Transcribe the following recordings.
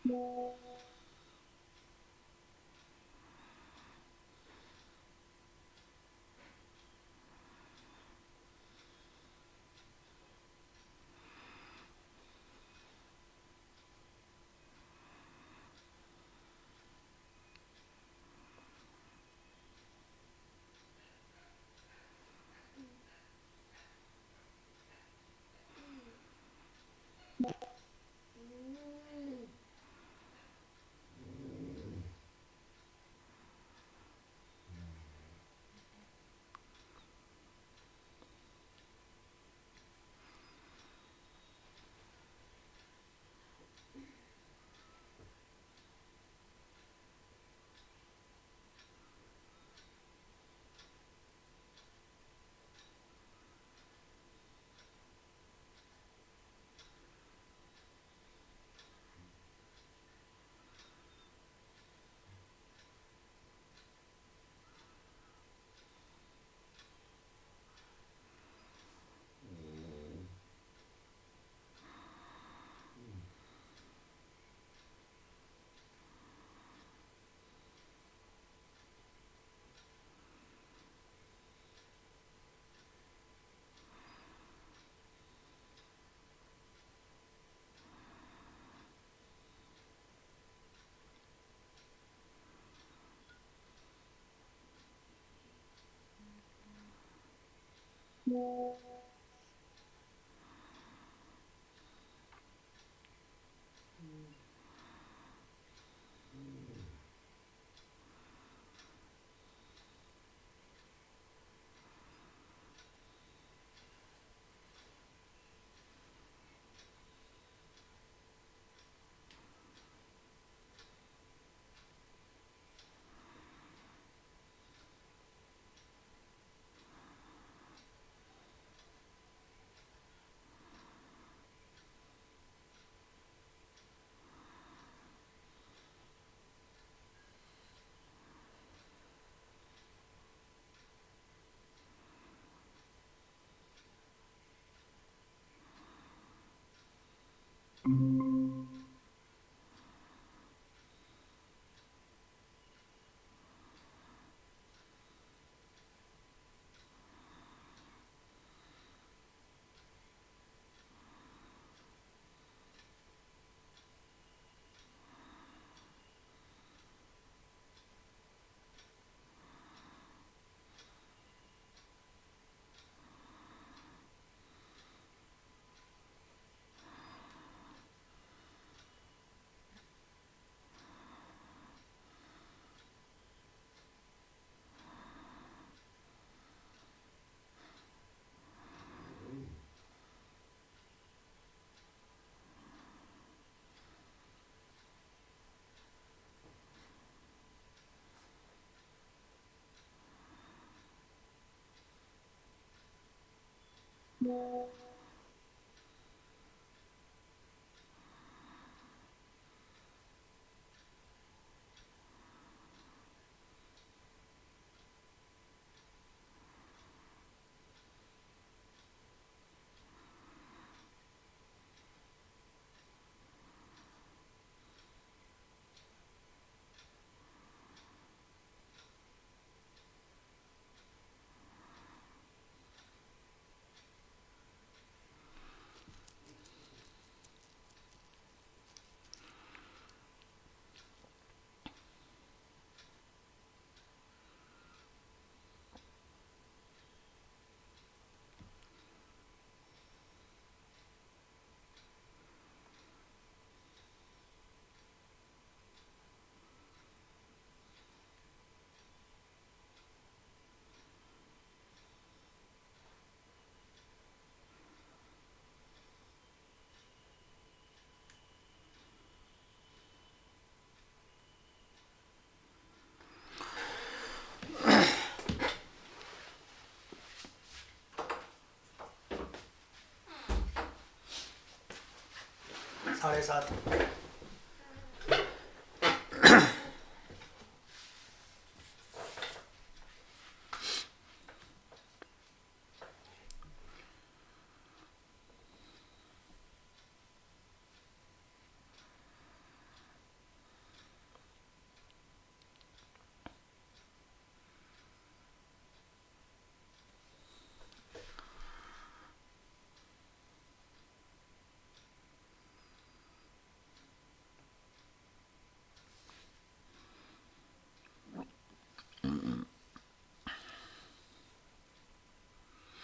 7:30।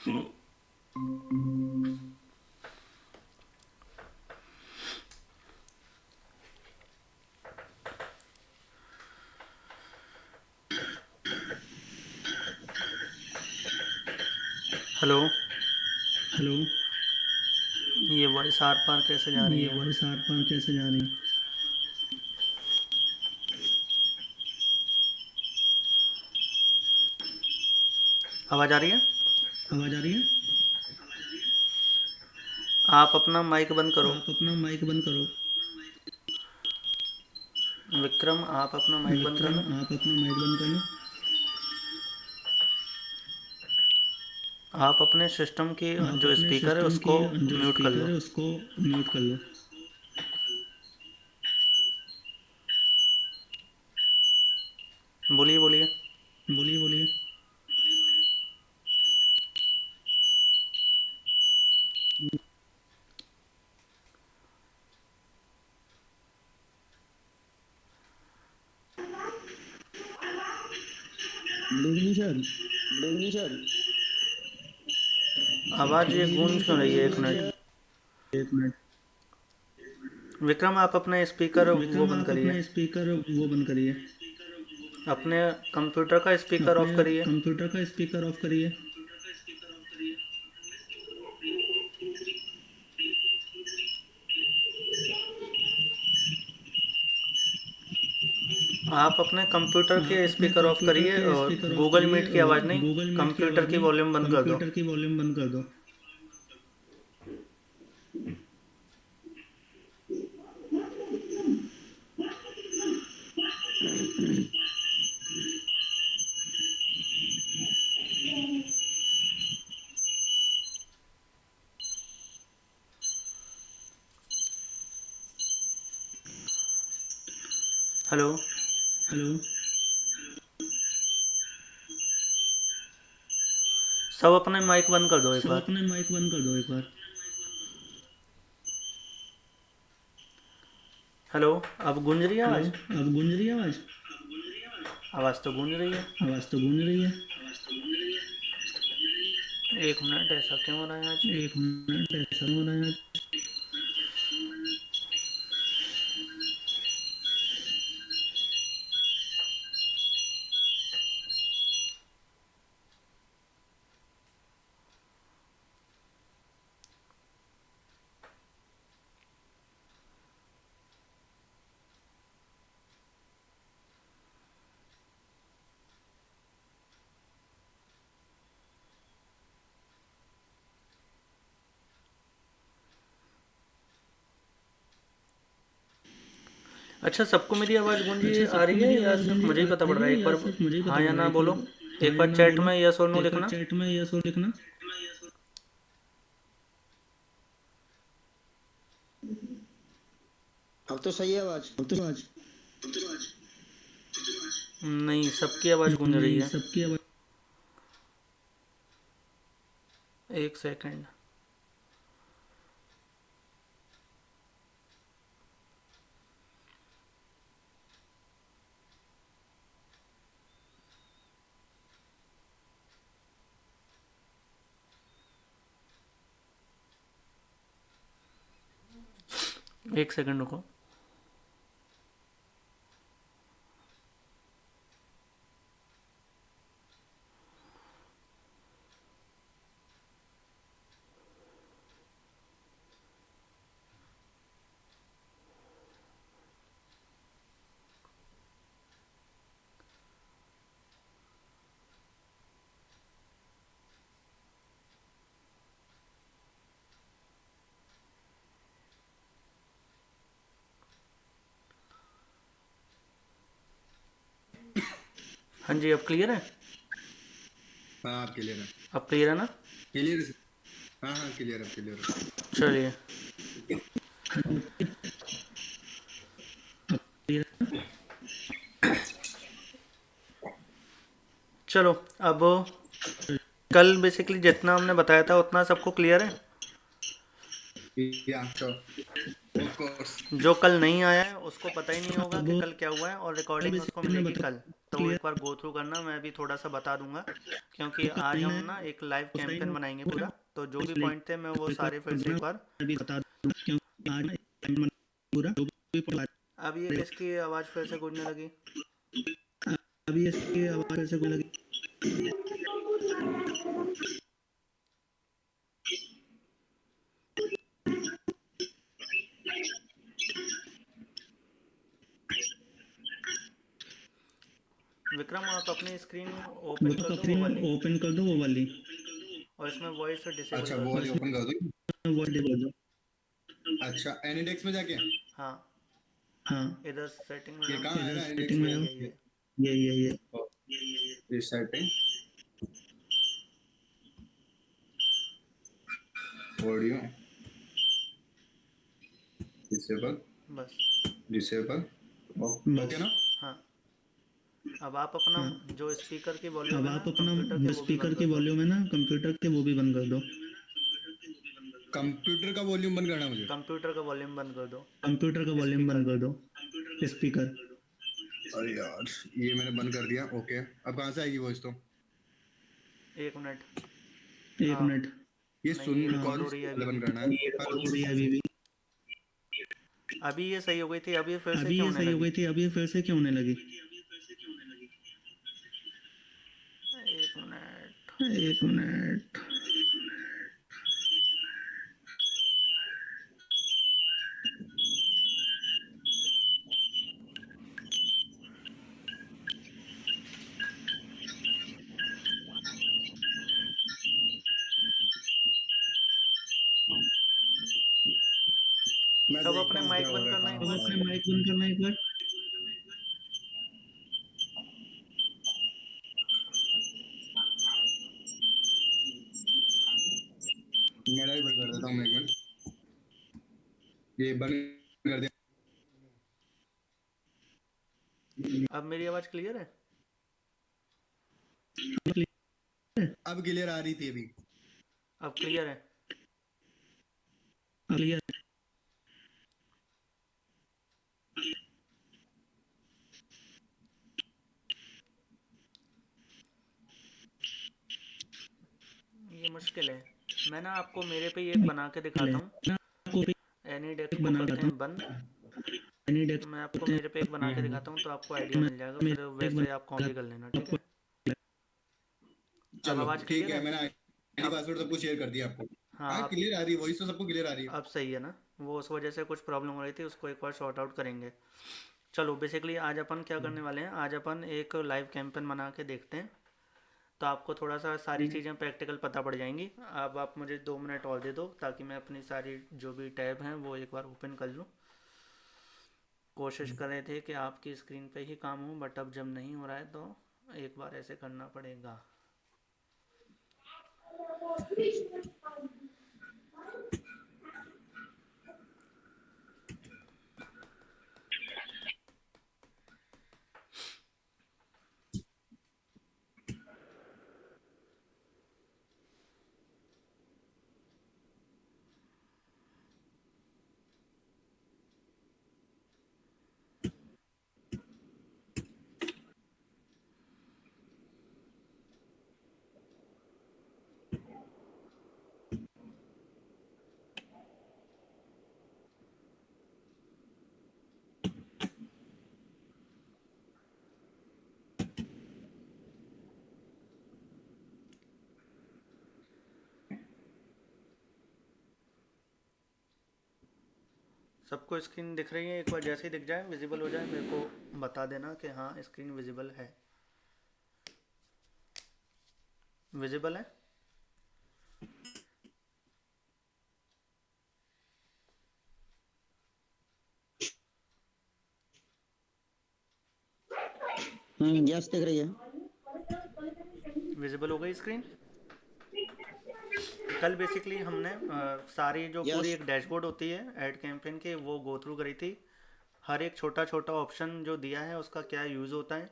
Hello. Hello. ये voice are पार कैसे जा रही ये है? वॉइस आर पार कैसे जा रही है? आवाज़ आ रही है? आवाज़ आ रही है? आप अपना माइक बंद करो। आप अपना माइक बंद करो। विक्रम, आप अपना माइक बंद कर विक्रम, लो। आप अपना माइक बंद कर लो। आप अपने सिस्टम की आप जो अपने स्पीकर है सिस्टम की उसको जो म्यूट कर स्पीकर लो। है उसको म्यूट कर लो। बोलिए बोलिए। बोलिए बोलिए। डिग्निशन, डिग्निशन। आवाज़ ये गूंज क्यों रही है? एक मिनट। एक मिनट। विक्रम, आप अपना स्पीकर वो विक्रम, बंद आप करिए। अपना स्पीकर वो बंद करिए। अपने कंप्यूटर का स्पीकर अपने ऑफ करिए। कंप्यूटर का स्पीकर ऑफ करिए। आप अपने कंप्यूटर आप के अपने स्पीकर ऑफ कंप्यूटर करिए के और स्पीकर ऑफ गूगल करिए मीट की और आवाज़ नहीं, गूगल मीट की कंप्यूटर आवाज़ की नहीं, वॉल्यूम बंद कर दो। कंप्यूटर की वॉल्यूम बंद कर दो। हेलो। हेलो। सब अपने माइक बंद कर दो एक सब बार। अपने माइक बंद कर दो एक बार। हेलो। अब गूंज रही है हेलो, आवाज़? अब गूंज रही है आवाज़? आवाज़ तो गूंज रही है। आवाज़ तो गूंज रही है। एक मिनट, ऐसा क्यों हो रहा है आज? एक मिनट, ऐसा हो रहा है। अच्छा, सबको मेरी आवाज़ गूंजी अच्छा, आ सबको रही है मेरी या आवाज़ सिर्फ गूंजी मुझे ही आ पता पड़ रही रहा है है? एक या बार सिर्फ मुझे ही पता हाँ पड़ या रहा ना है? बोलो। हाँ एक या बार ना चैट बोलो। में यस और नो एक बार लिखना। चैट में यस और लिखना। अब तो सही है आवाज़। अब तो आवाज़। नहीं, सबकी आवाज़ गूंज रही नहीं, है। सबकी आवाज़। एक सेकंड। एक सेकंड रुको। हाँ जी, अब क्लियर है? हाँ अब क्लियर है। अब क्लियर है ना? क्लियर है। हाँ हाँ क्लियर है क्लियर है। चलिए। चलो। अब कल बेसिकली जितना हमने बताया था उतना सबको क्लियर है? या तो ऑफ कोर्स। जो कल नहीं आया है उसको पता ही नहीं होगा अब कि कल क्या हुआ है और कल रिकॉर्डिंग उसको बेसिकली हमने मिलेगी बताया। कल। तो वो एक बार गो थ्रू करना, मैं भी थोड़ा सा बता दूंगा, क्योंकि आज हम ना एक लाइव कैंपेन बनाएंगे पूरा, तो जो भी पॉइंट थे मैं वो सारे फिर से एक बार। मैं भी बता दूं क्योंकि आज ना एक टाइम पूरा जो भी पढ़ा अब ये किसकी आवाज़ फिर से गूंजने लगी? अभी इसकी आवाज कैसे को लगी? विक्रम, आप अपनी स्क्रीन वो ओपन तो कर दो, वो स्क्रीन वाली, ओपन कर दो वो वाली, और इसमें वॉइस डिसेबल अच्छा कर वो दो। वाली ओपन कर दूँ। वो कर दो। अच्छा एनीडेक्स में जाके हाँ, हाँ इधर सेटिंग में ये जाओ। कहाँ इधर आएगा एनीडेक्स सेटिंग में में? जाओ, ये ये ये सेटिंग, ऑडियो डिसेबल, बस। डिसेबल, ओके ना? हाँ, अब आप अपना हाँ। जो स्पीकर की वॉल्यूम अब है ना आप अपना कंप्यूटर के, वो भी स्पीकर बंद की कर दो। वॉल्यूम है ना कंप्यूटर के वो भी बंद कर दो। कंप्यूटर का वॉल्यूम बंद करना है मुझे। कंप्यूटर का वॉल्यूम बंद कर दो। कंप्यूटर का वॉल्यूम स्पीकर, बंद कर दो, स्पीकर। अरे यार ये मैंने बंद कर दिया। ओके अब कहाँ से आएगी वॉइस तो? 1 मिनट। एक हाँ, मिनट। ये नहीं, सुन ये रिकॉर्ड रिकॉर्ड हो रही है अभी पहले भी। बंद करना है। ये रिकॉर्ड हो रही है अभी भी। अभी ये सही हो गई थी, अभी फिर से अभी क्यों ये होने सही हो लगी? गई थी, अभी ये फिर से क्यों होने लगी? 1 मिनट। एक मिनट। मैं सब देखता अपने हूँ क्या माइक हो बंद रहा है, करना कहाँ एक अब बार। हो अपने रहा है। माइक बंद करना एक बार। मेरा ही बंद कर देता हूँ मैं एक मिनट। ये बंद कर दिया। अब मेरी आवाज़ क्लियर है? अब क्लियर आ रही थी अभी। अब क्लियर है? क्लियर। ये मुश्किल है। मैं ना आपको मेरे पे ही एक बना के दिखाता हूँ। ना आपको एनी डेस्क एक को बना करते देता हैं बंद। हूँ। एनी डेस्क मैं आपको होते मेरे पे एक बना के हैं। दिखाता हूँ, तो आपको आइडिया मैं मिल जाएगा, फिर मेरे एक वैसे आप बना कॉपी कर लेना, ठीक आपको। है? अब चलो आवाज़ ठीक क्लियर है, है? मैंने आईडी अब पासवर्ड सब कुछ शेयर कर दिया आपको। हाँ, हाँ क्लियर आ रही है, वॉइस तो सबको क्लियर आ रही है। अब सही है ना? वो उस वजह से कुछ प्रॉब्लम हो रही थी, उसको एक बार सॉर्ट आउट करेंगे। चलो, बेसिकली आज अपन क्या करने वाले हैं, आज अपन एक लाइव कैंपेन बना के देखते हैं, तो आपको थोड़ा सा सारी चीज़ें प्रैक्टिकल पता पड़ जाएंगी। अब आप मुझे 2 मिनट और दे दो, ताकि मैं अपनी सारी जो भी टैब हैं वो एक बार ओपन कर लूँ। कोशिश कर रहे थे कि आपकी स्क्रीन पे ही काम हो, बट अब जब नहीं हो रहा है तो एक बार ऐसे करना पड़ेगा। सबको स्क्रीन दिख रही है? एक बार जैसे ही दिख जाए, विजिबल हो जाए, मेरे को बता देना कि हाँ स्क्रीन विजिबल है। विजिबल है? यस दिख रही है। विजिबल हो गई स्क्रीन? कल बेसिकली हमने सारी जो पूरी यस। एक डैशबोर्ड होती है एड कैंपेन की, वो गो थ्रू करी थी। हर एक छोटा छोटा ऑप्शन जो दिया है उसका क्या यूज़ होता है,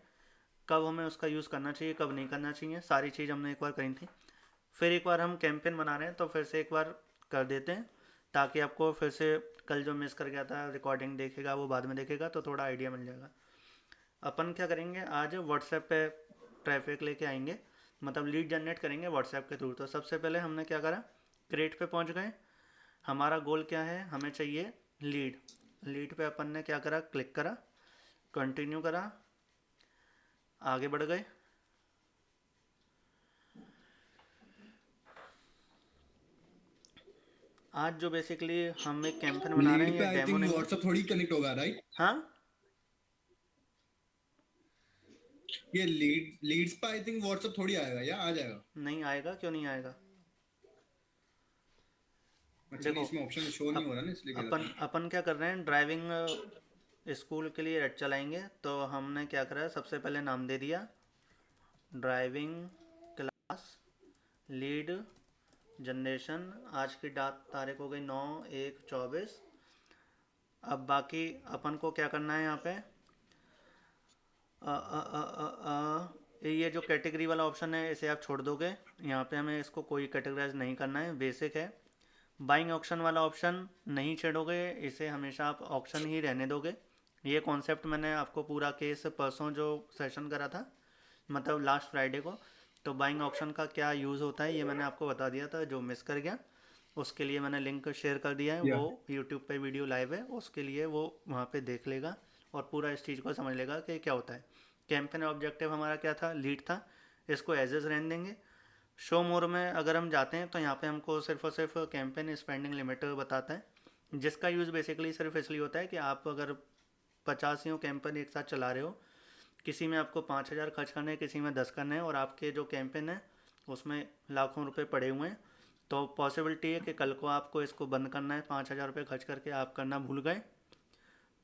कब हमें उसका यूज़ करना चाहिए, कब नहीं करना चाहिए, सारी चीज़ हमने एक बार करी थी। फिर एक बार हम कैंपेन बना रहे हैं, तो फिर से एक बार कर देते हैं, ताकि आपको फिर से कल जो मिस कर गया था रिकॉर्डिंग देखेगा वो बाद में देखेगा तो थोड़ा आइडिया मिल जाएगा। अपन क्या करेंगे आज व्हाट्सएप पे ट्रैफिक लेके आएंगे, मतलब लीड जनरेट करेंगे व्हाट्सएप के थ्रू। तो सबसे पहले हमने क्या करा, क्रिएट पे पहुंच गए। हमारा गोल क्या है, हमें चाहिए लीड। लीड पे अपन ने क्या करा, क्लिक करा, कंटिन्यू करा, आगे बढ़ गए। आज जो बेसिकली हम एक कैंपेन बना रहे लीड हैं, पे ये आई डेमो थिंक नहीं है। व्हाट्सएप थोड़ी कनेक्ट होगा, राइट? हाँ, ये लीड्स पे आई थिंक व्हाट्सएप थोड़ी आएगा, या आ जाएगा? नहीं आएगा, क्यों नहीं आएगा। अच्छा, नहीं देखो, इसमें ऑप्शन शो नहीं अप, हो रहा ना, इसलिए कह रहा अपन था। अपन क्या कर रहे हैं, ड्राइविंग स्कूल के लिए ऐड चलाएंगे। तो हमने क्या करा, सबसे पहले नाम दे दिया ड्राइविंग क्लास लीड जनरेशन। आज की तारीख हो गई 9/1/24। अब बाकी अपन को क्या करना है यहाँ पे, ये जो कैटेगरी वाला ऑप्शन है इसे आप छोड़ दोगे। यहाँ पे हमें इसको कोई कैटेगराइज नहीं करना है, बेसिक है। बाइंग ऑप्शन वाला ऑप्शन नहीं छेड़ोगे, इसे हमेशा आप ऑप्शन ही रहने दोगे। ये कॉन्सेप्ट मैंने आपको पूरा केस परसों जो सेशन करा था, मतलब लास्ट फ्राइडे को, तो बाइंग ऑप्शन का क्या यूज़ होता है ये मैंने आपको बता दिया था। जो मिस कर गया उसके लिए मैंने लिंक शेयर कर दिया है, या वो यूट्यूब पे वीडियो लाइव है, उसके लिए वो वहाँ पे देख लेगा और पूरा इस चीज़ को समझ लेगा कि क्या होता है। कैंपेन ऑब्जेक्टिव हमारा क्या था, लीड था, इसको एज एज रहने देंगे। शो मोर में अगर हम जाते हैं तो यहाँ पे हमको सिर्फ और सिर्फ कैंपेन स्पेंडिंग लिमिट बताता है, जिसका यूज़ बेसिकली सिर्फ इसलिए होता है कि आप अगर 50 कैंपेन एक साथ चला रहे हो, किसी में आपको 5,000 खर्च करने हैं, किसी में 10 करने हैं, और आपके जो कैंपेन है उसमें लाखों रुपए पड़े हुए हैं, तो पॉसिबिलिटी है कि कल को आपको इसको बंद करना है, 5,000 रुपये खर्च करके आप करना भूल गए,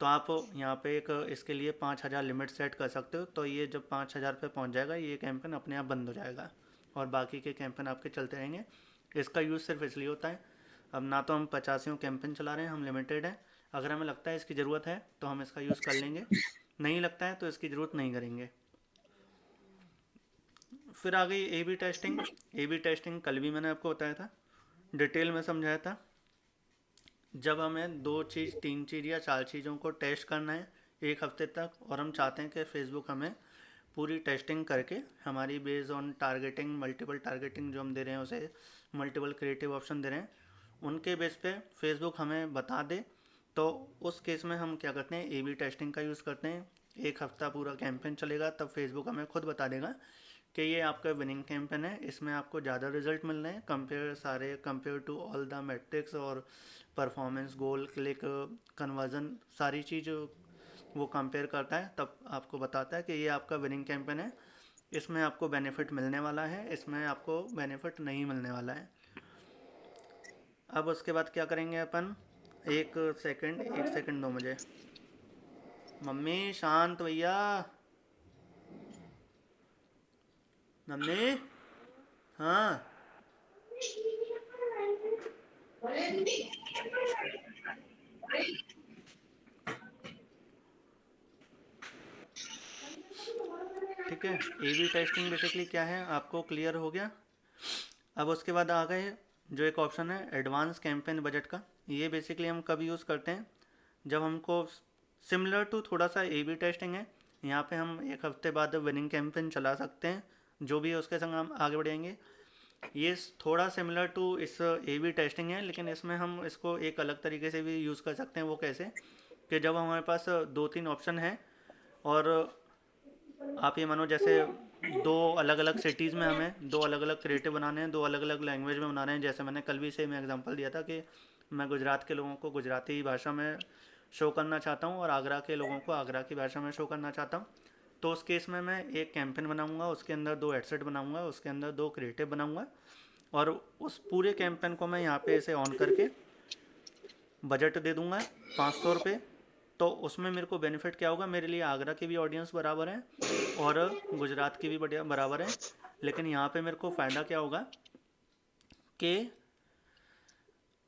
तो आप यहाँ पे एक इसके लिए 5,000 लिमिट सेट कर सकते हो। तो ये जब 5,000 पे पहुँच जाएगा ये कैंपेन अपने आप बंद हो जाएगा और बाकी के कैंपेन आपके चलते रहेंगे। इसका यूज़ सिर्फ इसलिए होता है, अब ना तो हम 50 कैंपेन चला रहे हैं, हम लिमिटेड हैं। अगर हमें लगता है इसकी ज़रूरत है तो हम इसका यूज़ कर लेंगे, नहीं लगता है तो इसकी ज़रूरत नहीं करेंगे। फिर आ गई A B testing. A B testing कल भी मैंने आपको बताया था, डिटेल में समझाया था। जब हमें 2 चीज़ 3 चीज़ या 4 चीज़ों को टेस्ट करना है एक हफ्ते तक, और हम चाहते हैं कि फेसबुक हमें पूरी टेस्टिंग करके हमारी based on targeting, multiple targeting जो हम दे रहे हैं उसे मल्टीपल क्रिएटिव ऑप्शन दे रहे हैं, उनके बेस पे फेसबुक हमें बता दे, तो उस केस में हम क्या करते हैं, ए बी टेस्टिंग का यूज़ करते हैं। एक हफ्ता पूरा कैंपेन चलेगा, तब फेसबुक हमें खुद बता देगा कि ये आपका विनिंग कैंपेन है, इसमें आपको ज़्यादा रिजल्ट मिल रहे हैं compare to all the metrics और परफॉर्मेंस, गोल, क्लिक, कन्वर्जन, सारी चीज़ वो कंपेयर करता है, तब आपको बताता है कि ये आपका विनिंग कैंपेन है, इसमें आपको बेनिफिट मिलने वाला है, इसमें आपको बेनिफिट नहीं मिलने वाला है। अब उसके बाद क्या करेंगे अपन, एक सेकंड दो मुझे। मम्मी शांत भैया, मम्मी, हाँ, ठीक है। ए बी टेस्टिंग बेसिकली क्या है आपको क्लियर हो गया। अब उसके बाद आ गए जो एक ऑप्शन है एडवांस कैंपेन बजट का। ये बेसिकली हम कब यूज़ करते हैं, जब हमको सिमिलर टू थोड़ा सा ए बी टेस्टिंग है, यहाँ पे हम एक हफ्ते बाद विनिंग कैंपेन चला सकते हैं, जो भी है उसके संग हम आगे बढ़ेंगे। ये थोड़ा सिमिलर टू इस ए बी टेस्टिंग है, लेकिन इसमें हम इसको एक अलग तरीके से भी यूज़ कर सकते हैं। वो कैसे, कि जब हमारे पास 2-3 ऑप्शन है और आप ये मानो जैसे दो अलग अलग सिटीज़ में हमें दो अलग अलग क्रिएटिव बनाने हैं, दो अलग अलग लैंग्वेज में बना रहे हैं। जैसे मैंने कल भी से मैं एग्जांपल दिया था कि मैं गुजरात के लोगों को गुजराती भाषा में शो करना चाहता हूँ और आगरा के लोगों को आगरा की भाषा में शो करना चाहता हूँ। तो उस केस में मैं एक कैंपेन बनाऊँगा, उसके अंदर 2 एडसेट बनाऊँगा, उसके अंदर 2 क्रिएटिव बनाऊँगा, और उस पूरे कैंपेन को मैं यहाँ पे इसे ऑन करके बजट दे दूंगा 500 रुपये। तो उसमें मेरे को बेनिफिट क्या होगा, मेरे लिए आगरा की भी ऑडियंस बराबर है और गुजरात की भी बढ़िया बराबर है। लेकिन यहाँ पे मेरे को फ़ायदा क्या होगा कि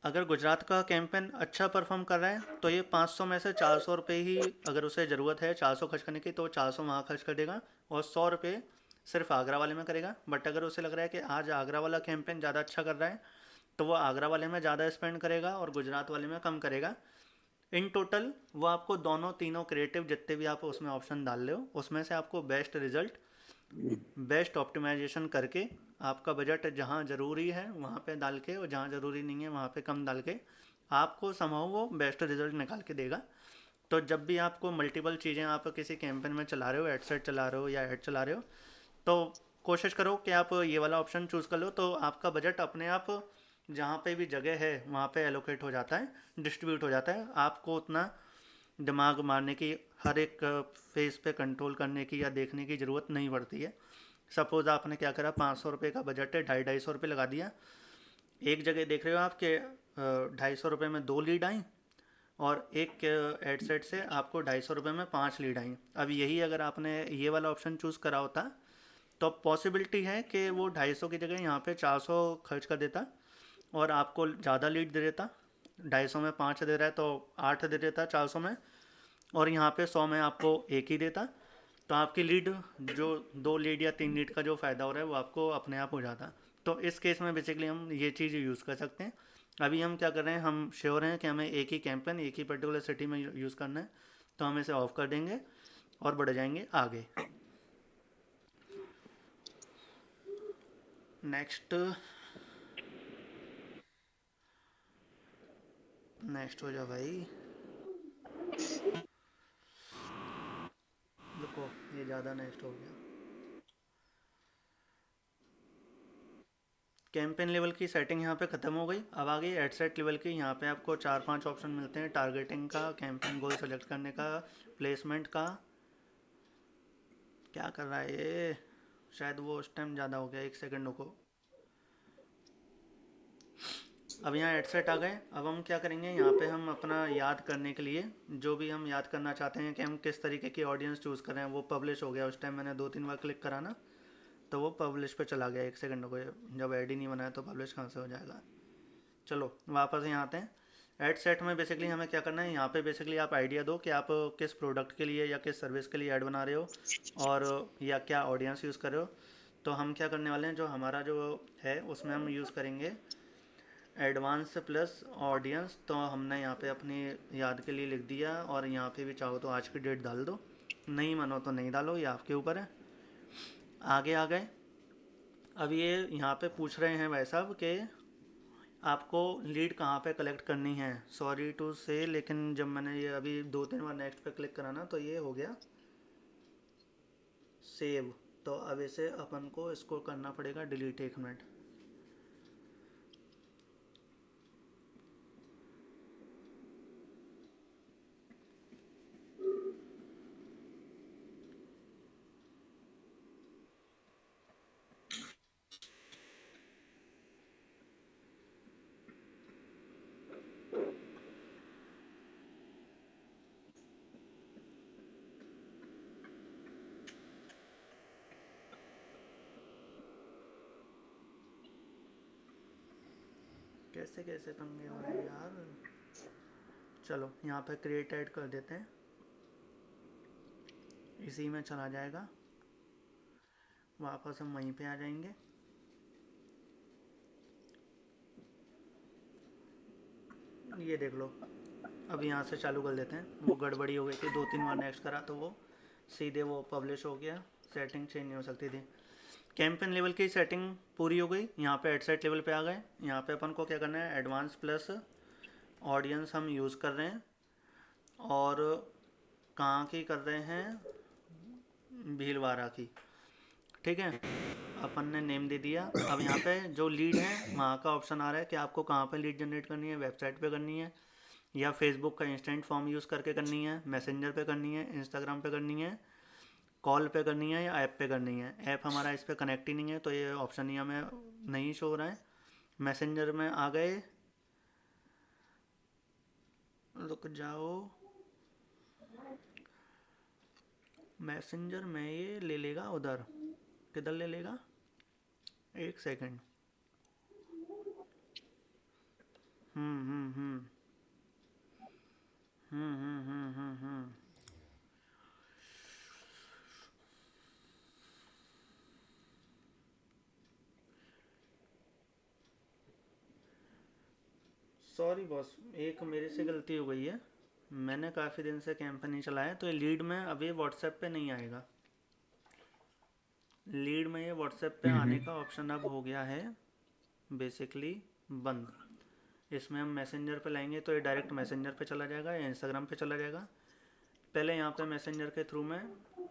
अगर गुजरात का कैंपेन अच्छा परफॉर्म कर रहा है तो ये 500 में से 400 रुपये ही, अगर उसे ज़रूरत है 400 खर्च करने की, तो 400 वहाँ खर्च कर देगा और 100 रुपये सिर्फ आगरा वाले में करेगा। बट अगर उसे लग रहा है कि आज आगरा वाला कैंपेन ज़्यादा अच्छा कर रहा है तो वो आगरा वाले में ज़्यादा स्पेंड करेगा और गुजरात वाले में कम करेगा। इन टोटल वो आपको दोनों तीनों क्रिएटिव जितने भी आप उसमें ऑप्शन डाल रहे हो उसमें से आपको बेस्ट रिजल्ट, बेस्ट ऑप्टिमाइजेशन करके आपका बजट जहाँ ज़रूरी है वहाँ पे डाल के और जहाँ ज़रूरी नहीं है वहाँ पे कम डाल के आपको समहाउ वो बेस्ट रिजल्ट निकाल के देगा। तो जब भी आपको मल्टीपल चीज़ें आप किसी कैंपेन में चला रहे हो, एड सेट चला रहे हो या ऐड चला रहे हो, तो कोशिश करो कि आप ये वाला ऑप्शन चूज़ कर लो, तो आपका बजट अपने आप जहाँ पे भी जगह है वहाँ पे एलोकेट हो जाता है, डिस्ट्रीब्यूट हो जाता है। आपको उतना दिमाग मारने की, हर एक फेस पे कंट्रोल करने की या देखने की ज़रूरत नहीं पड़ती है। सपोज़ आपने क्या करा, 500 रुपये का बजट है, 250-250 लगा दिया। एक जगह देख रहे हो आप कि 250 रुपये में 2 लीड आई और एक एड सेट से आपको 250 रुपये में 5 लीड आई। अब यही अगर आपने ये वाला ऑप्शन चूज़ करा होता तो पॉसिबिलिटी है कि वो 250 की जगह यहाँ पे 400 खर्च कर देता और आपको ज़्यादा लीड दे देता। 250 में 5 दे रहा है तो 8 दे देता 400 में, और यहाँ पे 100 में आपको एक ही देता। तो आपकी लीड जो 2 लीड या 3 लीड का जो फ़ायदा हो रहा है वो आपको अपने आप हो जाता। तो इस केस में बेसिकली हम ये चीज़ यूज़ कर सकते हैं। अभी हम क्या कर रहे हैं, हम श्योर हैं कि हमें एक ही कैंपेन एक ही पर्टिकुलर सिटी में यूज़ करना है, तो हम इसे ऑफ कर देंगे और बढ़ जाएंगे आगे। नेक्स्ट नेक्स्ट हो जाओ भाई। रुको, ये ज़्यादा नेक्स्ट हो गया। कैंपेन लेवल की सेटिंग यहाँ पे ख़त्म हो गई। अब आ गई एड सेट लेवल की। यहाँ पे आपको 4-5 ऑप्शन मिलते हैं, टारगेटिंग का, कैंपेन गोल सेलेक्ट करने का, प्लेसमेंट का। क्या कर रहा है ये, शायद वो उस टाइम ज़्यादा हो गया, 1 सेकंड रुको। अब यहाँ एड सेट आ गए। अब हम क्या करेंगे, यहाँ पे हम अपना याद करने के लिए जो भी हम याद करना चाहते हैं कि हम किस तरीके की ऑडियंस चूज़ कर रहे हैं, वो पब्लिश हो गया। उस टाइम मैंने 2-3 बार क्लिक करा ना, तो वो पब्लिश पे चला गया। 1 सेकंड को, जब ऐड ही नहीं बनाया तो पब्लिश कहाँ से हो जाएगा। चलो वापस यहाँ आते हैं। ऐड सेट में बेसिकली हमें क्या करना है, यहाँ पे बेसिकली आप आइडिया दो कि आप किस प्रोडक्ट के लिए या किस सर्विस के लिए ऐड बना रहे हो और या क्या ऑडियंस यूज़ कर रहे हो। तो हम क्या करने वाले हैं, जो हमारा जो है उसमें हम यूज़ करेंगे एडवांस प्लस ऑडियंस। तो हमने यहाँ पे अपनी याद के लिए लिख दिया, और यहाँ पे भी चाहो तो आज की डेट डाल दो, नहीं मानो तो नहीं डालो, ये आपके ऊपर है। आगे आ गए। अब ये यहाँ पे पूछ रहे हैं भाई साहब कि आपको लीड कहाँ पे कलेक्ट करनी है। सॉरी टू से, लेकिन जब मैंने ये अभी 2-3 बार नेक्स्ट पे क्लिक करा ना, तो ये हो गया सेव। तो अब इसे अपन को इसको करना पड़ेगा डिलीट। 1 मिनट। कैसे कैसे पंगे हो रहे हैं यार। चलो यहाँ पे क्रिएट ऐड कर देते हैं, इसी में चला जाएगा। वापस हम वहीं पे आ जाएंगे। ये देख लो, अब यहाँ से चालू कर देते हैं। वो गड़बड़ी हो गई थी, 2-3 बार नेक्स्ट करा तो वो सीधे वो पब्लिश हो गया। सेटिंग चेंज नहीं हो सकती थी। कैंपेन लेवल की सेटिंग पूरी हो गई। यहाँ पे एडसेट लेवल पे आ गए। यहाँ पे अपन को क्या करना है, एडवांस प्लस ऑडियंस हम यूज़ कर रहे हैं, और कहाँ की कर रहे हैं, भीलवाड़ा की। ठीक है, अपन ने नेम दे दिया। अब यहाँ पे जो लीड है वहाँ का ऑप्शन आ रहा है कि आपको कहाँ पे लीड जनरेट करनी है, वेबसाइट पे करनी है या फेसबुक का इंस्टेंट फॉर्म यूज़ करके करनी है, मैसेंजर पे करनी है, इंस्टाग्राम पे करनी है, कॉल पे करनी है, या ऐप पे करनी है। ऐप हमारा इस पर कनेक्ट ही नहीं है तो ये ऑप्शन ही हमें नहीं शो हो रहा है। मैसेंजर में आ गए, रुक जाओ। मैसेंजर में ये ले लेगा उधर, किधर ले लेगा, 1 सेकंड। हम्म हम्म हम्म हम्म। सॉरी बॉस, एक मेरे से गलती हो गई है। मैंने काफ़ी दिन से कैंपेन नहीं चलाया, तो ये लीड में अभी व्हाट्सएप पे नहीं आएगा। लीड में ये व्हाट्सएप पे आने का ऑप्शन अब हो गया है बेसिकली बंद। इसमें हम मैसेंजर पे लाएंगे तो ये डायरेक्ट मैसेंजर पे चला जाएगा या इंस्टाग्राम पे चला जाएगा। पहले यहाँ पे मैसेंजर के थ्रू में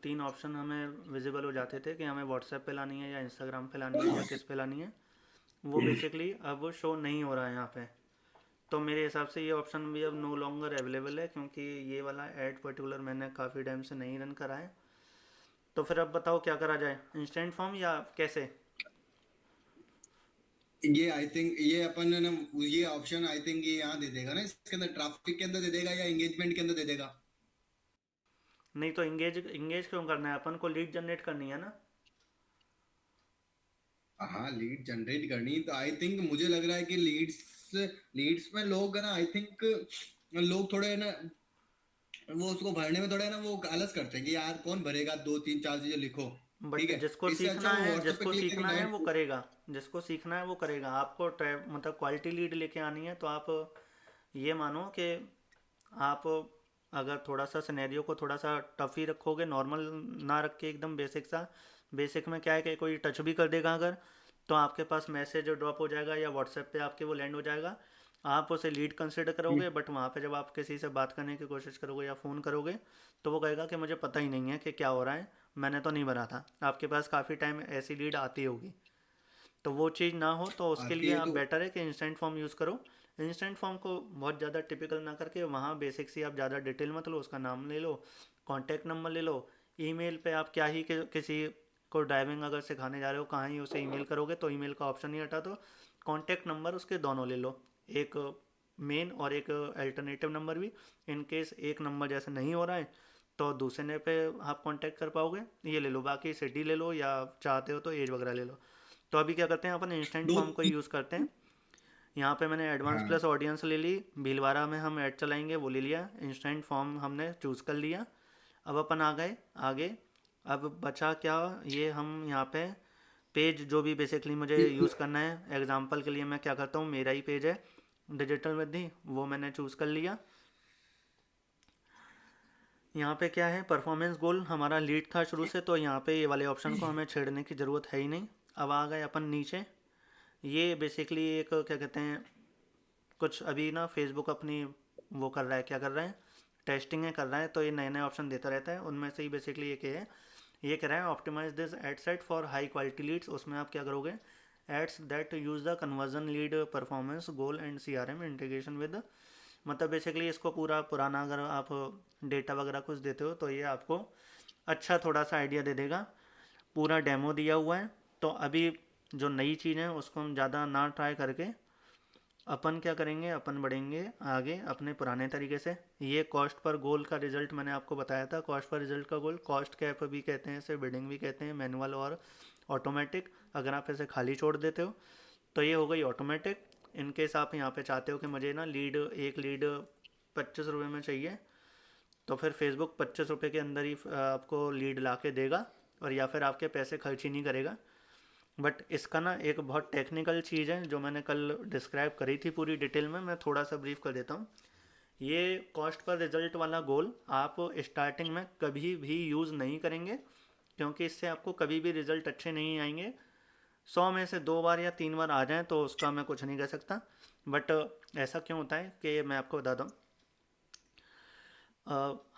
3 ऑप्शन हमें विजिबल हो जाते थे कि हमें व्हाट्सएप पे लानी है या इंस्टाग्राम पे लानी है या किस पे लानी है। वो बेसिकली अब शो नहीं हो रहा है यहाँ पे। तो मेरे हिसाब से ये ऑप्शन भी अब नो लॉन्गर अवेलेबल है, क्योंकि ये वाला ऐड पर्टिकुलर मैंने काफ़ी टाइम से नहीं रन करा है। तो फिर अब बताओ क्या करा जाए, इंस्टेंट फॉर्म या कैसे? ये आई थिंक ये अपन है ना, ये ऑप्शन आई थिंक ये यहाँ दे देगा ना, इसके अंदर ट्रैफिक के अंदर दे देगा या एंगेजमेंट के अंदर दे देगा। नहीं तो इंगेज इंगेज क्यों करना है, अपन को लीड जनरेट करनी है ना। हाँ, लीड जनरेट करनी तो आई थिंक मुझे लग रहा है कि लीड्स लीड्स में लोग है ना, आई थिंक लोग थोड़े है ना, वो उसको भरने में थोड़ा है ना वो आलस करते हैं कि यार कौन भरेगा, दो तीन चार चीजें लिखो। ठीक बट है, जिसको इससे अच्छा सीखना वो है, व्हाट्सएप पे जिसको क्लिक सीखना करेगा है वो डायरेक्ट। करेगा। जिसको सीखना है वो करेगा। आपको मतलब क्वालिटी लीड लेके आनी है तो आप ये मानो कि आप अगर थोड़ा सा सिनेरियो को थोड़ा सा टफ ही रखोगे, नॉर्मल ना रख के एकदम बेसिक सा। बेसिक में क्या है कि कोई टच भी कर देगा अगर, तो आपके पास मैसेज ड्रॉप हो जाएगा या व्हाट्सएप पे आपके वो लैंड हो जाएगा। आप उसे लीड कंसिडर करोगे, बट वहाँ पे जब आप किसी से बात करने की कोशिश करोगे या फ़ोन करोगे तो वो कहेगा कि मुझे पता ही नहीं है कि क्या हो रहा है, मैंने तो नहीं भरा था। आपके पास काफ़ी टाइम ऐसी लीड आती होगी। तो वो चीज़ ना हो तो उसके आती लिए है आप तो बेटर है कि इंस्टेंट फॉर्म यूज़ करो। इंस्टेंट फॉर्म को बहुत ज़्यादा टिपिकल ना करके वहाँ बेसिक सी आप ज़्यादा डिटेल मत लो, उसका नाम ले लो, कॉन्टैक्ट नंबर ले लो। ईमेल पे आप क्या ही किसी को ड्राइविंग अगर सिखाने जा रहे हो, कहाँ ही उसे ईमेल करोगे, तो ईमेल का ऑप्शन ही हटा दो। कॉन्टैक्ट नंबर उसके दोनों ले लो, एक मेन और एक अल्टरनेटिव नंबर भी। इन केस एक नंबर जैसे नहीं हो रहा है तो दूसरे ने पे आप कांटेक्ट कर पाओगे, ये ले लो। बाकी सिटी ले लो या चाहते हो तो एज वगैरह ले लो। तो अभी क्या करते हैं, अपन इंस्टेंट दो। फॉर्म को ही यूज़ करते हैं। यहाँ पे मैंने एडवांस हाँ प्लस ऑडियंस ले ली, भीलवाड़ा में हम ऐड चलाएंगे वो ले लिया, इंस्टेंट फॉर्म हमने चूज़ कर लिया। अब अपन आ गए आगे। अब बचा क्या, ये हम यहाँ पे पेज जो भी बेसिकली मुझे यूज़ करना है, एग्जांपल के लिए मैं क्या करता हूँ, मेरा ही पेज है डिजिटल वृद्धि, वो मैंने चूज़ कर लिया। यहाँ पे क्या है, परफॉर्मेंस गोल हमारा लीड था शुरू से, तो यहाँ पे ये वाले ऑप्शन को हमें छेड़ने की ज़रूरत है ही नहीं। अब आ गए अपन नीचे। ये बेसिकली एक क्या कहते हैं, कुछ अभी ना फेसबुक अपनी वो कर रहा है, क्या कर रहा है, टेस्टिंग है कर रहा है, तो ये नए नए ऑप्शन देता रहता है। उनमें से ही बेसिकली एक है, ये कह रहा है optimise this ad set for high quality leads. उसमें आप क्या करोगे, ads that use the conversion lead performance goal and CRM integration with. मतलब बेसिकली इसको पूरा पुराना अगर आप डेटा वगैरह कुछ देते हो तो ये आपको अच्छा थोड़ा सा आइडिया दे देगा। पूरा डेमो दिया हुआ है। तो अभी जो नई चीज़ है उसको हम ज़्यादा ना ट्राई करके अपन क्या करेंगे, अपन बढ़ेंगे आगे अपने पुराने तरीके से। ये कॉस्ट पर गोल का रिजल्ट मैंने आपको बताया था, कॉस्ट पर रिजल्ट का गोल, कॉस्ट कैप भी कहते हैं इसे, बिडिंग भी कहते हैं, मैनुअल और ऑटोमेटिक। अगर आप इसे खाली छोड़ देते हो तो ये हो गई ऑटोमेटिक। इन केस आप यहाँ पे चाहते हो कि मुझे ना लीड, एक लीड 25 रुपये में चाहिए, तो फिर फेसबुक 25 रुपये के अंदर ही आपको लीड ला के देगा, और या फिर आपके पैसे खर्च ही नहीं करेगा। बट इसका ना एक बहुत टेक्निकल चीज़ है जो मैंने कल डिस्क्राइब करी थी पूरी डिटेल में, मैं थोड़ा सा ब्रीफ कर देता हूँ। ये कॉस्ट पर रिजल्ट वाला गोल आप स्टार्टिंग में कभी भी यूज़ नहीं करेंगे, क्योंकि इससे आपको कभी भी रिजल्ट अच्छे नहीं आएंगे। 100 में से 2 बार या 3 बार आ जाएं तो उसका मैं कुछ नहीं कह सकता। बट ऐसा क्यों होता है कि मैं आपको बताता हूँ।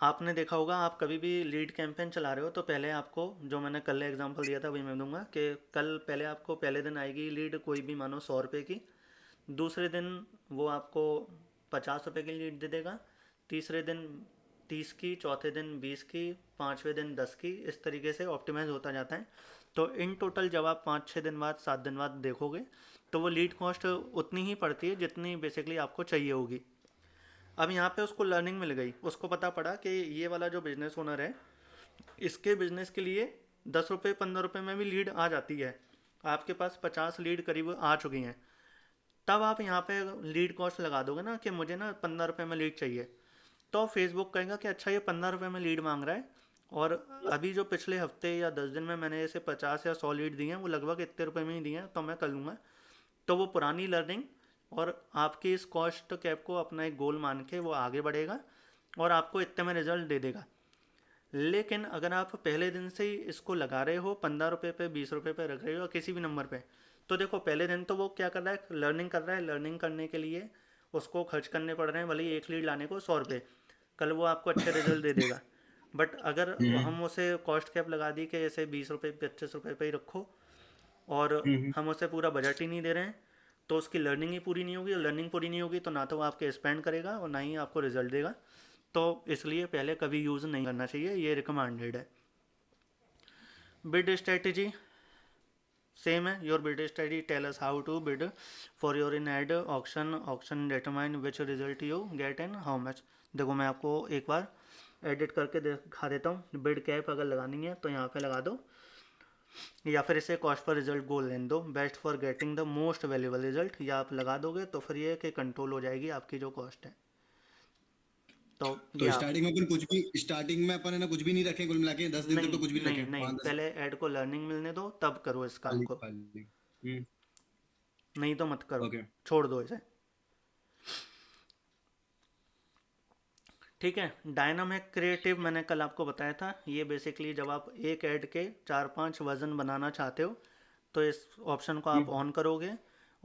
आपने देखा होगा, आप कभी भी लीड कैंपेन चला रहे हो तो पहले आपको, जो मैंने कल एग्जांपल दिया था वही मैं दूंगा, कि कल पहले आपको पहले दिन आएगी लीड कोई भी मानो 100 रुपये की, दूसरे दिन वो आपको 50 रुपये की लीड दे देगा, तीसरे दिन 30 की, चौथे दिन 20 की, पाँचवें दिन 10 की, इस तरीके से ऑप्टिमाइज होता जाता है। तो इन टोटल जब आप 5-6 दिन बाद, 7 दिन बाद देखोगे तो वो लीड कॉस्ट उतनी ही पड़ती है जितनी बेसिकली आपको चाहिए होगी। अब यहाँ पे उसको लर्निंग मिल गई, उसको पता पड़ा कि ये वाला जो बिजनेस ओनर है, इसके बिजनेस के लिए 10 रुपये 15 रुपये में भी लीड आ जाती है। आपके पास 50 लीड करीब आ चुकी हैं। तब आप यहाँ पे लीड कॉस्ट लगा दोगे ना कि मुझे ना 15 रुपये में लीड चाहिए, तो फेसबुक कहेगा कि अच्छा ये 15 रुपये में लीड मांग रहा है, और अभी जो पिछले हफ्ते या 10 दिन में मैंने ऐसे 50 या 100 लीड दी हैं वो लगभग इतने रुपये में ही दी हैं, तो मैं कर लूँगा। तो वो पुरानी लर्निंग और आपकी इस कॉस्ट कैप को अपना एक गोल मान के वो आगे बढ़ेगा। और आपको इतने में रिजल्ट दे देगा। लेकिन अगर आप पहले दिन से ही इसको लगा रहे हो, 15 रुपये पे, 20 रुपये पे रख रहे हो, किसी भी नंबर पे, तो देखो पहले दिन तो वो क्या कर रहा है, लर्निंग कर रहा है। लर्निंग करने के लिए उसको खर्च करने पड़ रहे हैं भले ही एक लीड लाने को 100 रुपये। कल वो आपको अच्छे रिजल्ट दे देगा। बट अगर हम्म हम उसे कॉस्ट कैप लगा दी कि ऐसे 20 रुपये 25 रुपये पे ही रखो, और हम्म हम उसे पूरा बजट ही नहीं दे रहे हैं, तो उसकी लर्निंग ही पूरी नहीं होगी। और लर्निंग पूरी नहीं होगी तो ना तो वो आपके स्पेंड करेगा और ना ही आपको रिजल्ट देगा। तो इसलिए पहले कभी यूज़ नहीं करना चाहिए, ये रिकमेंडेड है। बिड स्ट्रेटजी सेम है। Your bid strategy tell us how to bid for your in ad auction. Auction determine which result you get and how much. देखो मैं आपको एक बार एडिट करके दिखा देता हूँ। बिड कैप अगर लगानी है तो यहाँ पे लगा दो, या फिर इसे कॉस्ट पर रिजल्ट गोल लेने दो। Best for getting the most valuable result, या आप लगा दोगे तो फिर ये कि कंट्रोल हो जाएगी आपकी जो कॉस्ट है। तो ये तो आप स्टार्टिंग में अपन है ना कुछ भी नहीं रखे, कुल मिला के 10 दिन तक नहीं तो कुछ भी नहीं नहीं रखे, नहीं, 5-10 पहले ऐड को लर्निंग मिलने दो तब करो इस काम खाली को, खाली। नहीं तो मत करो, ओके। छोड़ दो इसे। ठीक है। डायनामिक क्रिएटिव मैंने कल आपको बताया था। ये बेसिकली जब आप एक ऐड के 4-5 वर्जन बनाना चाहते हो तो इस ऑप्शन को आप ऑन करोगे,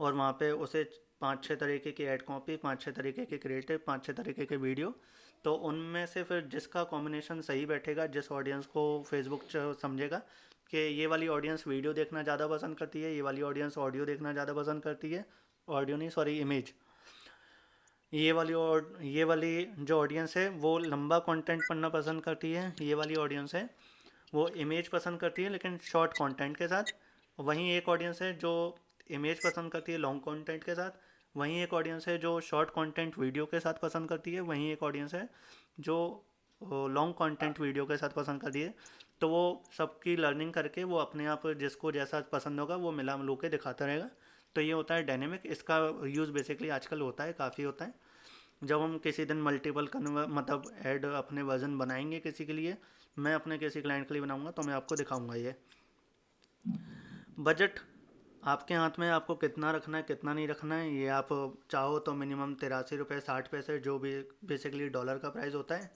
और वहाँ पे उसे 5-6 तरीके की ऐड कॉपी, 5-6 तरीके के क्रिएटिव, 5-6 तरीके के वीडियो, तो उनमें से फिर जिसका कॉम्बिनेशन सही बैठेगा, जिस ऑडियंस को फेसबुक समझेगा कि ये वाली ऑडियंस वीडियो देखना ज़्यादा पसंद करती है, ये वाली ऑडियंस ऑडियो देखना ज़्यादा पसंद करती है, ऑडियो नहीं सॉरी इमेज, ये वाली जो ऑडियंस है वो लंबा कंटेंट पढ़ना पसंद करती है, ये वाली ऑडियंस है वो इमेज पसंद करती है लेकिन शॉर्ट कंटेंट के साथ। वहीं एक ऑडियंस है जो इमेज पसंद करती है लॉन्ग कंटेंट के साथ। वहीं एक ऑडियंस है जो शॉर्ट कंटेंट वीडियो के साथ पसंद करती है। वहीं एक ऑडियंस है जो लॉन्ग कंटेंट वीडियो के साथ पसंद करती है। तो वो सबकी लर्निंग करके वो अपने आप जिसको जैसा पसंद होगा वो मिला मिलू के दिखाता रहेगा। तो ये होता है डायनेमिक। इसका यूज़ बेसिकली आजकल होता है, काफ़ी होता है। जब हम किसी दिन मल्टीपल कन्वर मतलब ऐड अपने वर्जन बनाएंगे किसी के लिए, मैं अपने किसी क्लाइंट के लिए बनाऊंगा तो मैं आपको दिखाऊंगा ये। बजट आपके हाथ में है, आपको कितना रखना है कितना नहीं रखना है। ये आप चाहो तो मिनिमम 83 रुपये 60 पैसे, जो भी बेसिकली डॉलर का प्राइस होता है,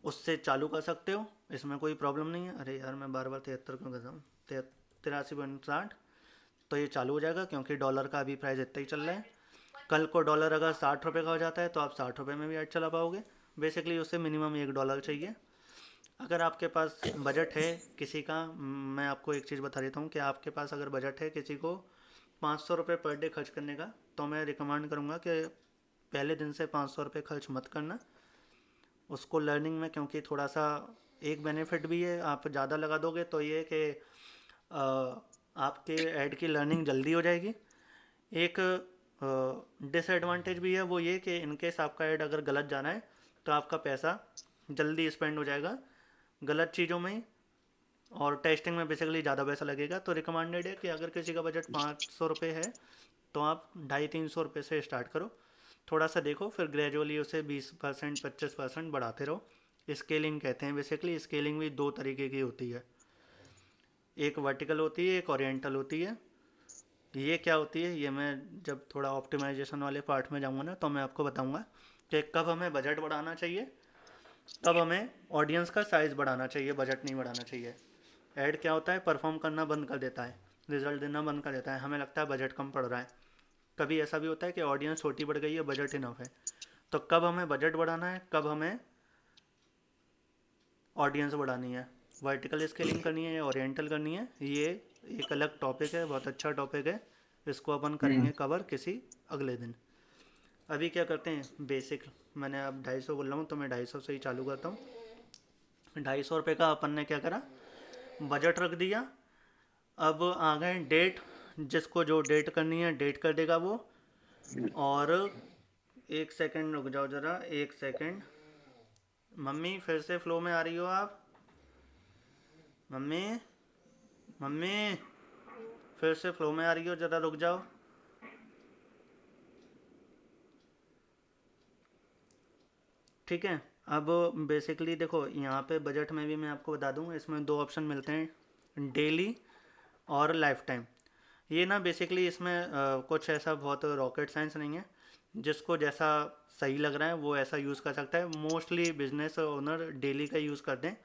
उससे चालू कर सकते हो। इसमें कोई प्रॉब्लम नहीं है। अरे यार मैं बार बार 73 क्यों कर रहा हूँ, 83.60। तो ये चालू हो जाएगा क्योंकि डॉलर का अभी प्राइस इतना ही चल रहा है। कल को डॉलर अगर 60 रुपये का हो जाता है तो आप 60 रुपये में भी ऐड चला पाओगे। बेसिकली उससे मिनिमम $1 चाहिए। अगर आपके पास बजट है किसी का, मैं आपको एक चीज़ बता देता हूँ कि आपके पास अगर बजट है किसी को 500 रुपये पर डे खर्च करने का, तो मैं रिकमेंड करूँगा कि पहले दिन से 500 रुपये खर्च मत करना उसको लर्निंग में। क्योंकि थोड़ा सा एक बेनिफिट भी है, आप ज़्यादा लगा दोगे तो ये कि आपके ऐड की लर्निंग जल्दी हो जाएगी। एक डिसएडवांटेज भी है, वो ये कि इनकेस आपका ऐड अगर गलत जाना है तो आपका पैसा जल्दी स्पेंड हो जाएगा गलत चीज़ों में ही, और टेस्टिंग में बेसिकली ज़्यादा पैसा लगेगा। तो रिकमेंडेड है कि अगर किसी का बजट 500 रुपये है तो आप 250-300 रुपये से स्टार्ट करो। थोड़ा सा देखो, फिर ग्रेजुअली उसे 20% 25% बढ़ाते रहो। स्केलिंग कहते हैं बेसिकली। स्केलिंग भी दो तरीके की होती है, एक वर्टिकल होती है, एक ओरिएंटल होती है। ये क्या होती है ये मैं जब थोड़ा ऑप्टिमाइजेशन वाले पार्ट में जाऊँगा ना तो मैं आपको बताऊँगा कि कब हमें बजट बढ़ाना चाहिए, कब हमें ऑडियंस का साइज़ बढ़ाना चाहिए, बजट नहीं बढ़ाना चाहिए। ऐड क्या होता है, परफॉर्म करना बंद कर देता है, रिजल्ट देना बंद कर देता है, हमें लगता है बजट कम पड़ रहा है। कभी ऐसा भी होता है कि ऑडियंस छोटी बढ़ गई है, बजट इनफ है। तो कब हमें बजट बढ़ाना है, कब हमें ऑडियंस बढ़ानी है, वर्टिकल स्केलिंग करनी है या ओरिएंटल करनी है, ये एक अलग टॉपिक है, बहुत अच्छा टॉपिक है। इसको अपन करेंगे कवर किसी अगले दिन। अभी क्या करते हैं बेसिक, मैंने अब 250 बोल रहा हूँ तो मैं 250 से ही चालू करता हूँ। 250 रुपये का अपन ने क्या करा, बजट रख दिया। अब आ गए डेट, जिसको जो डेट करनी है डेट कर देगा वो। और एक सेकंड रुक जाओ ज़रा, एक सेकंड। मम्मी फिर से फ्लो में आ रही हो आप? मम्मी, मम्मी फिर से फ्लो में आ रही हो, ज़रा रुक जाओ। ठीक है। अब बेसिकली देखो यहाँ पे बजट में भी मैं आपको बता दूँ, इसमें दो ऑप्शन मिलते हैं, डेली और लाइफ टाइम। ये ना बेसिकली इसमें कुछ ऐसा बहुत रॉकेट साइंस नहीं है। जिसको जैसा सही लग रहा है वो ऐसा यूज़ कर सकता है। मोस्टली बिजनेस ओनर डेली का यूज़ करते हैं,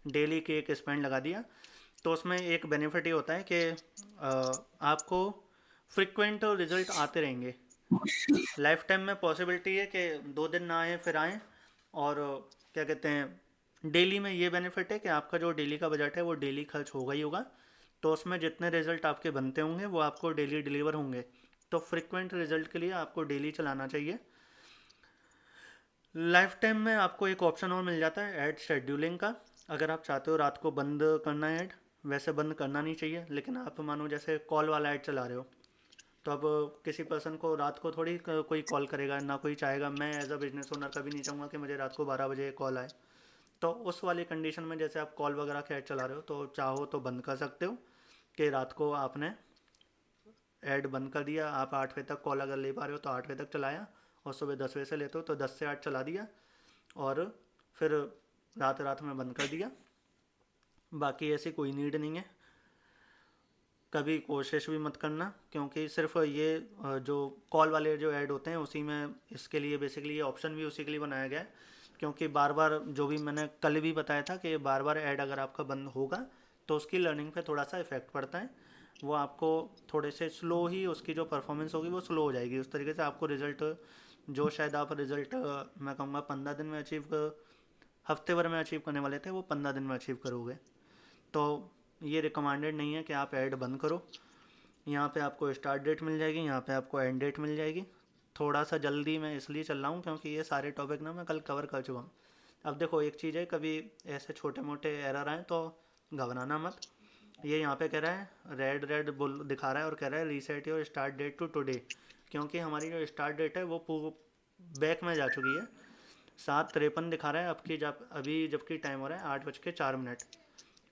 डेली के एक स्पेंड लगा दिया। तो उसमें एक बेनिफिट ये होता है कि आपको फ्रिक्वेंट रिजल्ट आते रहेंगे। लाइफ टाइम में पॉसिबिलिटी है कि 2 दिन ना आए फिर आए। और क्या कहते हैं, डेली में ये बेनिफिट है कि आपका जो डेली का बजट है वो डेली खर्च होगा ही होगा। तो उसमें जितने रिजल्ट आपके बनते होंगे वो आपको डेली डिलीवर होंगे। तो फ्रिक्वेंट रिजल्ट के लिए आपको डेली चलाना चाहिए। लाइफ टाइम में आपको एक ऑप्शन और मिल जाता है ऐड शेड्यूलिंग का। अगर आप चाहते हो रात को बंद करना है ऐड, वैसे बंद करना नहीं चाहिए, लेकिन आप मानो जैसे कॉल वाला ऐड चला रहे हो, तो अब किसी पर्सन को रात को थोड़ी कोई कॉल करेगा, ना कोई चाहेगा। मैं एज अ बिजनेस ओनर कभी नहीं चाहूँगा कि मुझे रात को 12 बजे कॉल आए। तो उस वाली कंडीशन में जैसे आप कॉल वगैरह के ऐड चला रहे हो तो चाहो तो बंद कर सकते हो कि रात को आपने ऐड बंद कर दिया। आप 8 बजे तक कॉल अगर ले पा रहे हो तो 8 बजे तक चलाया, और सुबह 10 बजे से लेते हो तो 10 से 8 चला दिया, और फिर रात रात में बंद कर दिया। बाकी ऐसी कोई नीड नहीं है। कभी कोशिश भी मत करना, क्योंकि सिर्फ ये जो कॉल वाले जो ऐड होते हैं उसी में, इसके लिए बेसिकली ये ऑप्शन भी उसी के लिए बनाया गया है। क्योंकि बार बार, जो भी मैंने कल भी बताया था कि बार बार ऐड अगर आपका बंद होगा तो उसकी लर्निंग पे थोड़ा सा इफेक्ट पड़ता है। वो आपको थोड़े से स्लो ही, उसकी जो परफॉर्मेंस होगी वो स्लो हो जाएगी। उस तरीके से आपको रिजल्ट, जो शायद आप रिजल्ट मैं कहूँगा 15 दिन में अचीव, हफ्ते भर में अचीव करने वाले थे, वो 15 दिन में अचीव करोगे। तो ये रिकमेंडेड नहीं है कि आप ऐड बंद करो। यहाँ पे आपको स्टार्ट डेट मिल जाएगी, यहाँ पे आपको एंड डेट मिल जाएगी। थोड़ा सा जल्दी मैं इसलिए चल रहा हूँ क्योंकि ये सारे टॉपिक ना मैं कल कवर कर चुका हूँ। अब देखो एक चीज़ है, कभी ऐसे छोटे मोटे एरर आए तो घबराना मत। ये यहाँ पे कह रहा है रेड रेड बोल दिखा रहा है और कह रहा है reset your start date to today, क्योंकि हमारी जो स्टार्ट डेट है वो बैक में जा चुकी है। 7:53 दिखा रहा है आपकी, जब अभी जबकि टाइम हो रहा है 8:04।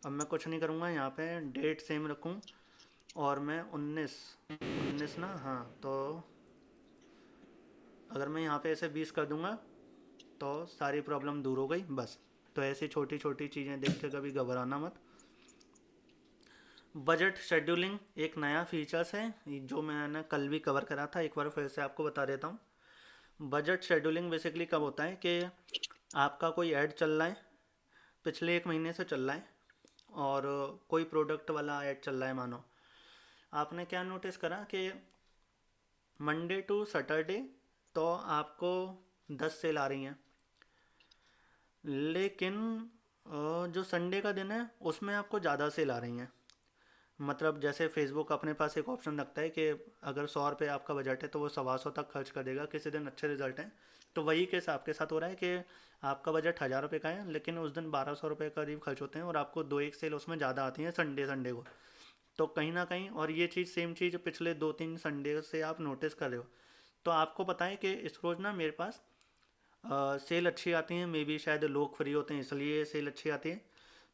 अब मैं कुछ नहीं करूँगा, यहाँ पे डेट सेम रखूँ, और मैं 19 19 ना, हाँ, तो अगर मैं यहाँ पे ऐसे 20 कर दूँगा तो सारी प्रॉब्लम दूर हो गई बस। तो ऐसी छोटी छोटी चीज़ें देख के कभी घबराना मत। बजट शेड्यूलिंग एक नया फीचर्स है जो मैंने कल भी कवर करा था, एक बार फिर से आपको बता देता हूँ। बजट शेड्यूलिंग बेसिकली कब होता है कि आपका कोई ऐड चल रहा है, पिछले 1 महीने से चल रहा है, और कोई प्रोडक्ट वाला ऐड चल रहा है। मानो आपने क्या नोटिस करा कि मंडे टू सैटरडे तो आपको 10 सेल आ रही हैं, लेकिन जो संडे का दिन है उसमें आपको ज़्यादा सेल आ रही हैं। मतलब जैसे फेसबुक अपने पास एक ऑप्शन रखता है कि अगर 100 रुपये आपका बजट है तो वो 125 तक खर्च कर देगा, किसी दिन अच्छे रिजल्ट हैं। तो वही केस आपके साथ हो रहा है कि आपका बजट 1000 रुपये का है, लेकिन उस दिन 1200 रुपये करीब खर्च होते हैं, और आपको 2 एक सेल उसमें ज़्यादा आती हैं संडे संडे को। तो कहीं ना कहीं, और ये चीज़ सेम चीज़ पिछले 2-3 संडे से आप नोटिस कर रहे हो, तो आपको पता है कि इस रोज़ ना मेरे पास सेल अच्छी आती हैं। मे बी शायद लोग फ्री होते हैं इसलिए सेल अच्छी आती है।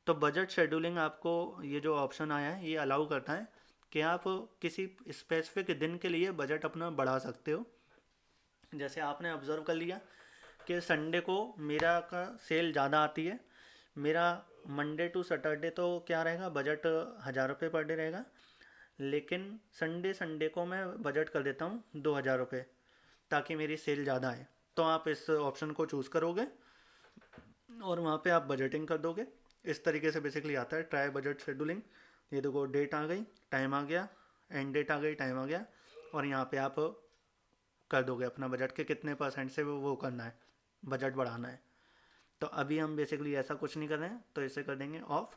तो बजट शेड्यूलिंग आपको ये जो ऑप्शन आया है ये अलाउ करता है कि आप किसी स्पेसिफिक दिन के लिए बजट अपना बढ़ा सकते हो। जैसे आपने ऑब्ज़र्व कर लिया कि संडे को मेरा का सेल ज़्यादा आती है, मेरा मंडे टू सैटरडे तो क्या रहेगा, बजट 1000 रुपये पर डे रहेगा, लेकिन संडे संडे को मैं बजट कर देता हूँ 2000 रुपये, ताकि मेरी सेल ज़्यादा आए। तो आप इस ऑप्शन को चूज़ करोगे और वहाँ पे आप बजटिंग कर दोगे। इस तरीके से बेसिकली आता है ट्राई बजट शेड्यूलिंग। ये देखो डेट आ गई, टाइम आ गया, एंड डेट आ गई, टाइम आ गया, और यहाँ पे आप कर दोगे अपना बजट के कितने परसेंट से वो करना है, बजट बढ़ाना है। तो अभी हम बेसिकली ऐसा कुछ नहीं कर रहे हैं, तो इसे कर देंगे ऑफ।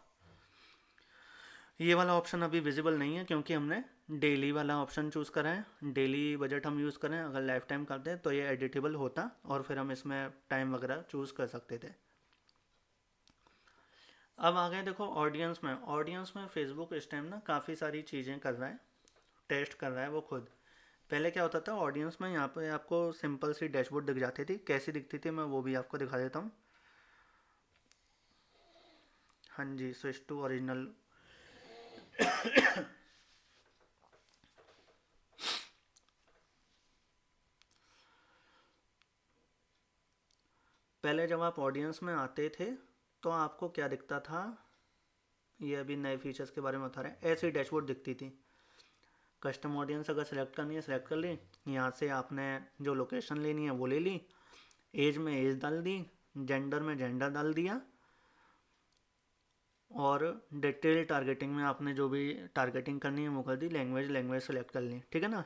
ये वाला ऑप्शन अभी विजिबल नहीं है क्योंकि हमने डेली वाला ऑप्शन चूज़ करा है। डेली बजट हम यूज़ करें, अगर लाइफ टाइम करते हैं तो ये एडिटेबल होता, और फिर हम इसमें टाइम वगैरह चूज़ कर सकते थे। अब आ गए देखो ऑडियंस में। ऑडियंस में फेसबुक इस टाइम ना काफ़ी सारी चीज़ें कर रहा है, टेस्ट कर रहा है वो खुद। पहले क्या होता था ऑडियंस में, यहाँ पे आपको सिंपल सी डैशबोर्ड दिख जाती थी। कैसी दिखती थी मैं वो भी आपको दिखा देता हूँ। हाँ जी, स्विच टू ओरिजिनल। पहले जब आप ऑडियंस में आते थे तो आपको क्या दिखता था, ये अभी नए फीचर्स के बारे में बता रहे हैं, ऐसी डैशबोर्ड दिखती थी। कस्टम ऑडियंस अगर सेलेक्ट करनी है सेलेक्ट कर ली, यहाँ से आपने जो लोकेशन लेनी है वो ले ली, एज में एज डाल दी, जेंडर में जेंडर डाल दिया, और डिटेल टारगेटिंग में आपने जो भी टारगेटिंग करनी है वो कर दी, लैंग्वेज लैंग्वेज सेलेक्ट कर ली, ठीक है ना।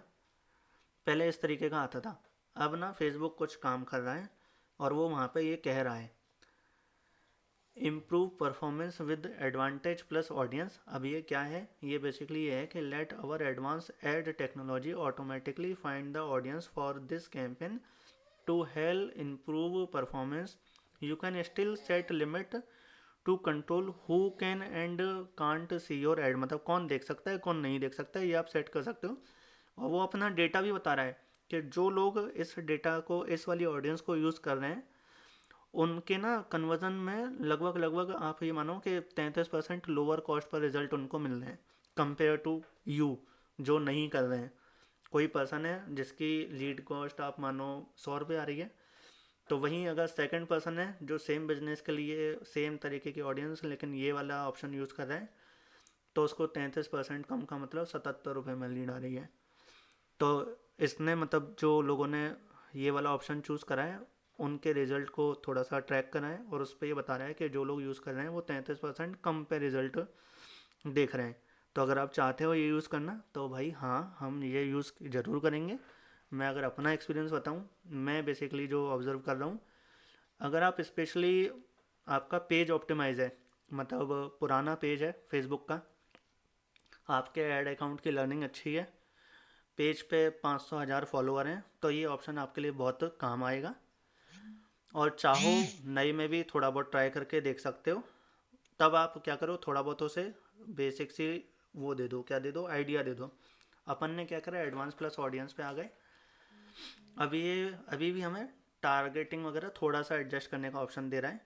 पहले इस तरीके का आता था, अब ना फेसबुक कुछ काम कर रहा है और वो वहाँ पे ये कह रहा है improve performance with advantage plus audience. अब ये क्या है, ये बेसिकली ये है कि let our advanced ad technology automatically find the audience for this campaign to help improve performance. You can still set limit to control who can and can't see your ad, मतलब कौन देख सकता है कौन नहीं देख सकता है, ये आप सेट कर सकते हो। और वो अपना डेटा भी बता रहा है कि जो लोग इस डेटा को, इस वाली ऑडियंस को यूज़ कर रहे हैं, उनके ना कन्वर्जन में लगभग लगभग आप ये मानो कि 33% लोअर कॉस्ट पर रिजल्ट उनको मिल रहे हैं कंपेयर टू यू जो नहीं कर रहे हैं। कोई पर्सन है जिसकी लीड कॉस्ट आप मानो 100 रुपये आ रही है, तो वहीं अगर सेकंड पर्सन है जो सेम बिजनेस के लिए सेम तरीके की ऑडियंस लेकिन ये वाला ऑप्शन यूज़ कर रहा है, तो उसको 33% कम का मतलब 77 रुपये में लीड आ रही है। तो इसने मतलब जो लोगों ने ये वाला ऑप्शन चूज़ करा है उनके रिज़ल्ट को थोड़ा सा ट्रैक करा है, और उस पर ये बता रहा है कि जो लोग यूज़ कर रहे हैं वो 33% कम पे रिज़ल्ट देख रहे हैं। तो अगर आप चाहते हो ये यूज़ करना तो भाई हाँ, हम ये यूज़ ज़रूर करेंगे। मैं अगर अपना एक्सपीरियंस बताऊँ, मैं बेसिकली जो ऑब्ज़र्व कर रहा हूँ, अगर आप स्पेशली आपका पेज ऑप्टिमाइज़ है, मतलब पुराना पेज है फेसबुक का, आपके ऐड अकाउंट की लर्निंग अच्छी है, पेज पे 500 हज़ार फॉलोअर हैं, तो ये ऑप्शन आपके लिए बहुत काम आएगा। और चाहो नई में भी थोड़ा बहुत ट्राई करके देख सकते हो। तब आप क्या करो, थोड़ा बहुत उसे बेसिक सी वो दे दो, क्या दे दो, आइडिया दे दो। अपन ने क्या करा, एडवांस प्लस ऑडियंस पे आ गए। अभी भी हमें टारगेटिंग वगैरह थोड़ा सा एडजस्ट करने का ऑप्शन दे रहा है।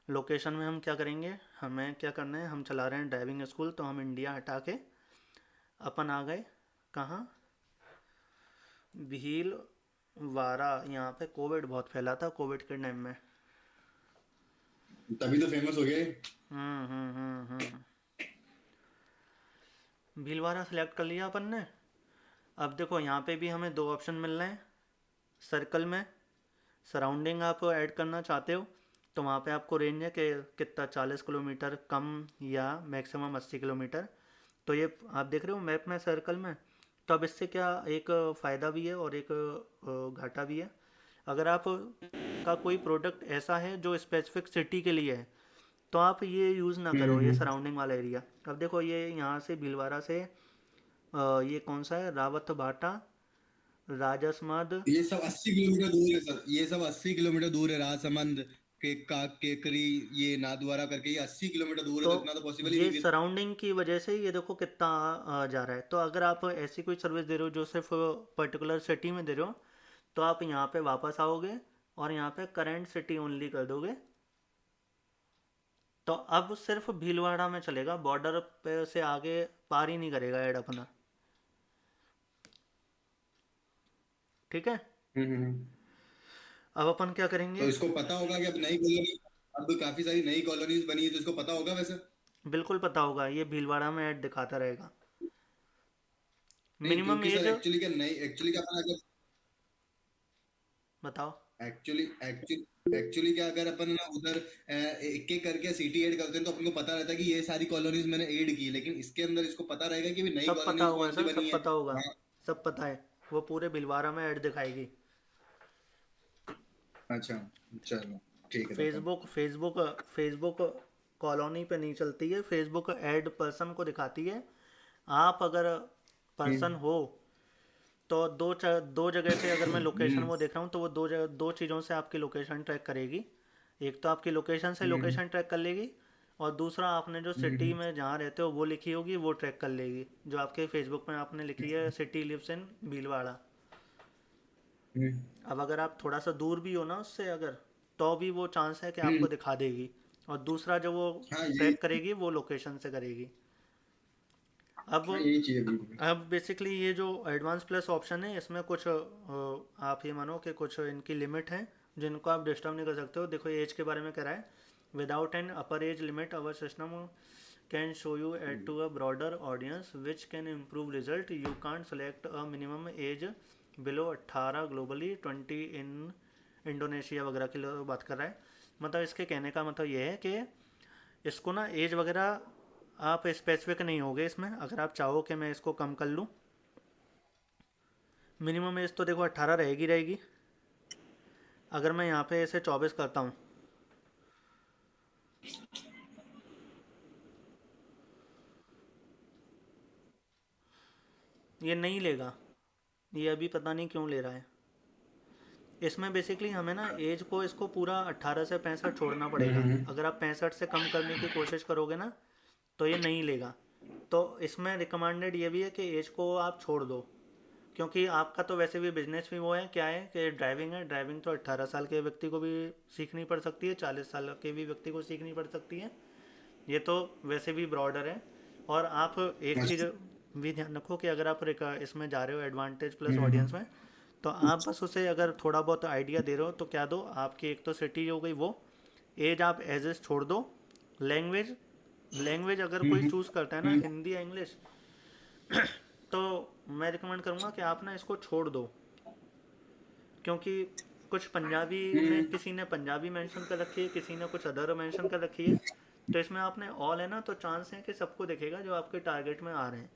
लोकेशन में हम क्या करेंगे, हमें क्या करना है, हम चला रहे हैं ड्राइविंग स्कूल, तो हम इंडिया हटा के अपन आ गए कहाँ, भीलवाड़ा। यहाँ पे कोविड बहुत फैला था कोविड के टाइम में। तभी तो फेमस हो गए। भीलवाड़ा सेलेक्ट कर लिया अपन ने। अब देखो यहाँ पे भी हमें दो ऑप्शन मिल रहे हैं। सर्कल में सराउंडिंग आप ऐड करना चाहते हो तो वहाँ पे आपको रेंज है कि कितना, 40 किलोमीटर कम या मैक्सिमम 80 किलोमीटर। तो ये आप देख रहे हो मैप में सर्कल में। तो अब इससे क्या, एक फ़ायदा भी है और एक घाटा भी है। अगर आप का कोई प्रोडक्ट ऐसा है जो स्पेसिफिक सिटी के लिए है तो आप ये यूज़ ना करो, ये हम्म। सराउंडिंग वाला एरिया। अब देखो ये यहाँ से भीलवाड़ा से ये कौन सा है, रावत भाटा, राजसमंद। ये सब 80 किलोमीटर दूर है सर, ये सब 80 किलोमीटर दूर है, राजसमंद के केकरी, ये नाथद्वारा करके ये 80 किलोमीटर दूर है, तो तो इतना तो पॉसिबल ही ये नहीं फिर। सराउंडिंग की वजह से ये देखो कितना जा रहा है। तो अगर आप ऐसी कोई सर्विस दे रहे हो जो सिर्फ पर्टिकुलर सिटी में दे रहे हो, तो आप यहाँ पे वापस आओगे और यहाँ पे करंट सिटी ओनली कर दोगे। तो अब सिर्फ भीलवाड़ा में चलेगा, बॉर्डर पे से आगे पार ही नहीं करेगा ऐड अपना, ठीक है। हम्म। अब अपन क्या तो करेंगे, इसको पता होगा कि अब नई कॉलोनी, अब काफी सारी नई कॉलोनीज बनी है, तो इसको पता होगा वैसे। बिल्कुल पता होगा, ये भीलवाड़ा में ऐड दिखाता रहेगा। नहीं, मिनिमम क्योंकि सर एज एक्चुअली क्या अपन अगर बताओ। एक्चुअली एक्चुअली एक्चुअली क्या, अगर अपन ना उधर एक एक करके सिटी ऐड करते हैं तो अपन को पता रहता है कि ये सारी कॉलोनीज मैंने ऐड की, लेकिन इसके अंदर इसको पता रहेगा कि भी नई सब पता कॉलोनीज होगा कौन सी सर, बनी सब है। पता होगा, हाँ। सब पता है। वो पूरे भीलवाड़ा में ऐड दिखाएगी। अच्छा, चलो ठीक है तब। फेसबुक फेसबुक फेसबुक कॉलोनी पे नहीं चलती है, फेसबुक ऐड पर्सन को दिखाती है। आप अगर पर्सन हम्म। हो तो दो जगह से अगर मैं लोकेशन हम्म। वो देख रहा हूँ तो वो दो चीज़ों से आपकी लोकेशन ट्रैक करेगी। एक तो आपकी लोकेशन से हम्म। लोकेशन ट्रैक कर लेगी, और दूसरा आपने जो सिटी हम्म। में जहाँ रहते हो वो लिखी होगी वो ट्रैक कर लेगी, जो आपके फेसबुक में आपने लिखी है सिटी लिव्स इन भीलवाड़ा। हम्म। अब अगर आप थोड़ा सा दूर भी हो ना उससे अगर, तो भी वो चांस है कि हम्म। आपको दिखा देगी। और दूसरा जो वो हाँ ट्रैक यही। करेगी वो लोकेशन से करेगी। अब हाँ यही चीज है बिल्कुल। अब बेसिकली ये जो एडवांस प्लस ऑप्शन है इसमें कुछ आप ये मानो कि कुछ इनकी लिमिट है जिनको आप डिस्टर्ब नहीं कर सकते हो। देखो एज के बारे में कह रहा है, without an upper age limit our system can show you ad to a broader audience which can improve result. You can't select a minimum age below 18 globally 20 in Indonesia वगैरह की बात कर रहा है। मतलब इसके कहने का मतलब ये है कि इसको ना एज वगैरह आप स्पेसिफिक नहीं होगे इसमें। अगर आप चाहो कि मैं इसको कम कर लूँ, मिनिमम एज तो देखो 18 रहेगी रहेगी। अगर मैं यहाँ पे इसे 24 करता हूँ, ये नहीं लेगा। ये अभी पता नहीं क्यों ले रहा है। इसमें बेसिकली हमें ना एज को इसको पूरा 18 से 65 छोड़ना पड़ेगा। अगर आप 65 से कम करने की कोशिश करोगे ना तो ये नहीं लेगा। तो इसमें रिकमेंडेड ये भी है कि एज को आप छोड़ दो, क्योंकि आपका तो वैसे भी बिजनेस भी वो है, क्या है कि ड्राइविंग है। ड्राइविंग तो 18 साल के व्यक्ति को भी सीखनी पड़ सकती है, 40 साल के भी व्यक्ति को सीखनी पड़ सकती है। ये तो वैसे भी ब्रॉडर है। और आप एक चीज़ भी ध्यान रखो कि अगर आप इसमें जा रहे हो एडवांटेज प्लस ऑडियंस में, तो आप बस उसे अगर थोड़ा बहुत आइडिया दे रहे हो तो क्या दो, आपकी एक तो सिटी हो गई वो, एज आप एज एस छोड़ दो। लैंग्वेज लैंग्वेज अगर कोई चूज़ करता है ना, हिंदी या इंग्लिश, तो मैं रिकमेंड करूँगा कि आप ना इसको छोड़ दो। क्योंकि कुछ पंजाबी में किसी ने पंजाबी मेंशन कर रखी है, किसी ने कुछ अदर मेंशन कर रखी है। तो इसमें आपने ऑल है ना, तो चांस है कि सबको दिखेगा जो आपके टारगेट में आ रहे हैं।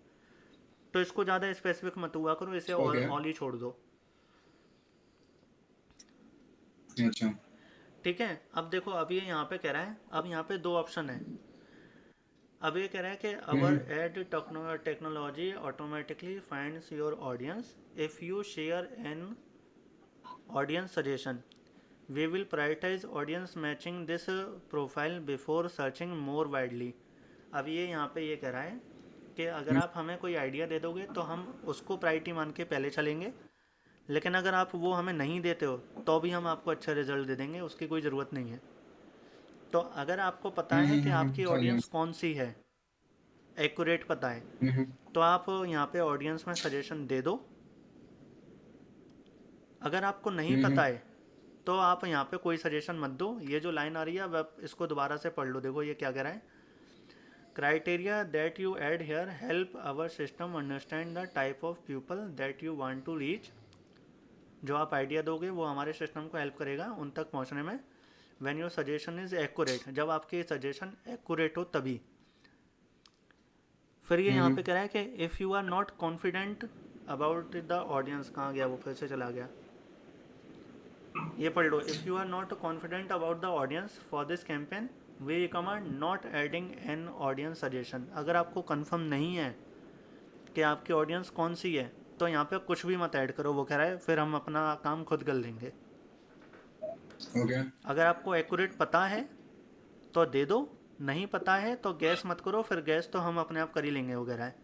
तो इसको ज़्यादा स्पेसिफिक मत हुआ करो, इसे ऑल ही छोड़ दो। अच्छा। ठीक है। अब देखो, अब ये यहाँ पे कह रहा है, अब यहाँ पे दो ऑप्शन है। अब ये कह रहा है कि our ad technology automatically finds your audience if you share an audience suggestion. We will prioritize audience matching this profile before searching more widely. अब ये यहाँ पे ये कह रहा है कि अगर आप हमें कोई आइडिया दे दोगे तो हम उसको प्रायोरिटी मान के पहले चलेंगे, लेकिन अगर आप वो हमें नहीं देते हो तो भी हम आपको अच्छा रिजल्ट दे देंगे, उसकी कोई ज़रूरत नहीं है। तो अगर आपको पता है कि आपकी समझ गया। ऑडियंस कौन सी है, एक्यूरेट पता है, तो आप यहाँ पे ऑडियंस में सजेशन दे दो। अगर आपको नहीं पता है तो आप यहाँ पे कोई सजेशन मत दो। ये जो लाइन आ रही है, अब इसको दोबारा से पढ़ लो। देखो ये क्या कह रहा है, criteria that you add here help our system understand the type of people that you want to reach. जो आप आइडिया दोगे वो हमारे सिस्टम को हेल्प करेगा उन तक पहुँचने में। When your suggestion is accurate, जब आपके सजेशन एक्यूरेट हो तभी। फिर ये यहाँ पे कह रहा है कि if you are not confident about the audience, कहाँ गया वो, फिर से चला गया। ये पढ़ लो, if you are not confident about the audience for this campaign we recommend not adding an audience suggestion. अगर आपको कंफर्म नहीं है कि आपकी ऑडियंस कौन सी है तो यहाँ पे कुछ भी मत ऐड करो, वो कह रहा है, फिर हम अपना काम खुद कर लेंगे। ओके। अगर आपको एक्यूरेट पता है तो दे दो, नहीं पता है तो गैस मत करो, फिर गैस तो हम अपने आप कर ही लेंगे वगैरह है।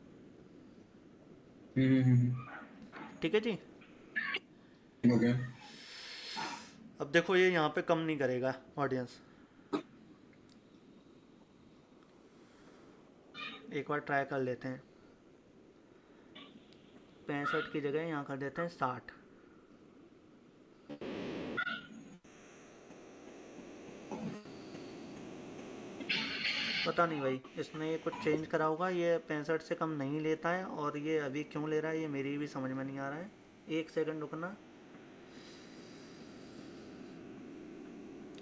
ठीक है जी। ओके। अब देखो ये यहाँ पे कम नहीं करेगा ऑडियंस। एक बार ट्राई कर लेते हैं। 65 की जगह यहाँ कर देते हैं 60। पता नहीं भाई, इसने ये कुछ चेंज करा होगा, ये 65 से कम नहीं लेता है। और ये अभी क्यों ले रहा है ये मेरी भी समझ में नहीं आ रहा है। एक सेकंड रुकना,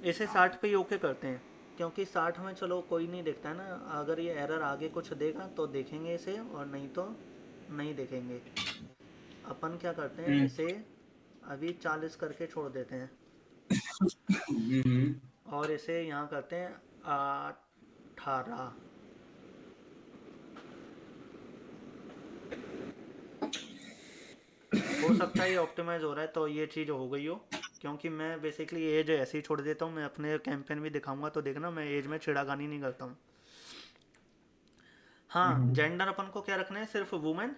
इसे 60 पे ही ओके करते हैं, क्योंकि 60 में चलो कोई नहीं देखता है ना। अगर ये एरर आगे कुछ देगा तो देखेंगे इसे, और नहीं तो नहीं देखेंगे। अपन क्या करते हैं, इसे अभी 40 करके छोड़ देते हैं और इसे यहाँ करते हैं 18। हो सकता है ये ऑप्टिमाइज हो रहा है तो ये चीज़ हो गई हो, क्योंकि मैं बेसिकली एज ऐसे ही छोड़ देता हूँ। मैं अपने कैंपेन भी दिखाऊंगा तो देखना, मैं एज में छिड़ागानी नहीं करता हूँ। हाँ, जेंडर अपन को क्या रखना है, सिर्फ वुमेन।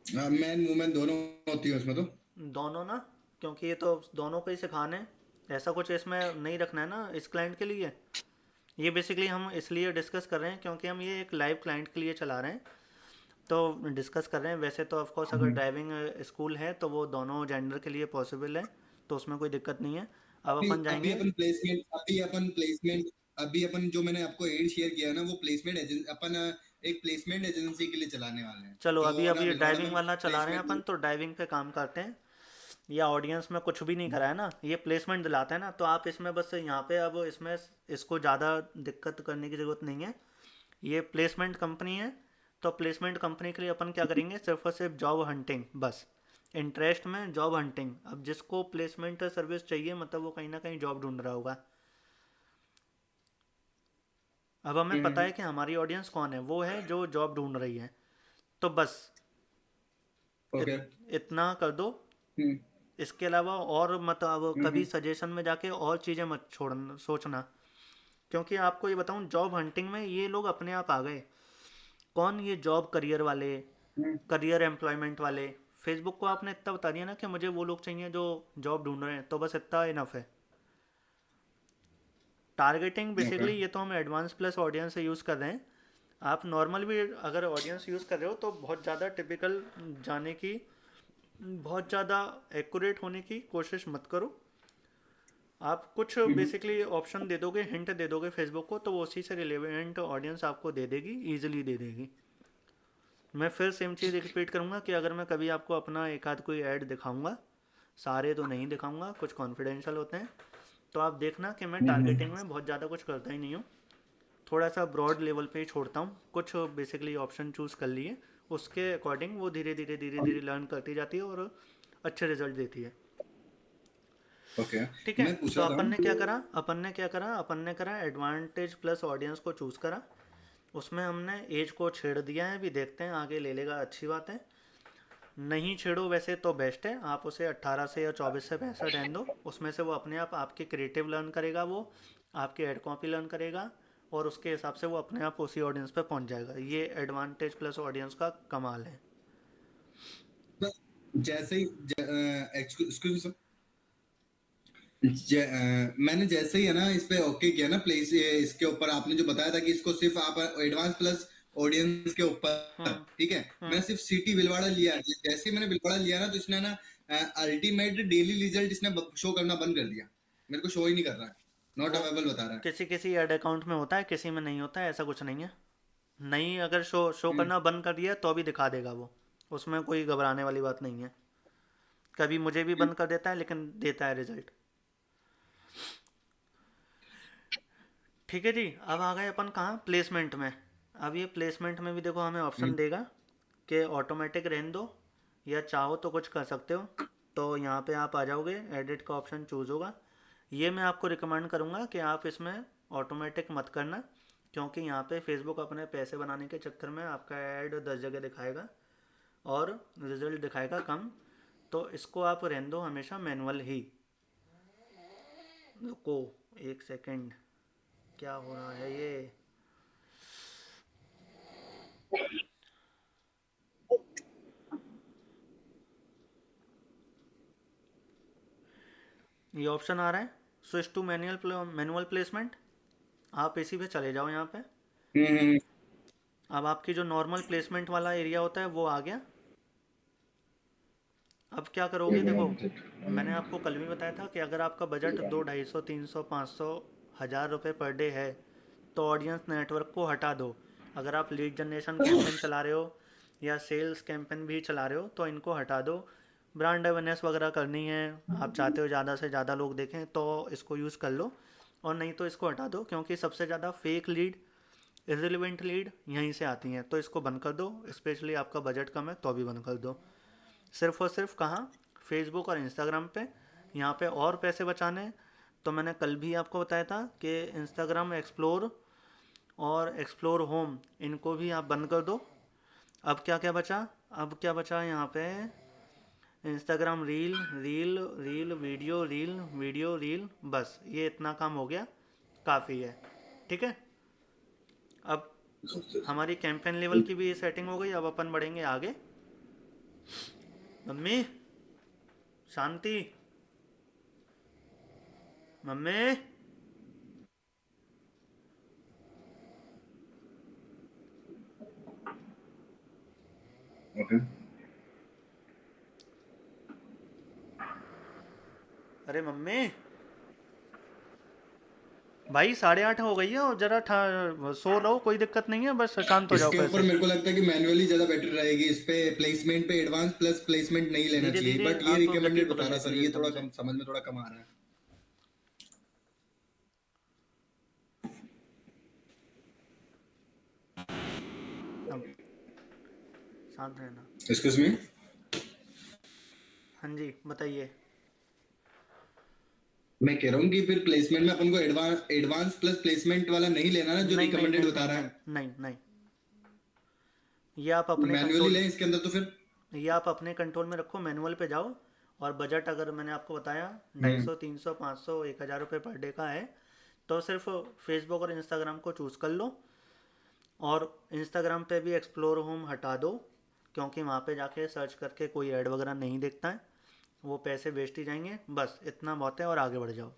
मैन वुमेन दोनों होती है उसमें तो। दोनों ना, क्योंकि ये तो दोनों को ही सिखाना है। ऐसा कुछ इसमें नहीं रखना है ना इस क्लाइंट के लिए। ये बेसिकली हम इसलिए डिस्कस कर रहे हैं क्योंकि हम ये एक लाइव क्लाइंट के लिए चला रहे हैं, तो डिस्कस कर रहे हैं। वैसे तो ऑफ कोर्स अगर ड्राइविंग स्कूल है तो वो दोनों जेंडर के लिए पॉसिबल है, तो उसमें कोई दिक्कत नहीं है। अब अभी अपन अभी जाएंगे। अपन प्लेसमेंट अभी अपन जो मैंने आपको एड शेयर किया ना, वो प्लेसमेंट एजेंसी, अपन एक प्लेसमेंट एजेंसी के लिए चलाने वाले हैं, चलो जो अभी है ना अभी भिलवाड़ा ड्राइविंग में वाला चला रहे हैं अपन, प्लेसमेंट। तो ड्राइविंग पे काम करते हैं। या ऑडियंस में कुछ भी नहीं करा है ना, ये प्लेसमेंट दिलाते हैं ना, तो आप इसमें बस यहाँ पे अब इसमें इसको ज़्यादा दिक्कत करने की ज़रूरत नहीं है। ये प्लेसमेंट कंपनी है, तो प्लेसमेंट कंपनी के लिए अपन क्या करेंगे, सिर्फ और सिर्फ जॉब हंटिंग बस। इंटरेस्ट में जॉब हंटिंग। अब जिसको प्लेसमेंट सर्विस चाहिए, मतलब वो कहीं ना कहीं जॉब ढूंढ रहा होगा। अब हमें पता है कि हमारी ऑडियंस कौन है, वो है जो जॉब ढूंढ रही है। तो बस ओके। इतना कर दो। हम्म इसके अलावा और मत अब कभी हम्म सजेशन में जाके और चीज़ें मत छोड़ना सोचना। क्योंकि आपको ये बताऊं, जॉब हंटिंग में ये लोग अपने आप आ गए। कौन? ये जॉब करियर वाले, हम्म करियर एम्प्लॉयमेंट वाले। फेसबुक को आपने इतना बता दिया ना कि मुझे वो लोग चाहिए जो जॉब ढूंढ रहे हैं, तो बस इतना इनफ है। Targeting okay. बेसिकली ये तो हम एडवांस प्लस ऑडियंस से यूज़ कर रहे हैं। आप नॉर्मल भी अगर ऑडियंस यूज़ कर रहे हो तो बहुत ज़्यादा टिपिकल जाने की, बहुत ज़्यादा एक्यूरेट होने की कोशिश मत करो। आप कुछ हम्म बेसिकली ऑप्शन दे दोगे, हिंट दे दोगे फेसबुक को, तो वो उसी से रिलेवेंट ऑडियंस आपको दे देगी, ईजिली दे देगी। मैं फिर सेम चीज़ रिपीट करूँगा कि अगर मैं कभी आपको अपना एक आध कोई ऐड दिखाऊंगा, सारे तो नहीं दिखाऊंगा, कुछ कॉन्फिडेंशियल होते हैं, तो आप देखना कि मैं हम्म टारगेटिंग में बहुत ज़्यादा कुछ करता ही नहीं हूँ। थोड़ा सा ब्रॉड लेवल पे ही छोड़ता हूँ। कुछ बेसिकली ऑप्शन चूज़ कर लिए, उसके अकॉर्डिंग वो धीरे धीरे लर्न करती जाती है और अच्छे रिजल्ट देती है। ओके। ठीक है। मैं पूछ तो रहा था। अपन ने करा एडवांटेज प्लस ऑडियंस को चूज़ करा। उसमें हमने एज को छेड़ दिया है, अभी देखते हैं आगे ले लेगा, अच्छी बात है। नहीं छेड़ो वैसे तो बेस्ट है, आप उसे 18 से या 24 से 65 रहने दो। उसमें से वो अपने आप आपके क्रिएटिव लर्न करेगा, वो आपके एड कॉपी लर्न करेगा, और उसके हिसाब से वो अपने आप उसी ऑडियंस पे पहुंच जाएगा। ये एडवांटेज प्लस ऑडियंस का कमाल है। बस जैसे ही एक्सक्यूज मैंने जैसे ही है ना इस पे ओके किया ना प्लेस, इसके ऊपर आपने जो बताया था कि इसको सिर्फ आप एडवांस प्लस ऑडियंस के ऊपर, हम्म। ठीक है। हम्म। मैंने सिर्फ सिटी भीलवाड़ा लिया है। जैसे ही मैंने भीलवाड़ा लिया ना, तो इसने ना अल्टीमेट डेली रिजल्ट इसने शो करना बंद कर दिया। मेरे को शो ही नहीं कर रहा है, नॉट वो अवेलेबल बता रहा है। किसी किसी ऐड अकाउंट में होता है, किसी में नहीं होता है, ऐसा कुछ नहीं है। नहीं, अगर शो हम्म करना बंद कर दिया तो भी दिखा देगा वो। उसमें कोई घबराने वाली बात नहीं है। कभी मुझे भी हम्म बंद कर देता है, लेकिन देता है रिजल्ट। ठीक है जी। अब आ गए अपन कहाँ, प्लेसमेंट में। अब ये प्लेसमेंट में भी देखो हमें ऑप्शन हम्म देगा कि ऑटोमेटिक रहने दो, या चाहो तो कुछ कर सकते हो। तो यहाँ पे आप आ जाओगे, एडिट का ऑप्शन चूज़ होगा। ये मैं आपको रिकमेंड करूँगा कि आप इसमें ऑटोमेटिक मत करना, क्योंकि यहाँ पे फेसबुक अपने पैसे बनाने के चक्कर में आपका ऐड 10 जगह दिखाएगा और रिजल्ट दिखाएगा कम। तो इसको आप रहने दो हमेशा मैनुअल ही। रुको एक सेकंड, क्या हो रहा है ये। ये ऑप्शन आ रहा है, स्विच टू मैनुअल प्लेसमेंट। आप इसी पे चले जाओ यहाँ पे। हम्म अब आपकी जो नॉर्मल प्लेसमेंट वाला एरिया होता है वो आ गया। अब क्या करोगे, देखो मैंने आपको कल भी बताया था कि अगर आपका बजट 200, 250, 300, 500, 1000 रुपये पर डे है, तो ऑडियंस नेटवर्क को हटा दो। अगर आप लीड जनरेशन कैंपेन चला रहे हो या सेल्स कैंपेन भी चला रहे हो, तो इनको हटा दो। ब्रांड अवेयरनेस वगैरह करनी है, आप चाहते हो ज़्यादा से ज़्यादा लोग देखें, तो इसको यूज़ कर लो। और नहीं तो इसको हटा दो, क्योंकि सबसे ज़्यादा फेक लीड, इररिलेवेंट लीड यहीं से आती हैं। तो इसको बंद कर दो, स्पेशली आपका बजट कम है तो भी बंद कर दो। सिर्फ और सिर्फ कहाँ, फेसबुक और इंस्टाग्राम पे। यहाँ पे और पैसे बचाने हैं, तो मैंने कल भी आपको बताया था कि इंस्टाग्राम एक्सप्लोर और एक्सप्लोर होम, इनको भी आप बंद कर दो। अब क्या क्या बचा, अब क्या बचा यहाँ पे, Instagram reel, reel reel video, reel video reel, बस ये इतना काम हो गया, काफ़ी है। ठीक है। अब हमारी कैंपेन लेवल की भी सेटिंग हो गई। अब अपन बढ़ेंगे आगे। मम्मी, शांति, मम्मी। ओके। अरे मम्मी। भाई 8:30 हो गई है और जरा सो रहो, कोई दिक्कत नहीं है, बस शांत हो जाओ इसके ऊपर कैसे। मेरे को लगता है कि मैनुअली ज्यादा बेटर रहेगी, इस पे प्लेसमेंट पे एडवांस प्लस प्लेसमेंट नहीं लेना धीरे चाहिए, धीरे बट ये आप गति रिकमेंडेड बता पकड़ रहा लेते सर, हो ये एकदम थोड़ा से। कम समझ में थोड़ा कम आ रहा है। अब शांत रहना। Excuse me. हाँ जी बताइए। मैं कह रहा हूँ कि फिर प्लेसमेंट में अपन को एडवांस एडवांस प्लस प्लेसमेंट वाला नहीं लेना ना, जो नहीं नहीं रिकमेंडेड नहीं बता नहीं रहा नहीं है। नहीं नहीं, ये आप अपने मैनुअली कंट्रोल, लें इसके अंदर तो फिर। ये आप अपने कंट्रोल में रखो, मैनुअल पे जाओ। और बजट अगर मैंने आपको बताया ढाई हम्म। सौ 300 500 1,000 रुपये पर डे का है, तो सिर्फ फेसबुक और इंस्टाग्राम को चूज़ कर लो। और इंस्टाग्राम पे भी एक्सप्लोर होम हटा दो, क्योंकि वहाँ पे जाके सर्च करके कोई ऐड वगैरह नहीं दिखता है, वो पैसे वेस्ट ही जाएंगे। बस इतना बहुत है और आगे बढ़ जाओ।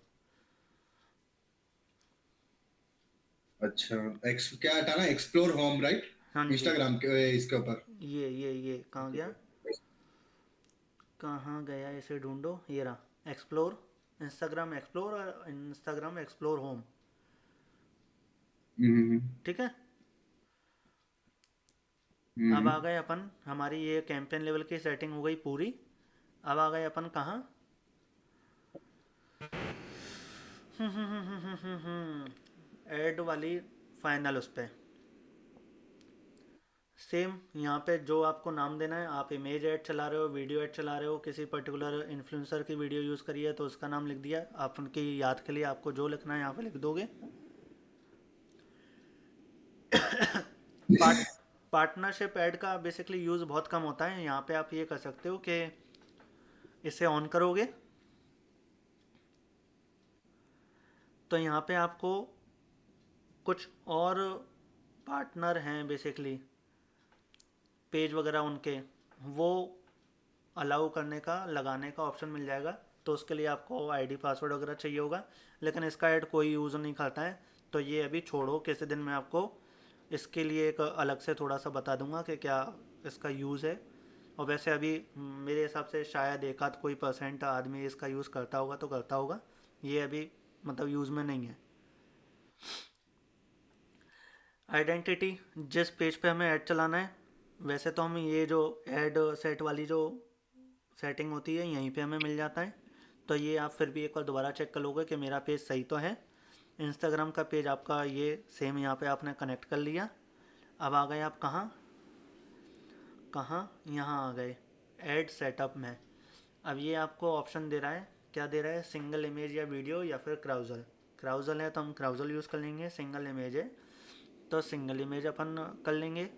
अच्छा, एक्स क्या हटाना, एक्सप्लोर होम राइट? हाँ जी। इंस्टाग्राम के इसके ऊपर। ये कहाँ गया, कहाँ गया, इसे ढूंढो, ये रहा एक्सप्लोर, इंस्टाग्राम एक्सप्लोर और इंस्टाग्राम एक्सप्लोर होम। हम्म। ठीक है। अब हम्म। आ गए अपन, हमारी ये कैंपेन लेवल की सेटिंग हो गई पूरी। अब आ गए अपन कहाँ, ऐड वाली फाइनल उस पर। सेम यहाँ पे जो आपको नाम देना है, आप इमेज ऐड चला रहे हो, वीडियो ऐड चला रहे हो, किसी पर्टिकुलर इन्फ्लुएंसर की वीडियो यूज़ करिए तो उसका नाम लिख दिया। आप उनकी याद के लिए आपको जो लिखना है यहाँ पे लिख दोगे। पार्ट पार्टनरशिप ऐड का बेसिकली यूज़ बहुत कम होता है। यहाँ पे आप ये कर सकते हो कि इसे ऑन करोगे तो यहाँ पे आपको कुछ और पार्टनर हैं बेसिकली, पेज वगैरह उनके, वो अलाउ करने का, लगाने का ऑप्शन मिल जाएगा। तो उसके लिए आपको आईडी पासवर्ड वगैरह चाहिए होगा, लेकिन इसका ऐड कोई यूज़ नहीं करता है। तो ये अभी छोड़ो, किसी दिन मैं आपको इसके लिए एक अलग से थोड़ा सा बता दूंगा कि क्या इसका यूज़ है। और वैसे अभी मेरे हिसाब से शायद एक आध कोई % आदमी इसका यूज़ करता होगा तो करता होगा, ये अभी मतलब यूज़ में नहीं है। आइडेंटिटी, जिस पेज पे हमें ऐड चलाना है, वैसे तो हम ये जो ऐड सेट वाली जो सेटिंग होती है यहीं पे हमें मिल जाता है। तो ये आप फिर भी एक बार दोबारा चेक कर लोगे कि मेरा पेज सही तो है। इंस्टाग्राम का पेज आपका ये सेम यहाँ पे आपने कनेक्ट कर लिया। अब आ गए आप कहाँ, कहाँ, यहाँ आ गए ऐड सेटअप में। अब ये आपको ऑप्शन दे रहा है, क्या दे रहा है, सिंगल इमेज या वीडियो या फिर क्राउजल। क्राउजल है तो हम क्राउजल यूज़ कर लेंगे, सिंगल इमेज है तो सिंगल इमेज अपन कर लेंगे,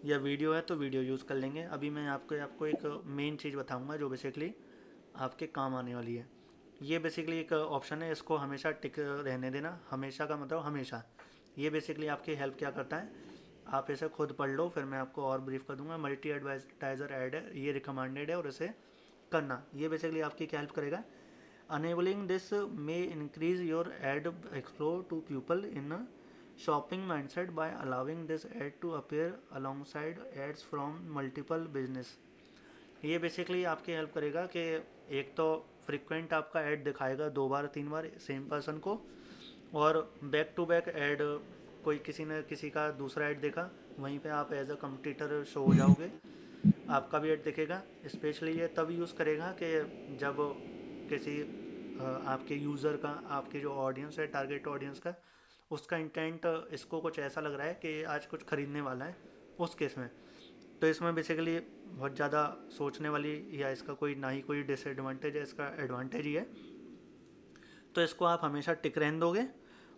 या वीडियो है तो वीडियो यूज़ कर लेंगे। अभी मैं आपको एक मेन चीज़ बताऊंगा जो बेसिकली आपके काम आने वाली है। ये बेसिकली एक ऑप्शन है, इसको हमेशा टिक रहने देना। हमेशा का मतलब हमेशा। ये बेसिकली आपकी हेल्प क्या करता है, आप इसे खुद पढ़ लो, फिर मैं आपको और ब्रीफ कर दूंगा। मल्टी एडवर्टाइजर ऐड है, ये रिकमेंडेड है और इसे करना। ये बेसिकली आपकी क्या हेल्प करेगा, enabling this may increase your ad explore to people in shopping mindset by allowing this ad to appear alongside ads from multiple business। ये बेसिकली आपकी हेल्प करेगा कि एक तो फ्रिक्वेंट आपका ऐड दिखाएगा 2 बार 3 बार सेम पर्सन को, और बैक टू बैक ऐड, कोई किसी ने किसी का दूसरा ऐड देखा, वहीं पे आप एज अ कम्पिटिटर शो हो जाओगे, आपका भी ऐड दिखेगा। स्पेशली ये तब यूज़ करेगा कि जब किसी आपके यूज़र का, आपकी जो ऑडियंस है टारगेट ऑडियंस का, उसका इंटेंट इसको कुछ ऐसा लग रहा है कि आज कुछ ख़रीदने वाला है, उस केस में। तो इसमें बेसिकली बहुत ज़्यादा सोचने वाली या इसका कोई ना ही कोई डिसएडवांटेज है, इसका एडवांटेज ही है। तो इसको आप हमेशा टिक रहने दोगे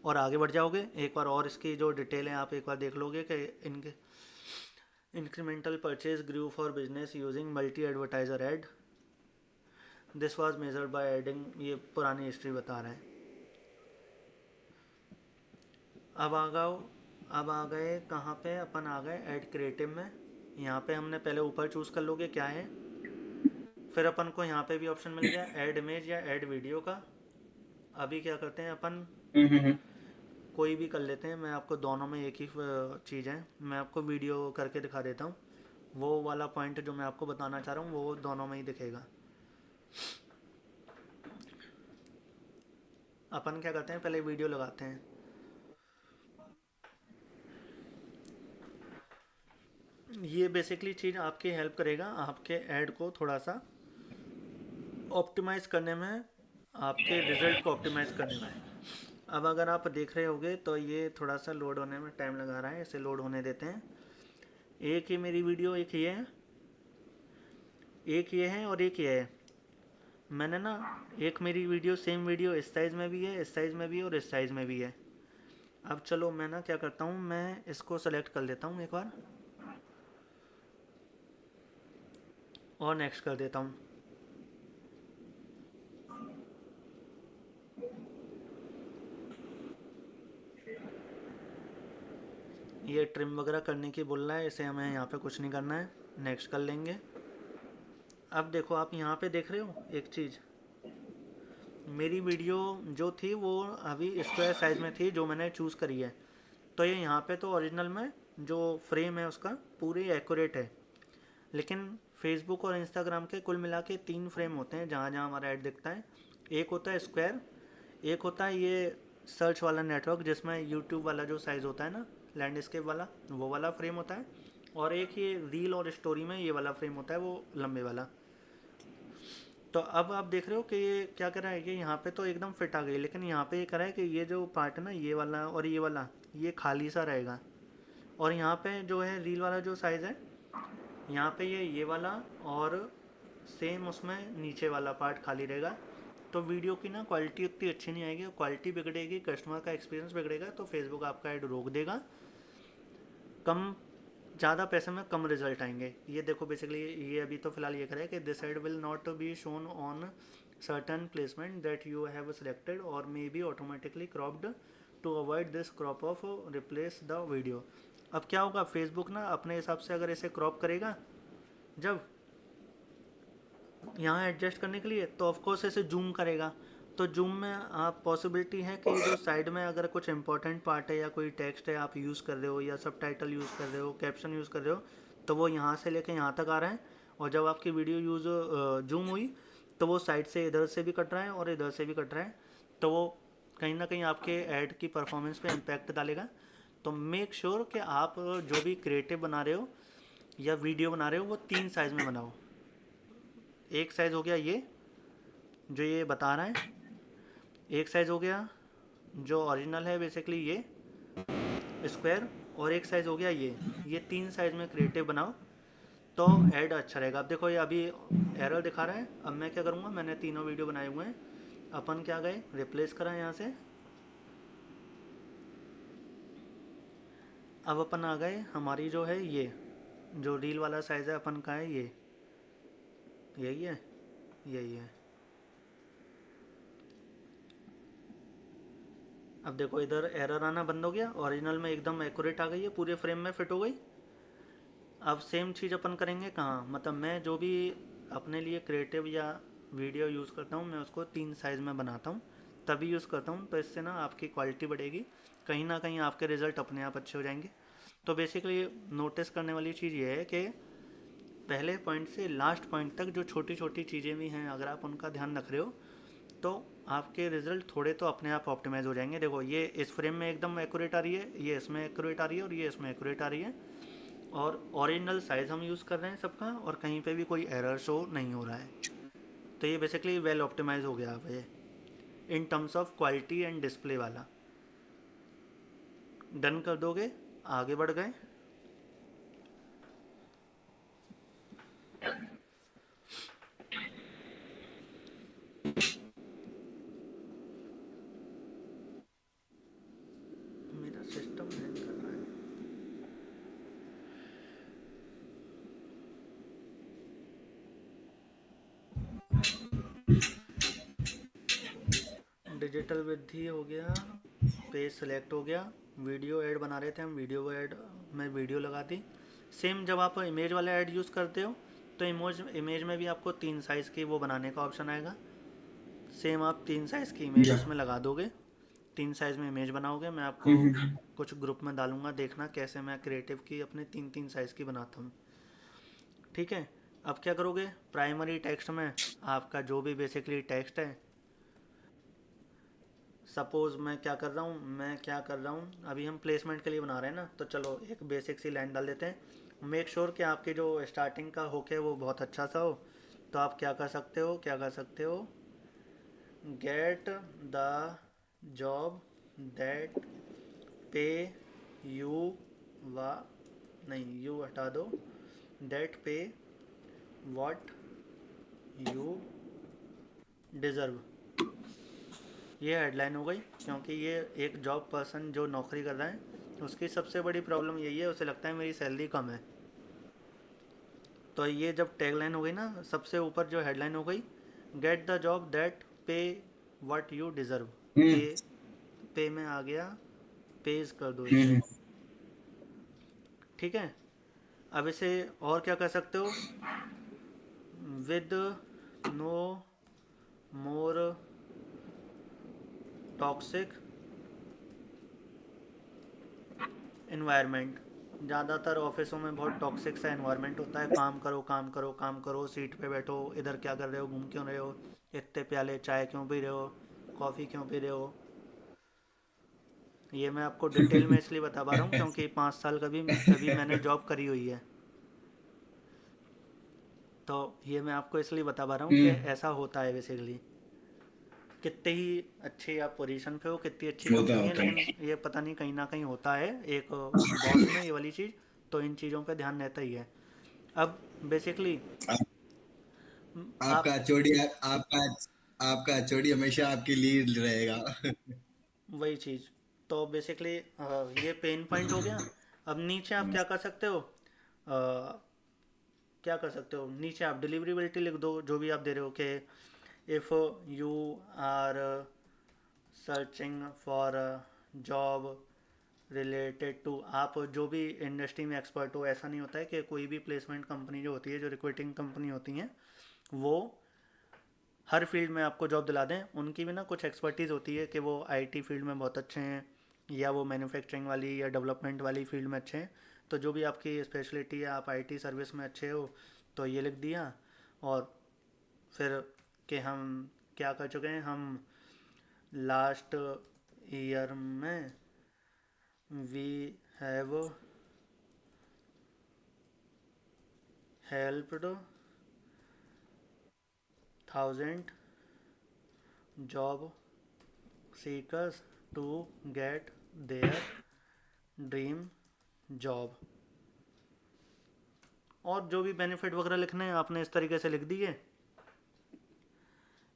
और आगे बढ़ जाओगे। एक बार और इसकी जो डिटेल है आप एक बार देख लोगे कि इनके incremental purchase grew for business using multi advertiser ad, this was measured by adding, ये पुरानी हिस्ट्री बता रहा है। अब आ गए, अब आ गए कहाँ पे, अपन आ गए ऐड क्रिएटिव में। यहाँ पे हमने पहले ऊपर चूज़ कर लोगे क्या है, फिर अपन को यहाँ पे भी ऑप्शन मिल गया ऐड इमेज या ऐड वीडियो का। अभी क्या करते हैं अपन, हम्म। कोई भी कर लेते हैं, मैं आपको दोनों में एक ही चीज़ है, मैं आपको वीडियो करके दिखा देता हूँ। वो वाला पॉइंट जो मैं आपको बताना चाह रहा हूँ वो दोनों में ही दिखेगा। अपन क्या करते हैं, पहले वीडियो लगाते हैं। ये बेसिकली चीज़ आपकी हेल्प करेगा आपके ऐड को थोड़ा सा ऑप्टिमाइज़ करने में, आपके रिज़ल्ट को ऑप्टिमाइज़ करने में। अब अगर आप देख रहे होगे तो ये थोड़ा सा लोड होने में टाइम लगा रहा है, इसे लोड होने देते हैं। एक ही मेरी वीडियो, एक ये है, एक ये है और एक ये है। मैंने ना एक मेरी वीडियो, सेम वीडियो इस साइज़ में भी है, इस साइज़ में भी है और इस साइज़ में भी है। अब चलो मैं ना क्या करता हूँ, मैं इसको सेलेक्ट कर लेता हूँ एक बार और नेक्स्ट कर देता हूँ। ये ट्रिम वगैरह करने की बोल रहा है, इसे हमें यहाँ पे कुछ नहीं करना है, नेक्स्ट कर लेंगे। अब देखो आप यहाँ पे देख रहे हो एक चीज़, मेरी वीडियो जो थी वो अभी स्क्वायर साइज़ में थी जो मैंने चूज़ करी है। तो ये यहाँ पे तो ओरिजिनल में जो फ्रेम है उसका पूरी एक्यूरेट है, लेकिन फेसबुक और इंस्टाग्राम के कुल मिला के 3 फ्रेम होते हैं जहाँ जहाँ हमारा ऐड दिखता है। एक होता है स्क्वायर, एक होता है ये सर्च वाला नेटवर्क जिसमें यूट्यूब वाला जो साइज़ होता है ना, लैंडस्केप वाला, वो वाला फ्रेम होता है। और एक ये रील और स्टोरी में ये वाला फ्रेम होता है, वो लंबे वाला। तो अब आप देख रहे हो कि ये क्या कर रहा है कि यहाँ पे तो एकदम फिट आ गई, लेकिन यहाँ पे ये कर रहा है कि ये जो पार्ट है ना, ये वाला और ये वाला, ये खाली सा रहेगा। और यहाँ पे जो है रील वाला जो साइज़ है, यहाँ पे ये वाला और सेम उसमें नीचे वाला पार्ट खाली रहेगा। तो वीडियो की ना क्वालिटी उतनी अच्छी नहीं आएगी, क्वालिटी बिगड़ेगी, कस्टमर का एक्सपीरियंस बिगड़ेगा, तो फेसबुक आपका ऐड रोक देगा। कम ज़्यादा पैसे में कम रिजल्ट आएंगे। ये देखो बेसिकली ये अभी तो फिलहाल ये करे कि this ad will not be shown on certain placement that you have selected और may be automatically cropped to avoid this crop of replace the video. अब क्या होगा, फेसबुक ना अपने हिसाब से अगर इसे क्रॉप करेगा जब यहाँ एडजस्ट करने के लिए, तो ऑफकोर्स इसे जूम करेगा। तो जूम में आप पॉसिबिलिटी है कि जो साइड में अगर कुछ इंपॉर्टेंट पार्ट है या कोई टेक्स्ट है आप यूज़ कर रहे हो या सब टाइटल यूज़ कर रहे हो, कैप्शन यूज़ कर रहे हो, तो वो यहाँ से लेके यहाँ तक आ रहे हैं। और जब आपकी वीडियो जूम हुई तो वो साइड से इधर से भी कट रहा है और इधर से भी कट रहा है, तो वो कहीं ना कहीं आपके ऐड की परफॉर्मेंस पे इम्पैक्ट डालेगा। तो मेक श्योर कि आप जो भी क्रिएटिव बना रहे हो या वीडियो बना रहे हो वो 3 साइज़ में बनाओ। एक साइज़ हो गया ये जो ये बता रहा है, एक साइज़ हो गया जो ओरिजिनल है बेसिकली ये स्क्वायर, और एक साइज़ हो गया ये 3 साइज़ में क्रिएटिव बनाओ तो ऐड अच्छा रहेगा। अब देखो ये अभी एरर दिखा रहा है। अब मैं क्या करूँगा, मैंने तीनों वीडियो बनाए हुए हैं, अपन क्या गए रिप्लेस करा यहाँ से। अब अपन आ गए हमारी जो है ये जो रील वाला साइज़ है अपन का है ये, यही है, यही है। अब देखो इधर एरर आना बंद हो गया, ओरिजिनल में एकदम एक्यूरेट आ गई है, पूरे फ्रेम में फिट हो गई। अब सेम चीज़ अपन करेंगे कहाँ, मतलब मैं जो भी अपने लिए क्रिएटिव या वीडियो यूज़ करता हूँ मैं उसको 3 साइज़ में बनाता हूँ, तभी यूज़ करता हूँ। तो इससे ना आपकी क्वालिटी बढ़ेगी, कहीं ना कहीं आपके रिज़ल्ट अपने आप अच्छे हो जाएंगे। तो बेसिकली नोटिस करने वाली चीज़ ये है कि पहले पॉइंट से लास्ट पॉइंट तक जो छोटी छोटी चीज़ें भी हैं अगर आप उनका ध्यान रख रहे हो तो आपके रिज़ल्ट थोड़े तो अपने आप ऑप्टिमाइज़ हो जाएंगे। देखो ये इस फ्रेम में एकदम एक्यूरेट आ रही है, ये इसमें एक्यूरेट आ रही है और ये इसमें एक्यूरेट आ रही है, और ओरिजिनल साइज़ हम यूज़ कर रहे हैं सबका, और कहीं पे भी कोई एरर शो नहीं हो रहा है। तो ये बेसिकली वेल ऑप्टिमाइज हो गया अब ये in terms of quality and display वाला। डन कर दोगे, आगे बढ़ गए। मेरा सिस्टम हैंग कर रहा है। डिजिटल वृद्धि हो गया, पेज सेलेक्ट हो गया, वीडियो ऐड बना रहे थे हम, वीडियो ऐड में वीडियो लगा दी। सेम जब आप इमेज वाला ऐड यूज़ करते हो तो इमेज में भी आपको 3 साइज़ की वो बनाने का ऑप्शन आएगा। सेम आप 3 साइज़ की इमेज या उसमें लगा दोगे, 3 साइज़ में इमेज बनाओगे। मैं आपको कुछ ग्रुप में डालूंगा, देखना कैसे मैं क्रिएटिव की अपने 3 साइज़ की बनाता हूँ। ठीक है। अब क्या करोगे, प्राइमरी टेक्स्ट में आपका जो भी बेसिकली टेक्स्ट है सपोज़ मैं क्या कर रहा हूँ, अभी हम प्लेसमेंट के लिए बना रहे हैं ना, तो चलो एक बेसिक सी लाइन डाल देते हैं। मेक श्योर कि आपकी जो स्टार्टिंग का हुक है वो बहुत अच्छा सा हो। तो आप क्या कर सकते हो, gate the job that pay you वा नहीं, यू हटा दो, दैट पे व्हाट यू डिज़र्व। ये हेडलाइन हो गई, क्योंकि ये एक जॉब पर्सन जो नौकरी कर रहा है उसकी सबसे बड़ी प्रॉब्लम यही है, उसे लगता है मेरी सैलरी कम है। तो ये जब टैगलाइन हो गई ना, सबसे ऊपर जो हेडलाइन हो गई, गेट द जॉब दैट पे व्हाट यू डिज़र्व। पे, हम्म पे में आ गया, पेज कर दो इसे। हम्म ठीक है। अब इसे और क्या कर सकते हो, with no more toxic environment. ज़्यादातर ऑफिसों में बहुत टॉक्सिक सा इन्वायरमेंट होता है, काम करो काम करो काम करो, सीट पे बैठो, इधर क्या कर रहे हो, घूम क्यों रहे हो, इतने प्याले चाय क्यों पी रहे हो, कॉफ़ी क्यों पी रहे हो। ये मैं आपको डिटेल में इसलिए बता पा रहा हूँ क्योंकि 5 साल कभी मैंने जॉब करी हुई है। तो ये मैं आपको इसलिए बता पा रहा हूँ कि हम्म, ऐसा होता है बेसिकली। कितने ही अच्छे आप पोजीशन पे हो, कितनी अच्छी होता है कंपनी है, होता लेकिन है। ये पता नहीं कहीं ना कहीं होता है एक बॉस में ये वाली चीज़। तो इन चीज़ों पे ध्यान रहता ही है। अब बेसिकली आप, आप आपका एचओडी आपका आपका एचओडी हमेशा आपकी लीड रहेगा। वही चीज़, तो बेसिकली ये पेन पॉइंट हो गया। अब नीचे आप क्या कर सकते हो, क्या कर सकते हो, नीचे आप डिलीवरीबिलिटी लिख दो जो भी आप दे रहे हो, कि if you are searching for job related to, आप जो भी इंडस्ट्री में एक्सपर्ट हो। ऐसा नहीं होता है कि कोई भी प्लेसमेंट कंपनी जो होती है, जो रिक्रूटिंग कंपनी होती हैं, वो हर फील्ड में आपको जॉब दिला दें। उनकी भी ना कुछ एक्सपर्टीज़ होती है कि वो आईटी फील्ड में बहुत अच्छे हैं, या वो मैन्युफैक्चरिंग वाली या डेवलपमेंट वाली फील्ड में अच्छे हैं। तो जो भी आपकी स्पेशलिटी है, आप आईटी सर्विस में अच्छे हो, तो ये लिख दिया। और फिर कि हम क्या कर चुके हैं, हम लास्ट ईयर में we have helped 1000 job seekers to get their dream job. और जो भी बेनिफिट वगैरह लिखने हैं आपने इस तरीके से लिख दिए।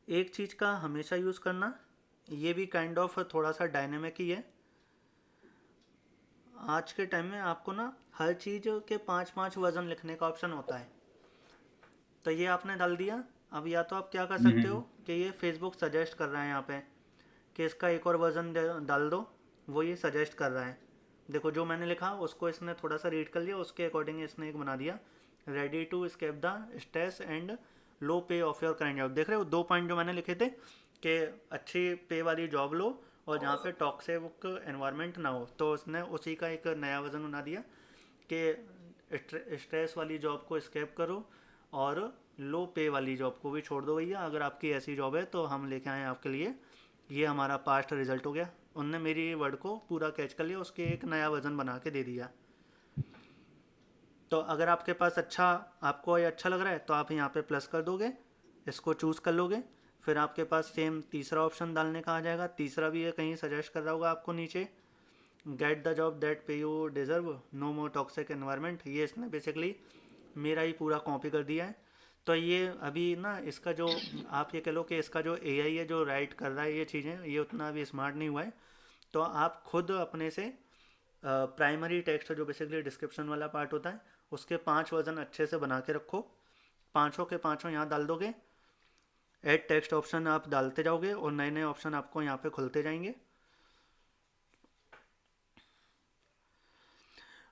एक चीज़ का हमेशा यूज़ करना, ये भी काइंड ऑफ थोड़ा सा डायनेमिक ही है। आज के टाइम में आपको ना हर चीज़ के 5-5 वर्जन लिखने का ऑप्शन होता है। तो ये आपने डाल दिया। अब या तो आप क्या कर सकते हो हम्म कि ये फेसबुक सजेस्ट कर रहा है यहाँ पे कि इसका एक और वर्जन डाल दो, वो ये सजेस्ट कर रहा है। देखो जो मैंने लिखा उसको इसने थोड़ा सा रीड कर लिया, उसके अकॉर्डिंग इसने एक बना दिया, ready to escape the stress and low pay of your current job. देख रहे हो 2 पॉइंट जो मैंने लिखे थे, कि अच्छी पे वाली जॉब लो और जहाँ पे टॉक्सिक एनवायरनमेंट ना हो, तो उसने उसी का एक नया वर्जन बना दिया कि स्ट्रेस वाली जॉब को स्केप करो और लो पे वाली जॉब को भी छोड़ दो भैया, अगर आपकी ऐसी जॉब है तो हम लेके आए आपके लिए। ये हमारा पास्ट रिजल्ट हो गया। उनने मेरी वर्ड को पूरा कैच कर लिया, उसके एक नया वर्जन बना के दे दिया। तो अगर आपके पास आपको ये अच्छा लग रहा है तो आप यहाँ पे प्लस कर दोगे, इसको चूज़ कर लोगे। फिर आपके पास सेम तीसरा ऑप्शन डालने का आ जाएगा, तीसरा भी ये कहीं सजेस्ट कर रहा होगा आपको नीचे, get the job that pay you deserve, no more toxic environment. ये इसने बेसिकली मेरा ही पूरा कॉपी कर दिया है। तो ये अभी ना इसका जो, आप ये कह लो कि इसका जो एआई है जो राइट कर रहा है ये चीज़ें, ये उतना अभी स्मार्ट नहीं हुआ है। तो आप खुद अपने से प्राइमरी टेक्स्ट जो बेसिकली डिस्क्रिप्शन वाला पार्ट होता है, उसके 5 वर्जन अच्छे से बना के रखो, पाँचों के पाँचों यहाँ डाल दोगे। ऐड टेक्स्ट ऑप्शन आप डालते जाओगे और नए नए ऑप्शन आपको यहाँ पे खुलते जाएंगे।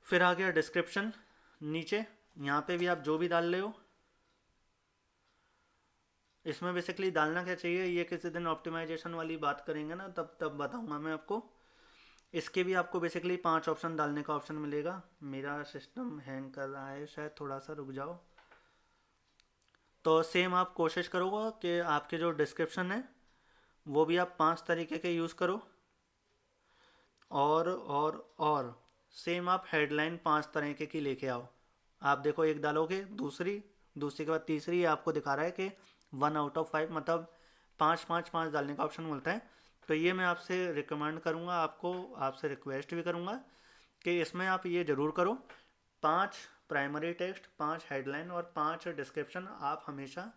फिर आ गया डिस्क्रिप्शन नीचे, यहाँ पे भी आप जो भी डाल रहे हो, इसमें बेसिकली डालना क्या चाहिए ये किसी दिन ऑप्टिमाइजेशन वाली बात करेंगे ना, तब तब बताऊंगा मैं आपको। इसके भी आपको बेसिकली 5 ऑप्शन डालने का ऑप्शन मिलेगा। मेरा सिस्टम हैंग कर रहा है शायद, थोड़ा सा रुक जाओ। तो सेम आप कोशिश करोगे कि आपके जो डिस्क्रिप्शन है वो भी आप 5 तरीके के यूज़ करो। और सेम आप हेडलाइन 5 तरीके की लेके आओ। आप देखो, एक डालोगे, दूसरी, दूसरी के बाद तीसरी, आपको दिखा रहा है कि 1 आउट ऑफ 5, मतलब 5 5 5 डालने का ऑप्शन मिलता है। तो ये मैं आपसे रिकमेंड करूँगा, आपको आपसे रिक्वेस्ट भी करूँगा कि इसमें आप ये ज़रूर करो। 5 प्राइमरी टेक्स्ट, 5 हेडलाइन और 5 डिस्क्रिप्शन आप हमेशा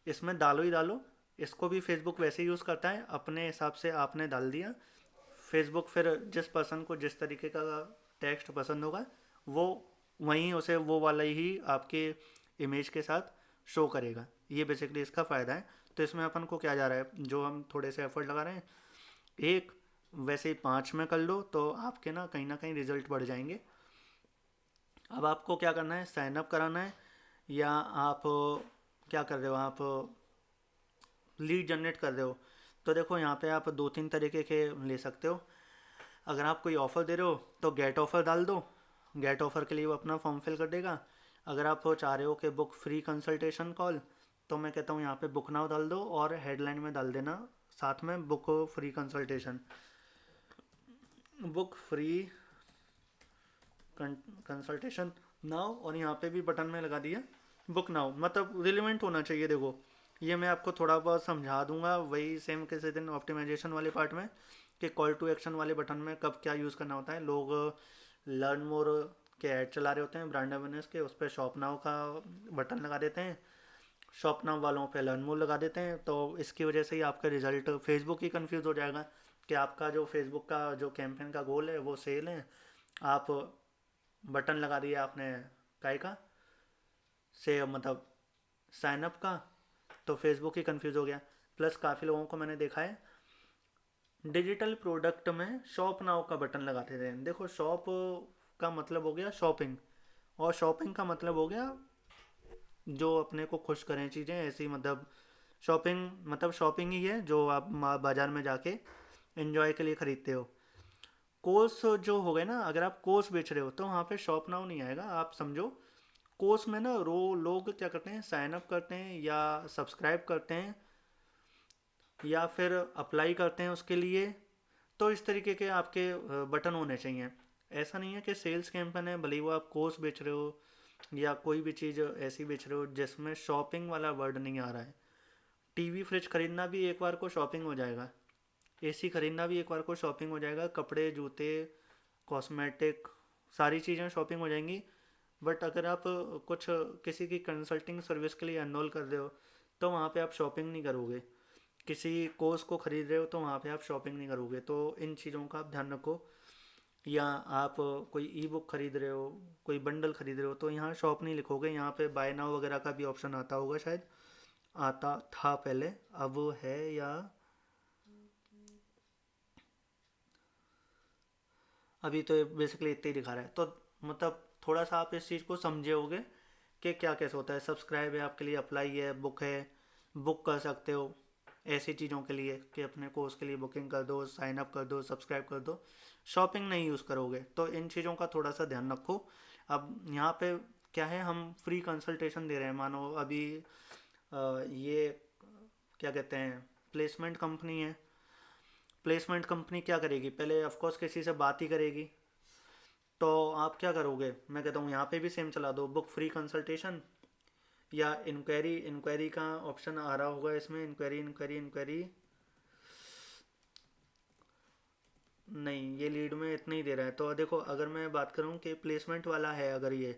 इसमें डालो ही डालो। इसको भी फेसबुक वैसे यूज़ करता है, अपने हिसाब से आपने डाल दिया। फेसबुक फिर जिस पर्सन को जिस तरीके का टेक्स्ट पसंद होगा, वो वहीं उसे वो वाला ही आपके इमेज के साथ शो करेगा। ये बेसिकली इसका फ़ायदा है। तो इसमें अपन को क्या जा रहा है, जो हम थोड़े से एफर्ट लगा रहे हैं, एक वैसे ही 5 में कर लो तो आपके ना कहीं रिजल्ट बढ़ जाएंगे। अब आपको क्या करना है, साइन अप कराना है, या आप क्या कर रहे हो, आप लीड जनरेट कर रहे हो। तो देखो, यहाँ पे आप 2 3 तरीके के ले सकते हो। अगर आप कोई ऑफ़र दे रहे हो तो गेट ऑफ़र डाल दो। गेट ऑफ़र के लिए वो अपना फॉर्म फिल कर देगा। अगर आप चाह रहे हो कि बुक फ्री कंसल्टेशन कॉल, तो मैं कहता हूँ यहाँ पे बुक नाउ डाल दो और हेडलाइन में डाल देना साथ में book free consultation, book free consultation now. और यहाँ पे भी बटन में लगा दिया बुक नाउ, मतलब रिलेवेंट होना चाहिए। देखो, ये मैं आपको थोड़ा बहुत समझा दूंगा, वही सेम किसी दिन ऑप्टिमाइजेशन वाले पार्ट में, कि कॉल टू एक्शन वाले बटन में कब क्या यूज़ करना होता है। लोग लर्न मोर के ऐड चला रहे होते हैं ब्रांड अवेयरनेस के, उस पर शॉप नाउ का बटन लगा देते हैं, शॉप नाउ वालों पे लर्न मोर लगा देते हैं। तो इसकी वजह से ही आपका रिजल्ट फेसबुक ही कंफ्यूज हो जाएगा कि आपका जो फेसबुक का जो कैंपेन का गोल है वो सेल है, आप बटन लगा दिया आपने काय का, से मतलब साइन अप का, तो फेसबुक ही कंफ्यूज हो गया। प्लस काफ़ी लोगों को मैंने देखा है डिजिटल प्रोडक्ट में शॉप नाउ का बटन लगाते थे। देखो, शॉप का मतलब हो गया शॉपिंग, और शॉपिंग का मतलब हो गया जो अपने को खुश करें चीज़ें ऐसी, मतलब शॉपिंग, मतलब शॉपिंग ही है जो आप बाज़ार में जाके एंजॉय के लिए ख़रीदते हो। कोर्स जो हो गए ना, अगर आप कोर्स बेच रहे हो तो वहाँ पे शॉप नाउ नहीं आएगा। आप समझो, कोर्स में ना लोग क्या करते हैं, साइन अप करते हैं या सब्सक्राइब करते हैं या फिर अप्लाई करते हैं उसके लिए। तो इस तरीके के आपके बटन होने चाहिए। ऐसा नहीं है कि सेल्स कैंपेन है, भले ही वो आप कोर्स बेच रहे हो या कोई भी चीज़ ऐसी बेच रहे हो जिसमें शॉपिंग वाला वर्ड नहीं आ रहा है। टीवी फ्रिज खरीदना भी एक बार को शॉपिंग हो जाएगा, एसी खरीदना भी एक बार को शॉपिंग हो जाएगा, कपड़े, जूते, कॉस्मेटिक, सारी चीज़ें शॉपिंग हो जाएंगी। बट अगर आप कुछ किसी की कंसल्टिंग सर्विस के लिए एनरोल कर रहे हो तो वहाँ पे आप शॉपिंग नहीं करोगे। किसी कोर्स को खरीद रहे हो तो वहाँ पे आप शॉपिंग नहीं करोगे। तो इन चीज़ों का आप ध्यान रखो। या आप कोई ई बुक खरीद रहे हो, कोई बंडल खरीद रहे हो, तो यहाँ शॉप नहीं लिखोगे, यहाँ पे बाय नाउ वगैरह का भी ऑप्शन आता होगा शायद, आता था पहले, अब है या अभी तो बेसिकली इतना ही दिखा रहा है। तो मतलब थोड़ा सा आप इस चीज़ को समझे होगे कि क्या कैसे होता है। सब्सक्राइब है आपके लिए, अप्लाई है, बुक है, बुक कर सकते हो ऐसी चीज़ों के लिए कि अपने कोर्स के लिए बुकिंग कर दो, साइन अप कर दो, सब्सक्राइब कर दो। शॉपिंग नहीं यूज़ करोगे, तो इन चीज़ों का थोड़ा सा ध्यान रखो। अब यहाँ पे क्या है, हम फ्री कंसल्टेशन दे रहे हैं, मानो अभी ये क्या कहते हैं, प्लेसमेंट कंपनी है। प्लेसमेंट कंपनी क्या करेगी, पहले ऑफकोर्स किसी से बात ही करेगी। तो आप क्या करोगे, मैं कहता हूँ यहाँ पे भी सेम चला दो, बुक फ्री कंसल्टेशन, या इंक्वायरी। इंक्वायरी का ऑप्शन आ रहा होगा इसमें, इंक्वायरी इंक्वायरी इंक्वायरी, नहीं, ये लीड में इतना ही दे रहा है। तो देखो, अगर मैं बात करूँ कि प्लेसमेंट वाला है अगर ये,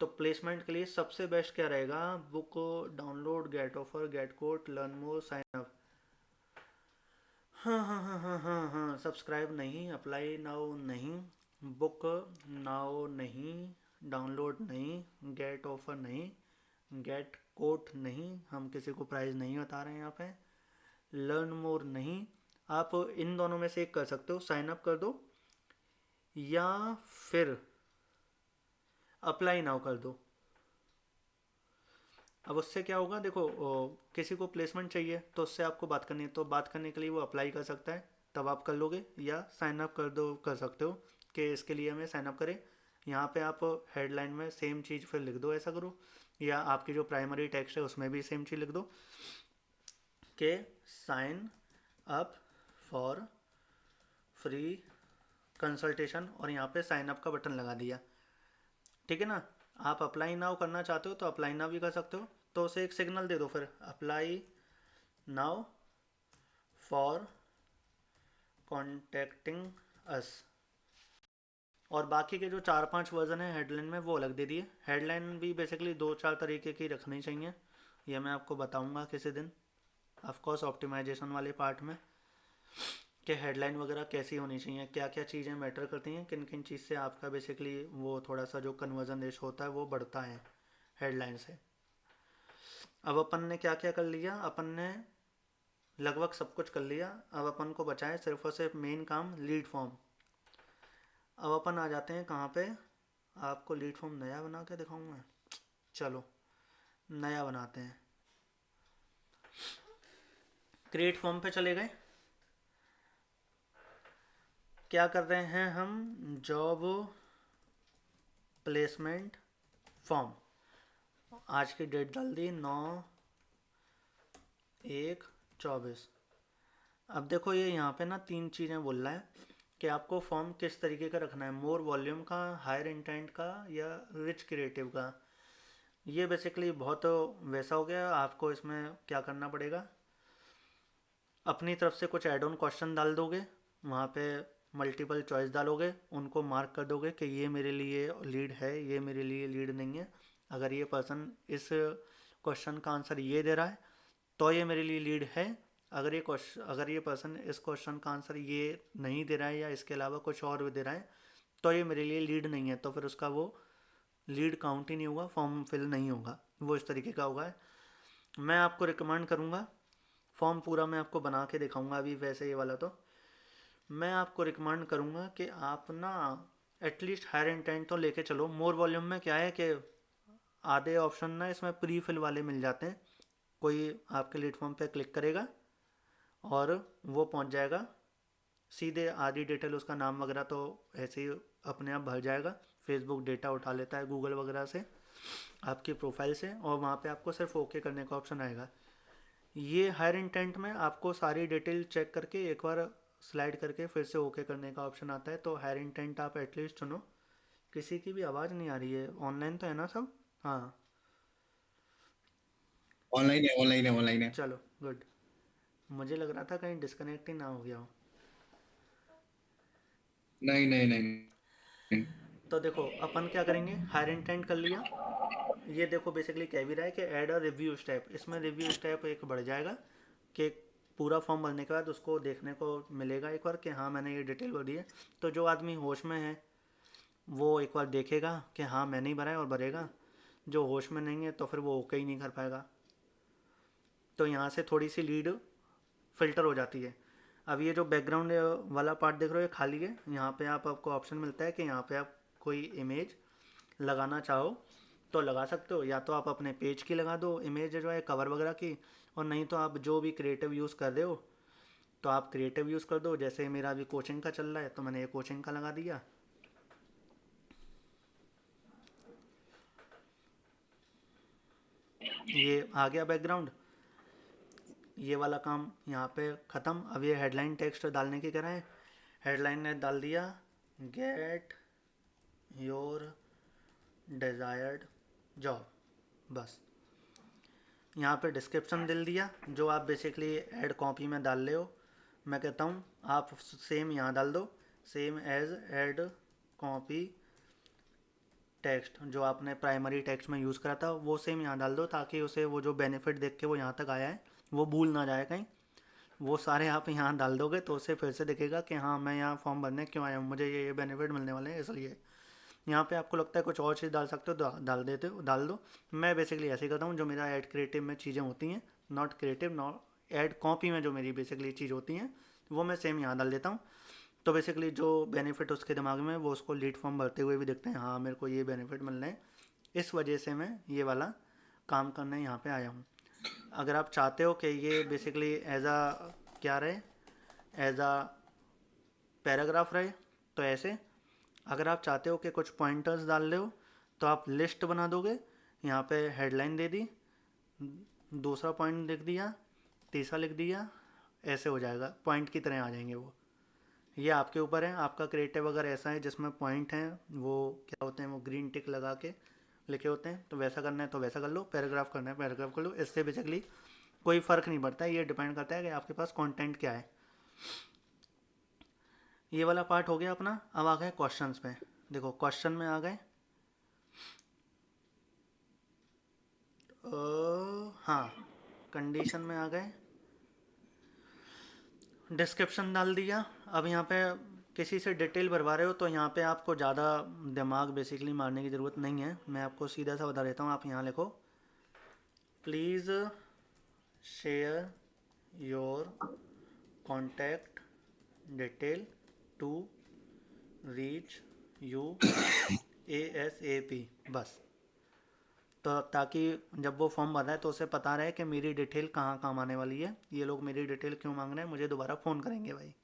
तो प्लेसमेंट के लिए सबसे बेस्ट क्या रहेगा, book download, get offer, get quote, learn more, sign up. हाँ हाँ हाँ हाँ हाँ हाँ, सब्सक्राइब नहीं, अप्लाई नाउ नहीं, बुक नाउ नहीं, डाउनलोड नहीं, गेट ऑफर नहीं, गेट कोट नहीं, हम किसी को प्राइस नहीं बता रहे हैं यहाँ पे, लर्न मोर नहीं। आप इन दोनों में से एक कर सकते हो, साइन अप कर दो या फिर अप्लाई नाउ कर दो। अब उससे क्या होगा, देखो किसी को प्लेसमेंट चाहिए तो उससे आपको बात करनी है, तो बात करने के लिए वो अप्लाई कर सकता है, तब आप कर लोगे, या साइन अप कर दो, कर सकते हो कि इसके लिए हमें साइन अप करें। यहाँ पे आप हेडलाइन में सेम चीज़ फिर लिख दो, ऐसा करो, या आपकी जो प्राइमरी टेक्स्ट है उसमें भी सेम चीज़ लिख दो। के sign up for free consultation और यहाँ पे साइन अप का बटन लगा दिया। ठीक है ना। आप अप्लाई नाउ करना चाहते हो तो अप्लाई नाउ भी कर सकते हो, तो उसे एक सिग्नल दे दो फिर, अप्लाई नाउ फॉर कॉन्टेक्टिंग अस। और बाकी के जो 4-5 वर्जन है हेडलाइन में वो अलग दे दिए। हेडलाइन भी बेसिकली 2-4 तरीके की रखनी चाहिए, ये मैं आपको बताऊंगा किसी दिन, ऑफकोर्स ऑप्टिमाइजेशन वाले पार्ट में, कि हेडलाइन वगैरह कैसी होनी चाहिए, क्या क्या चीज़ें मैटर करती हैं, किन किन चीज़ से आपका बेसिकली वो थोड़ा सा जो कन्वर्जन रेशो होता है वो बढ़ता है हेडलाइन से। अब अपन ने क्या क्या कर लिया, अपन ने लगभग सब कुछ कर लिया। अब अपन को बचा है सिर्फ और सिर्फ मेन काम, लीड फॉर्म। अब अपन आ जाते हैं कहाँ पे, आपको लीड फॉर्म नया बना के दिखाऊंगा। चलो नया बनाते हैं, क्रिएट फॉर्म पे चले गए। क्या कर रहे हैं हम, जॉब प्लेसमेंट फॉर्म। आज की डेट डाल दी 9/1/24। अब देखो ये यहाँ पे ना 3 चीज़ें बोल रहा है कि आपको फॉर्म किस तरीके का रखना है, मोर वॉल्यूम का, हायर इंटेंट का या रिच क्रिएटिव का। ये बेसिकली बहुत वैसा हो गया। आपको इसमें क्या करना पड़ेगा, अपनी तरफ से कुछ एड ऑन क्वेश्चन डाल दोगे, वहाँ पे मल्टीपल चॉइस डालोगे, उनको मार्क कर दोगे कि ये मेरे लिए लीड है, ये मेरे लिए लीड नहीं है। अगर ये पर्सन इस क्वेश्चन का आंसर ये दे रहा है तो ये मेरे लिए लीड है। अगर ये पर्सन इस क्वेश्चन का आंसर ये नहीं दे रहा है या इसके अलावा कुछ और भी दे रहा है तो ये मेरे लिए लीड नहीं है, तो फिर उसका वो लीड काउंट ही नहीं होगा, फॉर्म फिल नहीं होगा, वो इस तरीके का होगा। मैं आपको रिकमेंड करूँगा, फॉर्म पूरा मैं आपको बना के दिखाऊंगा अभी वैसे ये वाला, तो मैं आपको रिकमेंड करूँगा कि आप ना एटलीस्ट हायर इंटेंट तो लेके चलो। मोर वॉल्यूम में क्या है कि आधे ऑप्शन ना इसमें प्री फिल वाले मिल जाते हैं। कोई आपके लीड फॉर्म पे क्लिक करेगा और वो पहुंच जाएगा सीधे, आधी डिटेल उसका नाम वगैरह तो ऐसे ही अपने आप भर जाएगा। फेसबुक डेटा उठा लेता है गूगल वगैरह से आपकी प्रोफाइल से, और वहाँ पे आपको सिर्फ ओके करने का ऑप्शन आएगा। ये हायर इंटेंट में आपको सारी डिटेल चेक करके एक बार स्लाइड करके फिर से ओके करने का ऑप्शन आता है। तो हायर इंटेंट आप एटलीस्ट चुनो। किसी की भी आवाज़ नहीं आ रही है, ऑनलाइन तो है ना सब? हाँ ऑनलाइन है, ऑनलाइन है, ऑनलाइन है। चलो गुड। मुझे लग रहा था कहीं डिस्कनेक्ट ही ना हो गया हो। नहीं नहीं नहीं नहीं। तो देखो अपन क्या करेंगे, हायर इंटेंट कर लिया। ये देखो बेसिकली कह भी रहा है कि ऐड अ रिव्यू स्टेप, इसमें रिव्यू स्टेप एक बढ़ जाएगा कि पूरा फॉर्म भरने के बाद उसको देखने को मिलेगा एक बार कि हाँ मैंने ये डिटेल भर दी है। तो जो आदमी होश में है वो एक बार देखेगा कि हाँ मैंने ही भरा है और भरेगा। जो होश में नहीं है तो फिर वो ओके ही नहीं कर पाएगा। तो यहाँ से थोड़ी सी लीड फिल्टर हो जाती है। अब ये जो बैकग्राउंड वाला पार्ट देख रहे हो ये खाली है। यहाँ पे आपको ऑप्शन मिलता है कि यहाँ पे आप कोई इमेज लगाना चाहो तो लगा सकते हो, या तो आप अपने पेज की लगा दो इमेज जो है कवर वगैरह की, और नहीं तो आप जो भी क्रिएटिव यूज़ कर रहे हो तो आप क्रिएटिव यूज़ कर दो। जैसे मेरा अभी कोचिंग का चल रहा है तो मैंने ये कोचिंग का लगा दिया। ये आ गया बैकग्राउंड। ये वाला काम यहाँ पे ख़त्म। अब ये हेडलाइन टेक्स्ट डालने की कह रहा है। हेडलाइन ने डाल दिया गेट योर डिज़ायर्ड जॉब, बस। यहाँ पे डिस्क्रिप्शन दिल दिया जो आप बेसिकली ऐड कॉपी में डाल रहे हो। मैं कहता हूँ आप सेम यहाँ डाल दो, same as ad copy text, जो आपने प्राइमरी टेक्स्ट में यूज़ करा था वो सेम यहाँ डाल दो, ताकि उसे वो जो बेनिफिट देख के वो यहाँ तक आया है वो भूल ना जाए कहीं। वो सारे आप यहाँ डाल दोगे तो उसे फिर से दिखेगा कि हाँ मैं यहाँ फॉर्म भरने क्यों आया हूँ, मुझे ये बेनिफिट मिलने वाले हैं इसलिए। यहाँ पे आपको लगता है कुछ और चीज़ डाल सकते हो तो डाल देते हो, डाल दो। मैं बेसिकली ऐसे ही करता हूँ, जो मेरा ऐड क्रिएटिव में चीज़ें होती हैं, not creative not add copy में जो मेरी बेसिकली चीज़ होती हैं वो मैं सेम यहाँ डाल देता हूँ। तो बेसिकली जो बेनिफिट उसके दिमाग में वो उसको लीड फॉर्म भरते हुए भी दिखते हैं, हाँ मेरे को ये बेनिफिट मिल रहे हैं, इस वजह से मैं ये वाला काम करने यहाँ पे आया हूँ। अगर आप चाहते हो कि ये बेसिकली एज आ क्या रहे, एज आ पैराग्राफ रहे तो ऐसे। अगर आप चाहते हो कि कुछ पॉइंटर्स डाल रहे हो तो आप लिस्ट बना दोगे। यहाँ पे हेडलाइन दे दी, दूसरा पॉइंट लिख दिया, तीसरा लिख दिया, ऐसे हो जाएगा, पॉइंट की तरह आ जाएंगे वो। ये आपके ऊपर है, आपका क्रिएटिव अगर ऐसा है जिसमें पॉइंट हैं, वो क्या होते हैं, वो ग्रीन टिक लगा के लिखे होते हैं, तो वैसा करना है तो वैसा कर लो, पैराग्राफ करना है पैराग्राफ कर लो। इससे बेसिकली कोई फ़र्क नहीं पड़ता है, ये डिपेंड करता है कि आपके पास कंटेंट क्या है। ये वाला पार्ट हो गया अपना। अब आ गए क्वेश्चंस पे। देखो क्वेश्चन में आ गए, हाँ, कंडीशन में आ गए, डिस्क्रिप्शन डाल दिया। अब यहाँ पे किसी से डिटेल भरवा रहे हो तो यहाँ पे आपको ज़्यादा दिमाग बेसिकली मारने की ज़रूरत नहीं है, मैं आपको सीधा सा बता देता हूँ। आप यहाँ लिखो, please share your contact detail to reach you ASAP, बस। तो ताकि जब वो फॉर्म भर रहा है तो उसे पता रहे कि मेरी डिटेल कहाँ काम आने वाली है, ये लोग मेरी डिटेल क्यों मांग रहे हैं, मुझे दोबारा फ़ोन करेंगे भाई।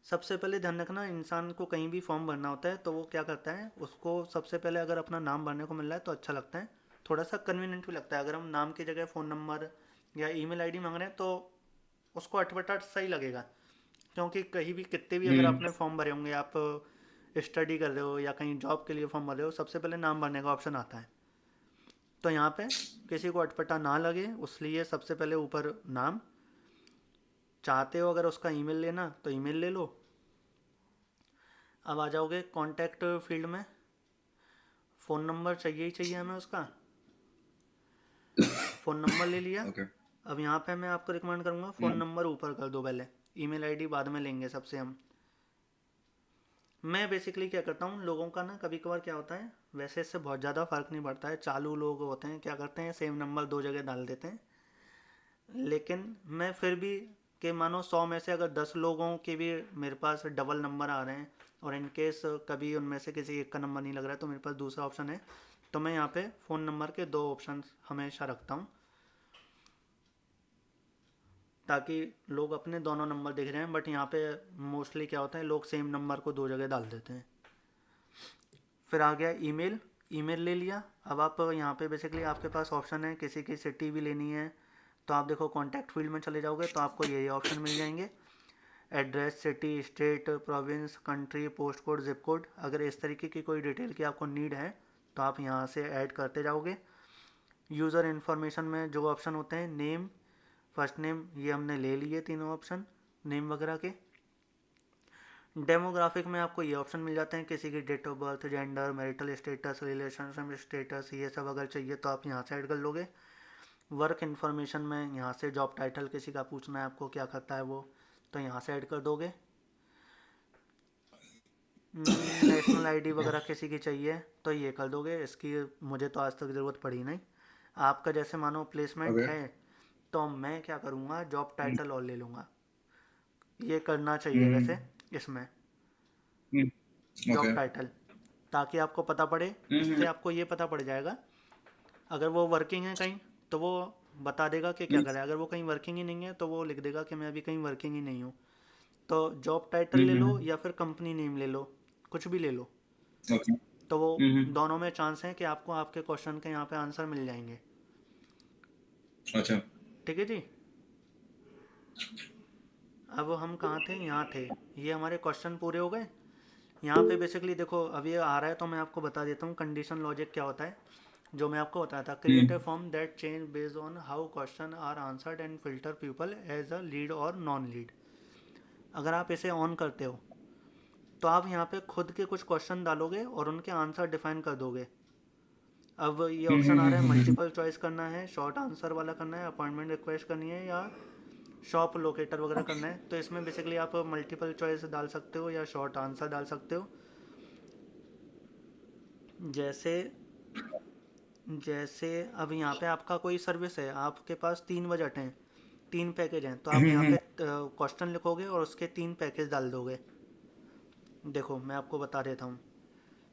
सबसे पहले ध्यान रखना, इंसान को कहीं भी फॉर्म भरना होता है तो वो क्या करता है, उसको सबसे पहले अगर अपना नाम भरने को मिल रहा है तो अच्छा लगता है, थोड़ा सा कन्वीनियंट भी लगता है। अगर हम नाम की जगह फ़ोन नंबर या ईमेल आईडी मांग रहे हैं तो उसको अटपटा सही लगेगा, क्योंकि कहीं भी कितने भी अगर आपने फॉर्म भरे होंगे, आप स्टडी कर रहे हो या कहीं जॉब के लिए फॉर्म भर रहे हो, सबसे पहले नाम भरने का ऑप्शन आता है। तो यहाँ पे किसी को अटपटा ना लगे उसलिए सबसे पहले ऊपर नाम, चाहते हो अगर उसका ईमेल लेना तो ईमेल ले लो। अब आ जाओगे कॉन्टैक्ट फील्ड में, फ़ोन नंबर चाहिए ही चाहिए हमें उसका, फ़ोन नंबर ले लिया। ओके। अब यहाँ पे मैं आपको रिकमेंड करूँगा फ़ोन नंबर ऊपर कर दो पहले, ईमेल आईडी बाद में लेंगे सबसे हम। मैं बेसिकली क्या करता हूँ, लोगों का ना कभी कभार क्या होता है, वैसे इससे बहुत ज़्यादा फ़र्क नहीं पड़ता है, चालू लोग होते हैं क्या करते हैं, सेम नंबर दो जगह डाल देते हैं। लेकिन मैं फिर भी, कि मानो 100 में से अगर 10 लोगों के भी मेरे पास डबल नंबर आ रहे हैं और इन केस कभी उनमें से किसी एक का नंबर नहीं लग रहा है तो मेरे पास दूसरा ऑप्शन है, तो मैं यहाँ पे फ़ोन नंबर के 2 ऑप्शन हमेशा रखता हूँ, ताकि लोग अपने दोनों नंबर देख रहे हैं। बट यहाँ पे मोस्टली क्या होता है, लोग सेम नंबर को दो जगह डाल देते हैं। फिर आ गया ईमेल, ईमेल ले लिया। अब आप यहाँ पे बेसिकली आपके पास ऑप्शन है, किसी की सिटी भी लेनी है तो आप देखो कॉन्टैक्ट फील्ड में चले जाओगे तो आपको ये ऑप्शन मिल जाएंगे, address, city, state, province, country, post code, zip code. अगर इस तरीके की कोई डिटेल की आपको नीड है तो आप यहाँ से ऐड करते जाओगे। यूज़र इन्फॉर्मेशन में जो ऑप्शन होते हैं, नेम, फर्स्ट नेम, ये हमने ले लिए तीनों ऑप्शन नेम वगैरह के। डेमोग्राफिक में आपको ये ऑप्शन मिल जाते हैं, किसी की date of birth, gender, marital status, relationship status, ये सब अगर चाहिए तो आप यहाँ से ऐड कर लोगे। वर्क इन्फॉर्मेशन में यहाँ से जॉब टाइटल किसी का पूछना है आपको, क्या करता है वो, तो यहाँ से ऐड कर दोगे। नेशनल आईडी वगैरह किसी की चाहिए तो ये कर दोगे, इसकी मुझे तो आज तक ज़रूरत पड़ी नहीं। आपका जैसे मानो प्लेसमेंट ओके। है तो मैं क्या करूँगा, जॉब टाइटल और ले लूँगा, ये करना चाहिए वैसे इसमें, जॉब ओके। टाइटल, ताकि आपको पता पड़े। इससे आपको ये पता पड़ जाएगा, अगर वो वर्किंग है कहीं तो वो बता देगा कि क्या करें, अगर वो कहीं वर्किंग ही नहीं है तो वो लिख देगा कि मैं अभी कहीं वर्किंग ही नहीं हूँ। तो जॉब टाइटल ले लो या फिर कंपनी नेम ले लो, कुछ भी ले लो, ओके। तो वो दोनों में चांस है कि आपको आपके क्वेश्चन के यहाँ पे आंसर मिल जाएंगे। अच्छा। ठीक है जी। अब हम कहाँ थे, यहाँ थे, ये हमारे क्वेश्चन पूरे हो गए। यहाँ पे बेसिकली देखो अब ये आ रहा है तो मैं आपको बता देता हूँ कंडीशन लॉजिक क्या होता है, जो मैं आपको बताया था। Create a form that change based on how question are answered and filter people as a lead और नॉन लीड। अगर आप इसे ऑन करते हो तो आप यहाँ पे खुद के कुछ क्वेश्चन डालोगे और उनके आंसर डिफाइन कर दोगे। अब ये ऑप्शन आ रहा है, मल्टीपल चॉइस करना है, शॉर्ट आंसर वाला करना है, अपॉइंटमेंट रिक्वेस्ट करनी है, या शॉप लोकेटर वगैरह करना है। तो इसमें बेसिकली आप मल्टीपल चॉइस डाल सकते हो या शॉर्ट आंसर डाल सकते हो। जैसे जैसे अब यहाँ पे आपका कोई सर्विस है, आपके पास 3 बजट हैं, 3 पैकेज हैं, तो आप यहाँ पे क्वेश्चन लिखोगे और उसके 3 पैकेज डाल दोगे। देखो मैं आपको बता देता हूँ,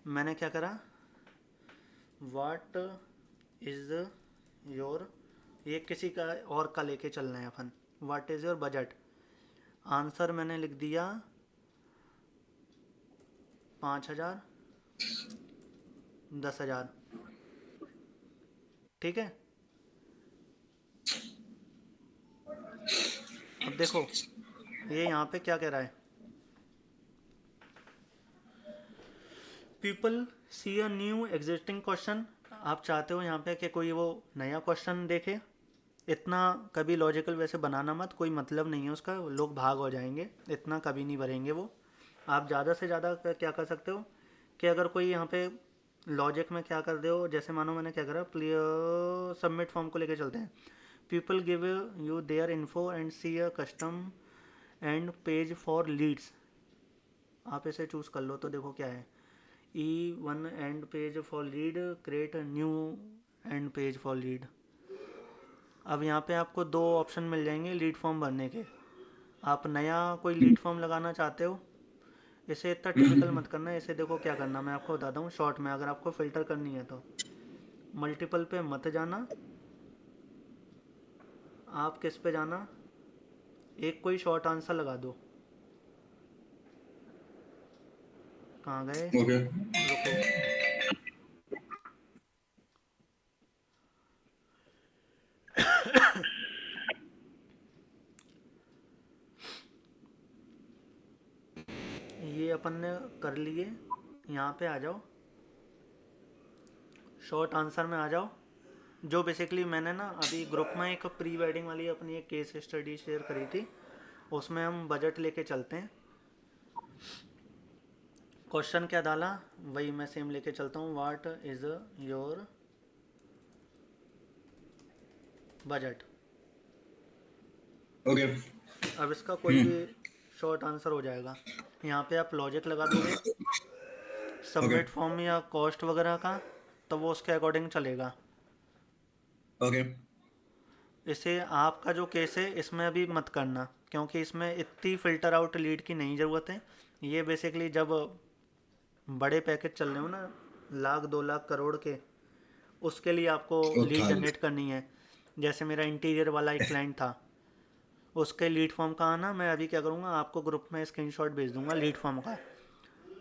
मैंने क्या करा, वाट इज़ योर, ये किसी का और का लेके चलना है अपन, what is your budget. Answer मैंने लिख दिया 5,000, 10,000, ठीक है। अब देखो ये यहाँ पे क्या कह रहा है, people see a new existing question. आप चाहते हो यहाँ पे कि कोई वो नया क्वेश्चन देखे। इतना कभी लॉजिकल वैसे बनाना मत, कोई मतलब नहीं है उसका, लोग भाग हो जाएंगे, इतना कभी नहीं भरेंगे वो। आप ज़्यादा से ज़्यादा क्या कर सकते हो कि अगर कोई यहाँ पे लॉजिक में क्या कर दे हो, जैसे मानो मैंने क्या करा, सबमिट फॉर्म को लेके चलते हैं। People give you their info and see a custom end page for leads. आप इसे चूज़ कर लो तो देखो क्या है, E1 and page for lead, create new and page for lead. अब यहाँ पे आपको दो ऑप्शन मिल जाएंगे लीड फॉर्म भरने के। आप नया कोई लीड फॉर्म लगाना चाहते हो, इसे इतना टिपिकल मत करना है। इसे देखो क्या करना, मैं आपको बताता हूँ शॉर्ट में। अगर आपको फ़िल्टर करनी है तो मल्टीपल पे मत जाना, आप किस पे जाना, एक कोई शॉर्ट आंसर लगा दो। कहाँ गए, ओके। रुको। ये अपन ने कर लिए, यहाँ पे आ जाओ, शॉर्ट आंसर में आ जाओ। जो बेसिकली मैंने ना अभी ग्रुप में एक प्री वेडिंग वाली अपनी एक केस स्टडी शेयर करी थी, उसमें हम बजट लेके चलते हैं। क्वेश्चन क्या डाला वही मैं सेम लेके चलता हूँ, what is your budget. Okay. अब इसका कोई भी शॉर्ट आंसर हो जाएगा। यहाँ पे आप लॉजिक लगा दोगे ओके। सबमिट फॉर्म या कॉस्ट वगैरह का, तो वो उसके अकॉर्डिंग चलेगा। ओके। इसे आपका जो केस है इसमें अभी मत करना, क्योंकि इसमें इतनी फ़िल्टर आउट लीड की नहीं ज़रूरत है। ये बेसिकली जब बड़े पैकेज चल रहे हो ना, लाख 2 लाख करोड़ के, उसके लिए आपको ओ लीड थाली। जनरेट करनी है। जैसे मेरा इंटीरियर वाला एक क्लाइंट था, उसके लीड फॉर्म का आना, मैं अभी क्या करूँगा, आपको ग्रुप में स्क्रीनशॉट भेज दूंगा लीड फॉर्म का।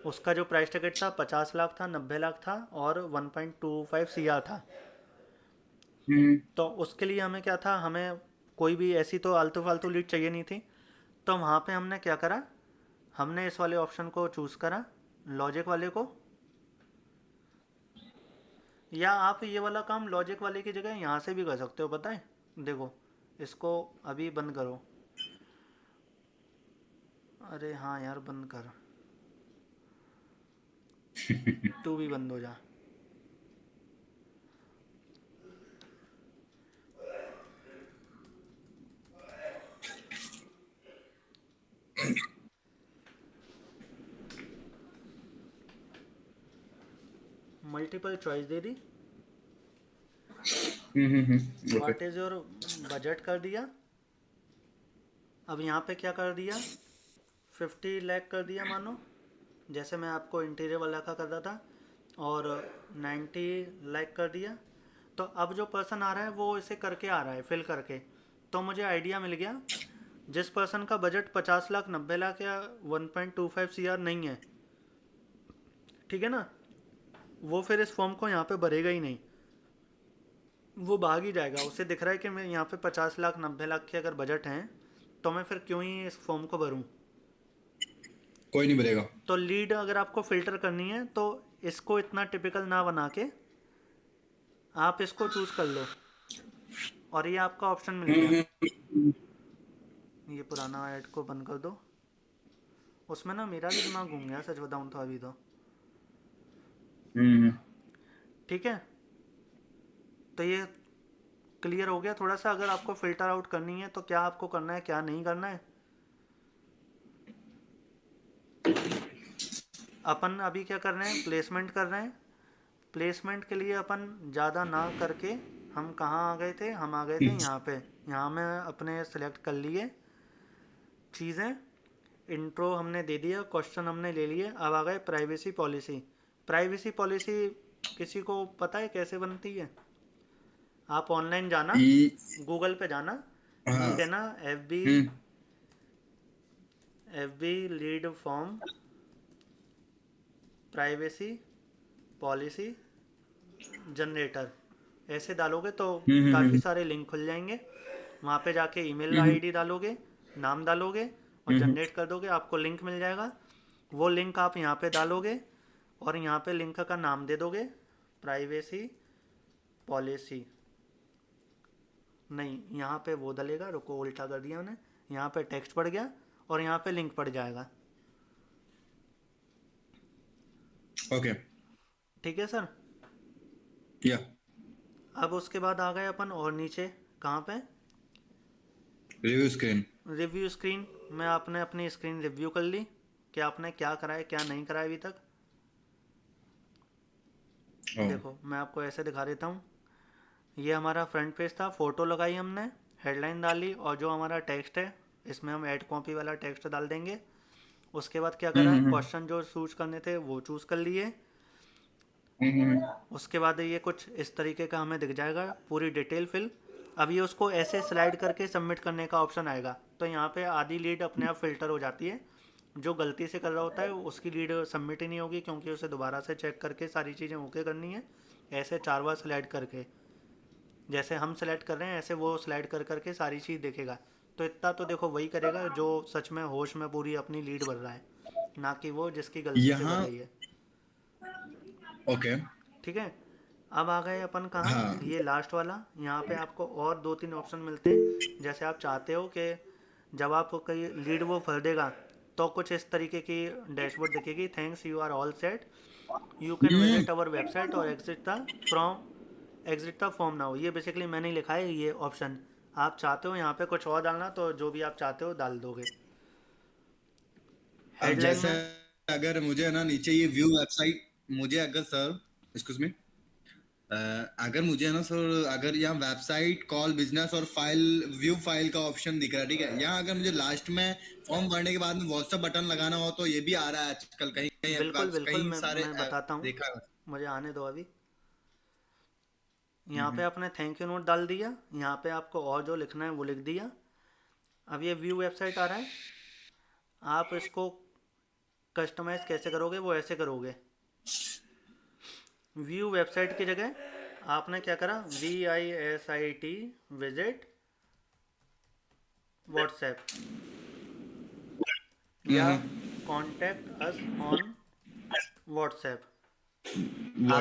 उसका जो प्राइस टिकट था 50 लाख था, 90 लाख था और 1.25 CR था। हम्म। तो उसके लिए हमें क्या था, हमें कोई भी ऐसी तो आलतू फालतू लीड चाहिए नहीं थी। तो वहाँ पे हमने क्या करा, हमने इस वाले ऑप्शन को चूज़ करा, लॉजिक वाले को। या आप ये वाला काम लॉजिक वाले की जगह यहाँ से भी कर सकते हो, पता है। देखो इसको अभी बंद करो, अरे हाँ यार बंद कर, तू भी बंद हो जा। Multiple choice they the, okay. What is your budget कर दिया। अब यहाँ पे क्या कर दिया, 50 लाख कर दिया मानो, जैसे मैं आपको इंटीरियर वाला का कर रहा था, और 90 लाख कर दिया। तो अब जो पर्सन आ रहा है वो इसे करके आ रहा है फिल करके। तो मुझे आइडिया मिल गया, जिस पर्सन का बजट 50 लाख 90 लाख या 1.25 CR नहीं है, ठीक है ना, वो फिर इस फॉर्म को यहाँ पे भरेगा ही नहीं, वो भाग ही जाएगा। उसे दिख रहा है कि मैं यहाँ पे 50 लाख 90 लाख के अगर बजट हैं, तो मैं फिर क्यों ही इस फॉर्म को भरूँ। कोई नहीं बनेगा। तो लीड अगर आपको फ़िल्टर करनी है तो इसको इतना टिपिकल ना बना के आप इसको चूज़ कर लो, और ये आपका ऑप्शन मिल गया। ये पुराना ऐड को बंद कर दो। उसमें ना मेरा भी दिमाग घूम गया सच बताऊँ तो अभी तो। हम्म। ठीक है, तो ये क्लियर हो गया थोड़ा सा। अगर आपको फ़िल्टर आउट करनी है तो क्या आपको करना है क्या नहीं करना है। अपन अभी क्या कर रहे हैं, प्लेसमेंट कर रहे हैं। प्लेसमेंट के लिए अपन ज़्यादा ना करके हम कहाँ आ गए थे, हम आ गए थे यहाँ पे। यहाँ में अपने सेलेक्ट कर लिए चीज़ें, इंट्रो हमने दे दिया, क्वेश्चन हमने ले लिए। अब आ गए प्राइवेसी पॉलिसी। प्राइवेसी पॉलिसी किसी को पता है कैसे बनती है। आप ऑनलाइन जाना, ई। गूगल पे जाना, हाँ। लिखे ना हम्म। F B lead form privacy policy generator, ऐसे डालोगे तो काफ़ी हम्म। सारे लिंक खुल जाएंगे। वहाँ पे जाके ईमेल हम्म। आईडी डालोगे, नाम डालोगे और जनरेट कर दोगे, आपको लिंक मिल जाएगा। वो लिंक आप यहाँ पे डालोगे और यहाँ पे लिंक का नाम दे दोगे प्राइवेसी पॉलिसी। नहीं, यहाँ पे वो डलेगा, रुको उल्टा कर दिया मैंने, यहाँ पे टेक्स्ट पड़ गया और यहाँ पे लिंक पड़ जाएगा। ओके, ठीक है सर। या अब उसके बाद आ गए अपन और नीचे, कहाँ पे, रिव्यू स्क्रीन। रिव्यू स्क्रीन में आपने अपनी स्क्रीन रिव्यू कर ली कि आपने क्या करा है क्या नहीं करा है अभी तक। देखो मैं आपको ऐसे दिखा देता हूँ। ये हमारा फ्रंट पेज था, फ़ोटो लगाई हमने, हेडलाइन डाली और जो हमारा टेक्स्ट है इसमें हम ऐड कॉपी वाला टेक्स्ट डाल देंगे। उसके बाद क्या करा, क्वेश्चन जो चूज करने थे वो चूज़ कर लिए। उसके बाद ये कुछ इस तरीके का हमें दिख जाएगा, पूरी डिटेल फिल। अब ये उसको ऐसे स्लाइड करके सबमिट करने का ऑप्शन आएगा, तो यहाँ पे आधी लीड अपने आप फिल्टर हो जाती है। जो गलती से कर रहा होता है उसकी लीड सबमिट ही नहीं होगी, क्योंकि उसे दोबारा से चेक करके सारी चीज़ें ओके करनी है। ऐसे 4 बार सेलेक्ट करके, जैसे हम सेलेक्ट कर रहे हैं ऐसे वो स्लाइड कर करके सारी चीज़ देखेगा। तो इतना तो देखो वही करेगा जो सच में होश में पूरी अपनी लीड भर रहा है, ना कि वो जिसकी गलती से भर यहाँ रही है। ओके, ठीक है। अब आ गए अपन कहाँ, हाँ ये लास्ट वाला। यहाँ पे आपको और 2-3 ऑप्शन मिलते हैं। जैसे आप चाहते हो कि जब आप कहीं लीड वो भर देगा तो कुछ इस तरीके की डैशबोर्ड दिखेगी, thanks you are all set, you can visit our website और एग्जिट द फॉर्म नाउ। ये बेसिकली मैंने ही लिखा है ये ऑप्शन। आप चाहते हो यहाँ पे कुछ और डालना तो जो भी आप चाहते हो डाल दोगे। अब हेडलाइन जैसे में अगर मुझे ना नीचे ये व्यू वेबसाइट, मुझे अगर सर एक्सक्यूज मी, अगर मुझे ना सर अगर यहाँ वेबसाइट कॉल बिजनेस और फाइल व्यू फाइल का ऑप्शन दिख रहा है, ठीक है, यहाँ अगर मुझे लास्ट में फॉर्म भरने के बाद में व्हाट्सएप बटन लगाना हो तो ये भी आ रहा है आजकल कहीं कहीं बिल्कुल बिल्कुल, कहीं सारे मैं बताता हूँ, देखा है। मुझे आने दो अभी। यहाँ पे आपने थैंक यू नोट डाल दिया, यहाँ पे आपको और जो लिखना है वो लिख दिया। अब ये व्यू वेबसाइट आ रहा है, आप इसको कस्टमाइज़ कैसे करोगे, वो ऐसे करोगे। व्यू वेबसाइट की जगह आपने क्या करा, VISIT विजिट व्हाट्सएप या कॉन्टैक्ट अस ऑन व्हाट्सएप, आ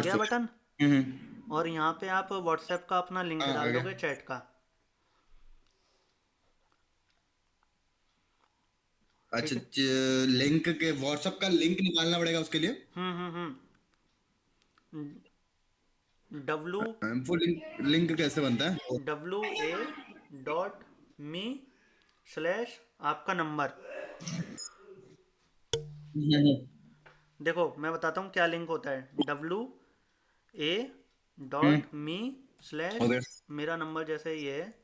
गया व्हाट्सएप। बटन। और यहाँ पे आप व्हाट्सएप का अपना लिंक हाँ आ डाल गया। दोगे चैट का। ठीक अच्छा, है। लिंक के व्हाट्सएप का लिंक निकालना पड़ेगा उसके लिए। हम्म। डब्लू वो लिंक कैसे बनता है? WA.me/ आपका नंबर। देखो मैं बताता हूँ क्या लिंक होता है। WA.me/ ओके, मेरा नंबर जैसे ये है,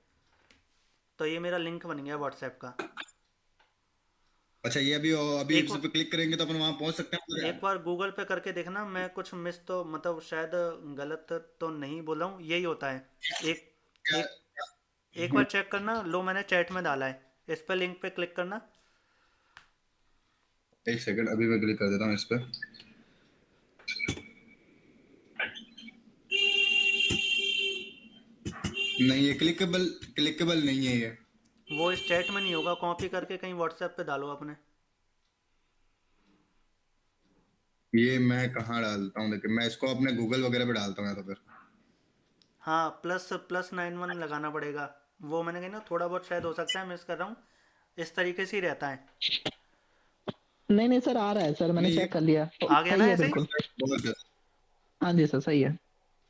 तो ये मेरा लिंक बन गया व्हाट्सएप का। अच्छा ये अभी अभी एक इस पे क्लिक करेंगे तो अपन वहां पहुंच सकते हैं एक बार गूगल पे करके देखना, मैं कुछ मिस तो मतलब शायद गलत तो नहीं बोला हूँ, यही होता है। एक क्या? एक एक बार चेक करना, लो मैंने चैट में डाला है, इस पे लिंक पे क्लिक करना। एक सेकंड, अभी मैं क्लिक कर देता हूँ इस पे। नहीं ये क्लिकेबल क्लिकेबल नहीं है ये। वो इस चैट में नहीं होगा, कॉपी करके कहीं व्हाट्सएप पे डालो अपने। ये मैं कहाँ डालता हूँ, देखिए मैं इसको अपने गूगल वगैरह पे डालता हूँ या तो फिर। हाँ, ++91 लगाना पड़ेगा। वो मैंने कही ना, थोड़ा बहुत शायद हो सकता है मिस कर रहा हूँ, इस तरीके से ही रहता है। नहीं नहीं सर, आ रहा है सर, मैंने नहीं ये चेक कर लिया, आ गया ना सही है ऐसे ही। बिल्कुल। बहुत है। हाँ जी सर, सही है।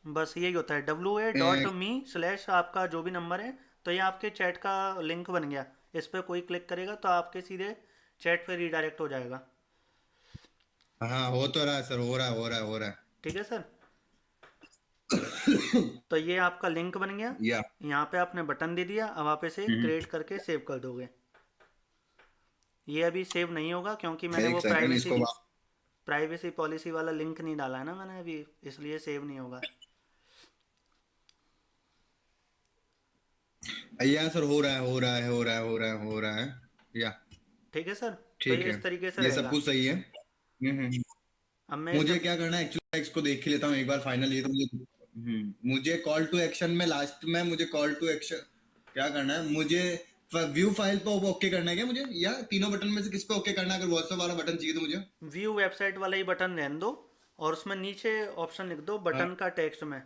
बस यही होता है, WA.me/ आपका जो भी नंबर है। तो ये आपके चैट का लिंक बन गया, इस पर कोई क्लिक करेगा तो आपके सीधे चैट पे रीडायरेक्ट हो जाएगा। हाँ हो तो रहा है सर, हो रहा है हो रहा है हो रहा है। ठीक है सर। तो ये आपका लिंक बन गया, या यहाँ पे आपने बटन दे दिया। अब आप इसे क्रिएट करके सेव कर दोगे। ये अभी सेव नहीं होगा क्योंकि मैंने एक वो सेकंड इसको प्राइवेसी पॉलिसी वाला लिंक नहीं डाला है ना मैंने अभी, इसलिए सेव नहीं होगा। या सर हो रहा है हो रहा है हो रहा है हो रहा है हो रहा है। या ठीक है सर। तो ठीक ये है, इस तरीके से ये सब रहेगा। कुछ सही है। हम्म। अब मैं इसे मुझे क्या करना है एक्चुअली, इसको देख ही लेता हूँ एक बार फाइनल। ये तो मुझे कॉल टू एक्शन में लास्ट में मुझे कॉल टू एक्शन क्या करना है, मुझे व्यू फाइल पे ओके करना है क्या मुझे, या तीनों बटन में से किस पे ओके करना है? अगर व्हाट्सएप वाला बटन चाहिए तो मुझे। व्यू वेबसाइट वाला ही बटन रहने दो और उसमें नीचे ऑप्शन लिख दो हाँ। बटन का टेक्स्ट में।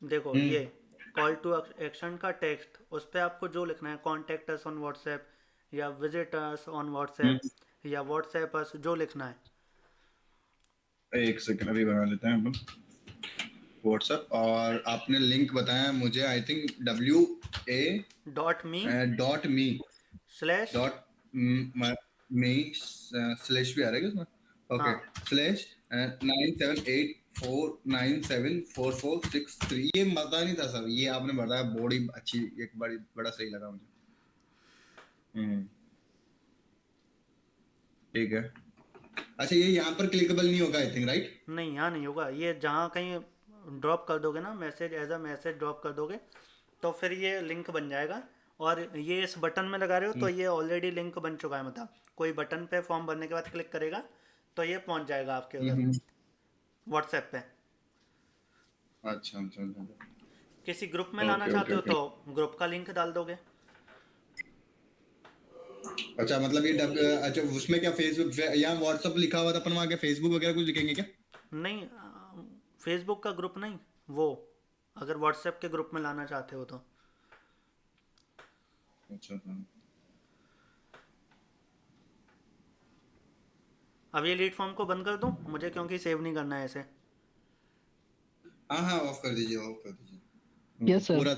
देखो हम्म। ये कॉल टू एक्शन का टेक्स्ट, उस पर आपको जो लिखना है, कॉन्टेक्ट अस ऑन व्हाट्सएप या visit us on hmm. WhatsApp या व्हाट्सएप अस, जो लिखना है। एक सेकंड अभी बना लेते हैं हम व्हाट्सएप। और आपने लिंक बताया मुझे, I think .me WA.me slash, dot me slash भी आ रहा है क्या उसमें? ओके। हाँ स्लैश 9784974463। ये पता नहीं था सर, ये आपने बताया बड़ी अच्छी, एक बड़ी बड़ा सही लगा मुझे। ठीक है। अच्छा, ये यहाँ पर क्लिकेबल नहीं होगा आई थिंक, राइट? नहीं, यहाँ नहीं होगा। ये जहाँ कहीं ड्रॉप कर दोगे ना, message as a message drop कर दोगे तो फिर ये लिंक बन जाएगा। और ये इस बटन में लगा रहे हो तो ये ऑलरेडी लिंक बन चुका है, मतलब कोई बटन पे फॉर्म भरने के बाद क्लिक करेगा तो ये पहुंच जाएगा आपके उधर व्हाट्सएप पे। अच्छा अच्छा अच्छा। किसी ग्रुप में लाना ओके ओके चाहते हो ओके। तो ग्रुप का लिंक डाल दोगे। अच्छा, मतलब ये अच्छा, उसमें क्या फेसबुक यहाँ व्हाट्सअप लिखा हुआ था, अपन वहाँ क्या फेसबुक वगैरह कुछ लिखेंगे क्या? नहीं, फेसबुक का ग्रुप नहीं, वो अगर व्हाट्सएप के ग्रुप में लाना चाहते हो तो। अच्छा अच्छा। अब ये लीड फॉर्म को बंद कर दूं मुझे, क्योंकि सेव नहीं करना है इसे। हाँ हाँ, ऑफ कर दीजिए, ऑफ कर दीजिए। Yes sir. पूरा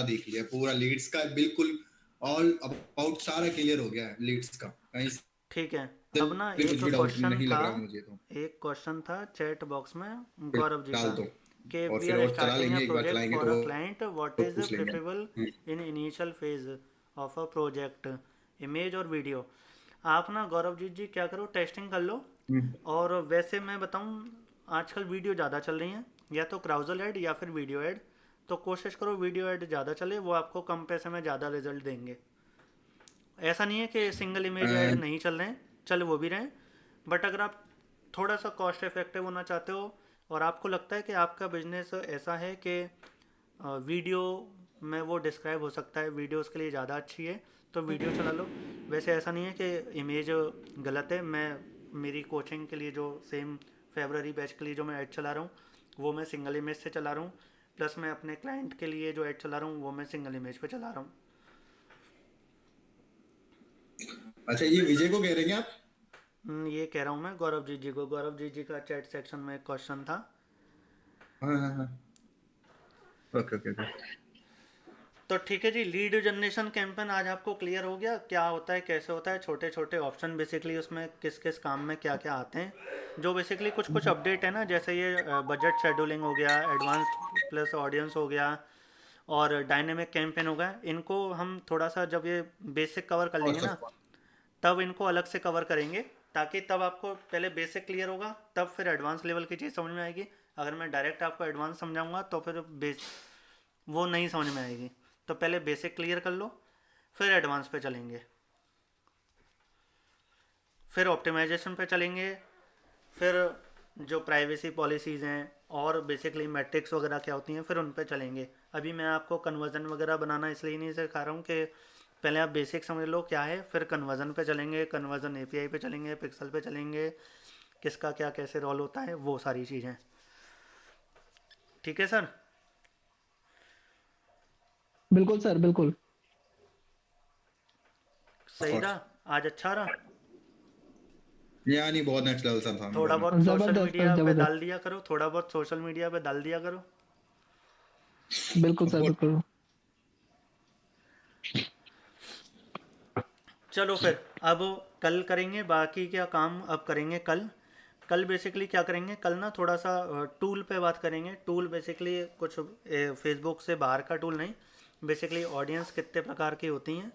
देख लिया, पूरा लीड्स का बिल्कुल ऑल अबाउट सारा क्लियर हो गया है लीड्स का, कहीं ठीक है। से अब ना भी एक कुछ भी डाउट क्वेश्चन नहीं था, लग रहा मुझे तो। एक क्वेश्चन था चैट बॉक्स में फिर गौरव जी डाल का, दो, कि और वी फिर आर और चला स्टार्टिंग अ लेंगे, एक बार प्रोजेक्ट चलाएंगे फॉर तो अ वो क्लाइंट, व्हाट इज पूछ लेंगे। Preferable in initial phase of a project, image और वीडियो। आप ना गौरव जी क्या करो, टेस्टिंग कर लो। हम्म। और वैसे मैं बताऊं, आजकल वीडियो ज़्यादा चल रही हैं, या तो क्राउजल ऐड या फिर वीडियो ऐड। तो कोशिश करो वीडियो ऐड ज़्यादा चले, वो आपको कम पैसे में ज़्यादा रिजल्ट देंगे। ऐसा नहीं है कि सिंगल इमेज ऐड नहीं चल रहे हैं, चल वो भी रहे हैं। बट अगर आप थोड़ा सा कॉस्ट इफेक्टिव होना चाहते हो और आपको लगता है कि आपका बिजनेस ऐसा है कि वीडियो में वो डिस्क्राइब हो सकता है, वीडियो उसके लिए ज़्यादा अच्छी है, तो वीडियो चला लो। वैसे ऐसा नहीं है कि इमेज गलत है। मैं मेरी कोचिंग के लिए जो सेम फेब्रवरी बैच के लिए जो मैं ऐड चला रहा हूँ वो मैं सिंगल इमेज से चला रहा हूँ, प्लस मैं अपने क्लाइंट के लिए जो ऐड चला रहा हूँ वो मैं सिंगल इमेज पे चला रहा हूँ। अच्छा, ये विजय को कह रहे हैं आप? ये कह रहा हूँ मैं गौरव जी को। गौरव जी का चैट सेक्शन में एक क्वेश्चन था। हाँ हाँ हाँ। Okay okay okay. तो ठीक है जी, लीड जनरेशन कैंपेन आज आपको क्लियर हो गया क्या होता है, कैसे होता है, छोटे छोटे ऑप्शन बेसिकली उसमें किस किस काम में क्या क्या आते हैं। जो बेसिकली कुछ कुछ अपडेट है ना, जैसे ये बजट शेड्यूलिंग हो गया, एडवांस प्लस ऑडियंस हो गया और डायनेमिक कैंपेन हो गया, इनको हम थोड़ा सा जब ये बेसिक कवर कर और लेंगे ना, सब तब इनको अलग से कवर करेंगे, ताकि तब आपको पहले बेसिक क्लियर होगा, तब फिर एडवांस लेवल की चीज़ समझ में आएगी। अगर मैं डायरेक्ट आपको एडवांस समझाऊंगा तो फिर बेस वो नहीं समझ में आएगी। तो पहले बेसिक क्लियर कर लो, फिर एडवांस पे चलेंगे, फिर ऑप्टिमाइजेशन पे चलेंगे, फिर जो प्राइवेसी पॉलिसीज़ हैं और बेसिकली मैट्रिक्स वगैरह क्या होती हैं फिर उन पे चलेंगे। अभी मैं आपको कन्वर्जन वगैरह बनाना इसलिए नहीं सिखा रहा हूँ कि पहले आप बेसिक समझ लो क्या है, फिर कन्वर्जन पे चलेंगे, कन्वर्जन एपीआई पे चलेंगे, पिक्सल पे चलेंगे, किसका क्या कैसे रोल होता है, वो सारी चीज़ें। ठीक है सर। बिल्कुल सर, बिल्कुल। ऑफ सही कोर्स। रहा, आज अच्छा रहा। नहीं, बहुत नेक्स्ट लेवल सा था थोड़ा मतलब। बहुत सोशल जबरदस्त सर, मीडिया पे जबरदस्त। डाल दिया करो, थोड़ा बहुत सोशल मीडिया पे डाल दिया करो। बिल्कुल ऑफ सर, कोर्स। बिल्कुल। चलो फिर, अब कल करेंगे बाकी क्या काम, अब करेंगे कल। कल बेसिकली क्या करेंगे, कल ना थोड़ा सा टूल पे बात करेंगे। टूल बेसिकली कुछ फेसबुक से बाहर का टूल नहीं, बेसिकली ऑडियंस कितने प्रकार की होती हैं,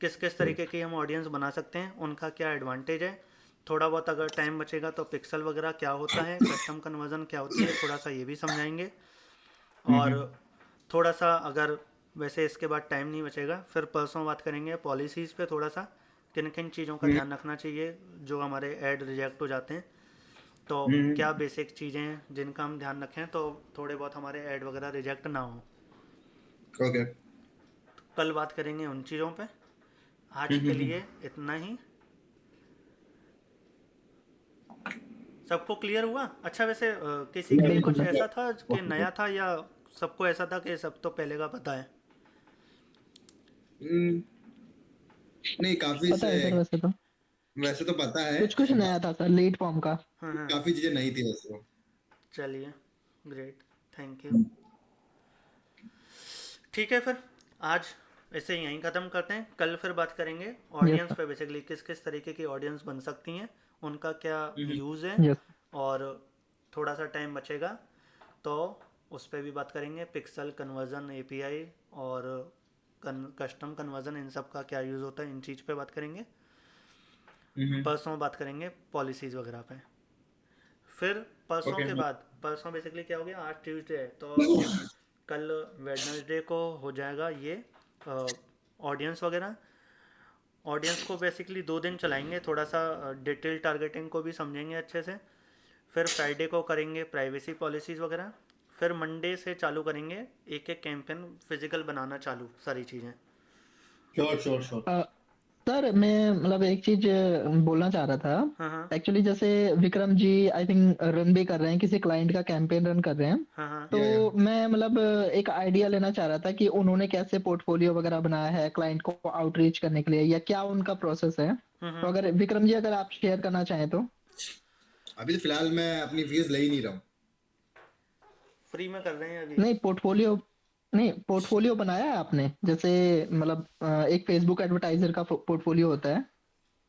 किस किस तरीके की हम ऑडियंस बना सकते हैं, उनका क्या एडवांटेज है। थोड़ा बहुत अगर टाइम बचेगा तो पिक्सल वगैरह क्या होता है, कस्टम कन्वर्जन क्या होती है, थोड़ा सा ये भी समझाएंगे। और थोड़ा सा अगर वैसे इसके बाद टाइम नहीं बचेगा फिर परसों बात करेंगे पॉलिसीज़ पे, थोड़ा सा किन किन चीज़ों का ध्यान रखना चाहिए जो हमारे ऐड रिजेक्ट हो जाते हैं। तो क्या बेसिक चीज़ें हैं जिनका हम ध्यान रखें तो थोड़े बहुत हमारे ऐड वगैरह रिजेक्ट ना हो। ओके। कल बात करेंगे उन चीज़ों पे। आज के लिए इतना ही। सबको क्लियर हुआ? अच्छा वैसे किसी के लिए बिल्कुल कुछ सर। ऐसा था कि नया था, या सबको ऐसा था कि सब तो पहले का पता है? हम्म, नहीं काफी पता से, है सर वैसे तो। वैसे तो पता है, कुछ कुछ नया था सर लीड फॉर्म का। हाँ हाँ। काफी चीजें नहीं थी वैसे तो। चलिए, ग्रेट, थैंक यू। ठीक है फिर, आज ऐसे ही यहीं ख़त्म करते हैं। कल फिर बात करेंगे यस ऑडियंस सर। पे, बेसिकली किस किस तरीके की ऑडियंस बन सकती हैं, उनका क्या यूज़ है, यस। और थोड़ा सा टाइम बचेगा तो उस पर भी बात करेंगे। पिक्सल कन्वर्जन एपीआई और कस्टम कन्वर्जन, इन सब का क्या यूज़ होता है, इन चीज़ पे बात करेंगे। परसों बात करेंगे पॉलिसीज़ वगैरह पे। फिर परसों ओके। के बाद, परसों बेसिकली क्या हो गया, आज ट्यूसडे है तो कल वेडनेसडे को हो जाएगा ये ऑडियंस वगैरह। ऑडियंस को बेसिकली 2 दिन चलाएंगे, थोड़ा सा डिटेल टारगेटिंग को भी समझेंगे अच्छे से। फिर फ्राइडे को करेंगे प्राइवेसी पॉलिसीज़ वगैरह। फिर मंडे से चालू करेंगे एक एक कैंपेन फिजिकल बनाना चालू, सारी चीज़ें। Sure sure sure. सर मैं मतलब एक चीज बोलना चाह रहा था। हाँ हाँ एक्चुअली जैसे Vikram ji I think run भी कर रहे हैं, किसी क्लाइंट का कैंपेन रन कर रहे हैं। हाँ हाँ। तो या मैं मतलब एक आइडिया लेना चाह रहा था कि उन्होंने कैसे पोर्टफोलियो वगैरह बनाया है क्लाइंट को आउटरीच करने के लिए, या क्या उनका प्रोसेस है। तो अगर विक्रम जी अगर आप शेयर करना चाहें तो। अभी तो फिलहाल मैं अपनी फीस ले ही नहीं रहा हूँ। फ्री में कर रहे हैं अभी। नहीं पोर्टफोलियो, नहीं पोर्टफोलियो बनाया है आपने जैसे मतलब एक फेसबुक एडवर्टाइजर का पोर्टफोलियो होता है।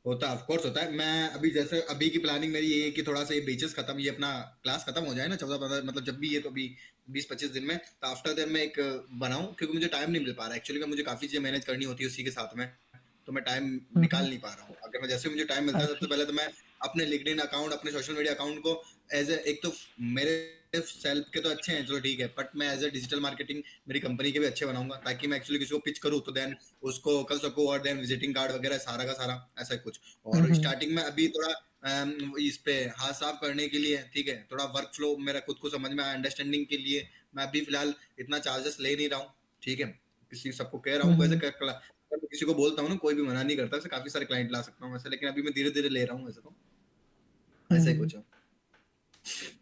होता है, ऑफ कोर्स होता है। मैं अभी जैसे अभी की प्लानिंग मेरी ये है कि थोड़ा सा ये बेचेस खत्म, ये अपना क्लास खत्म हो जाए ना 14-15, मतलब जब भी ये, तो अभी 20-25 दिन में, तो आफ्टर देन मैं एक बनाऊं, क्योंकि मुझे टाइम नहीं मिल पा रहा है एक्चुअली में। मुझे काफी चीजें मैनेज करनी होती है उसी के साथ में, तो मैं टाइम निकाल हम्म। नहीं पा रहा हूँ। अगर मैं जैसे मुझे टाइम मिलता है, सबसे अच्छा। पहले तो मैं अपने लिंक्डइन अकाउंट, अपने सोशल मीडिया अकाउंट को एज ए, एक तो मेरे सेल्फ के तो अच्छे हैं चलो ठीक है, बट मैं एज ए डिजिटल मार्केटिंग मेरी कंपनी के भी अच्छे बनाऊंगा, ताकि मैं एक्चुअली किसी को पिच करूँ तो देन उसको कर सकूँ, और देन विजिटिंग कार्ड वगैरह सारा का सारा ऐसा कुछ। और हम्म। स्टार्टिंग में अभी थोड़ा इस पे हाथ साफ करने के लिए, ठीक है, थोड़ा वर्क फ्लो मेरा खुद को समझ में अंडरस्टैंडिंग के लिए मैं अभी फिलहाल इतना चार्जेस ले नहीं रहा हूँ, ठीक है। किसी सबको कह रहा हूँ वैसे, हम्म। अगर मैं किसी को बोलता हूँ ना, कोई भी मना नहीं करता, वैसे काफी सारे क्लाइंट ला सकता हूँ वैसे, लेकिन अभी मैं धीरे धीरे ले रहा हूँ वैसे तो, ऐसा ही हम्म। कुछ है।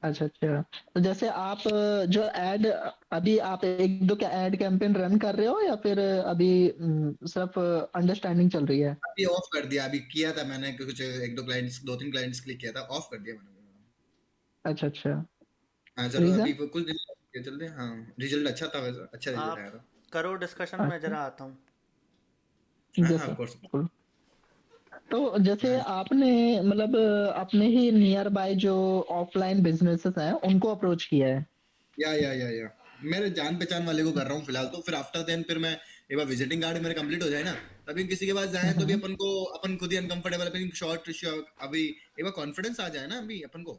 अच्छा अच्छा। तो जैसे आप जो एड अभी आप एक दो क्या एड कैंपेन रन कर रहे हो, या फिर अभी सिर्फ अंडरस्टैंडिंग चल रही है। अभी ऑफ कर दिया, अभी किया था मैंने कुछ एक दो क्लाइंट्स, 2-3 क्लाइंट्स के लिए किया था, ऑफ कर दिया मैंने। अच्छा अच्छा। हाँ सर, अभी रीजन। कुछ दिन के चलते, हाँ रिजल्ट अच्छा था वैसे, अच्छा रिजल्ट आप आया था। करो डिस्कशन, मैं अच्छा। ज़रा आता हूँ। हाँ हाँ यस ऑफ सर कोर्स। बिल्कुल। तो जैसे हाँ आपने मतलब अपने ही नियर बाय जो ऑफलाइन बिजनेसेस हैं उनको अप्रोच किया है। या मेरे जान पहचान वाले को कर रहा हूँ फिलहाल तो, फिर आफ्टर देन फिर मैं एक बार विजिटिंग कार्ड मेरे कंप्लीट हो जाए ना, तभी किसी के पास जाए तो भी हम्म। अपन को, अपन खुद ही अनकंफर्टेबल, अपन शॉर्ट अभी एक बार कॉन्फिडेंस आ जाए ना अभी अपन को,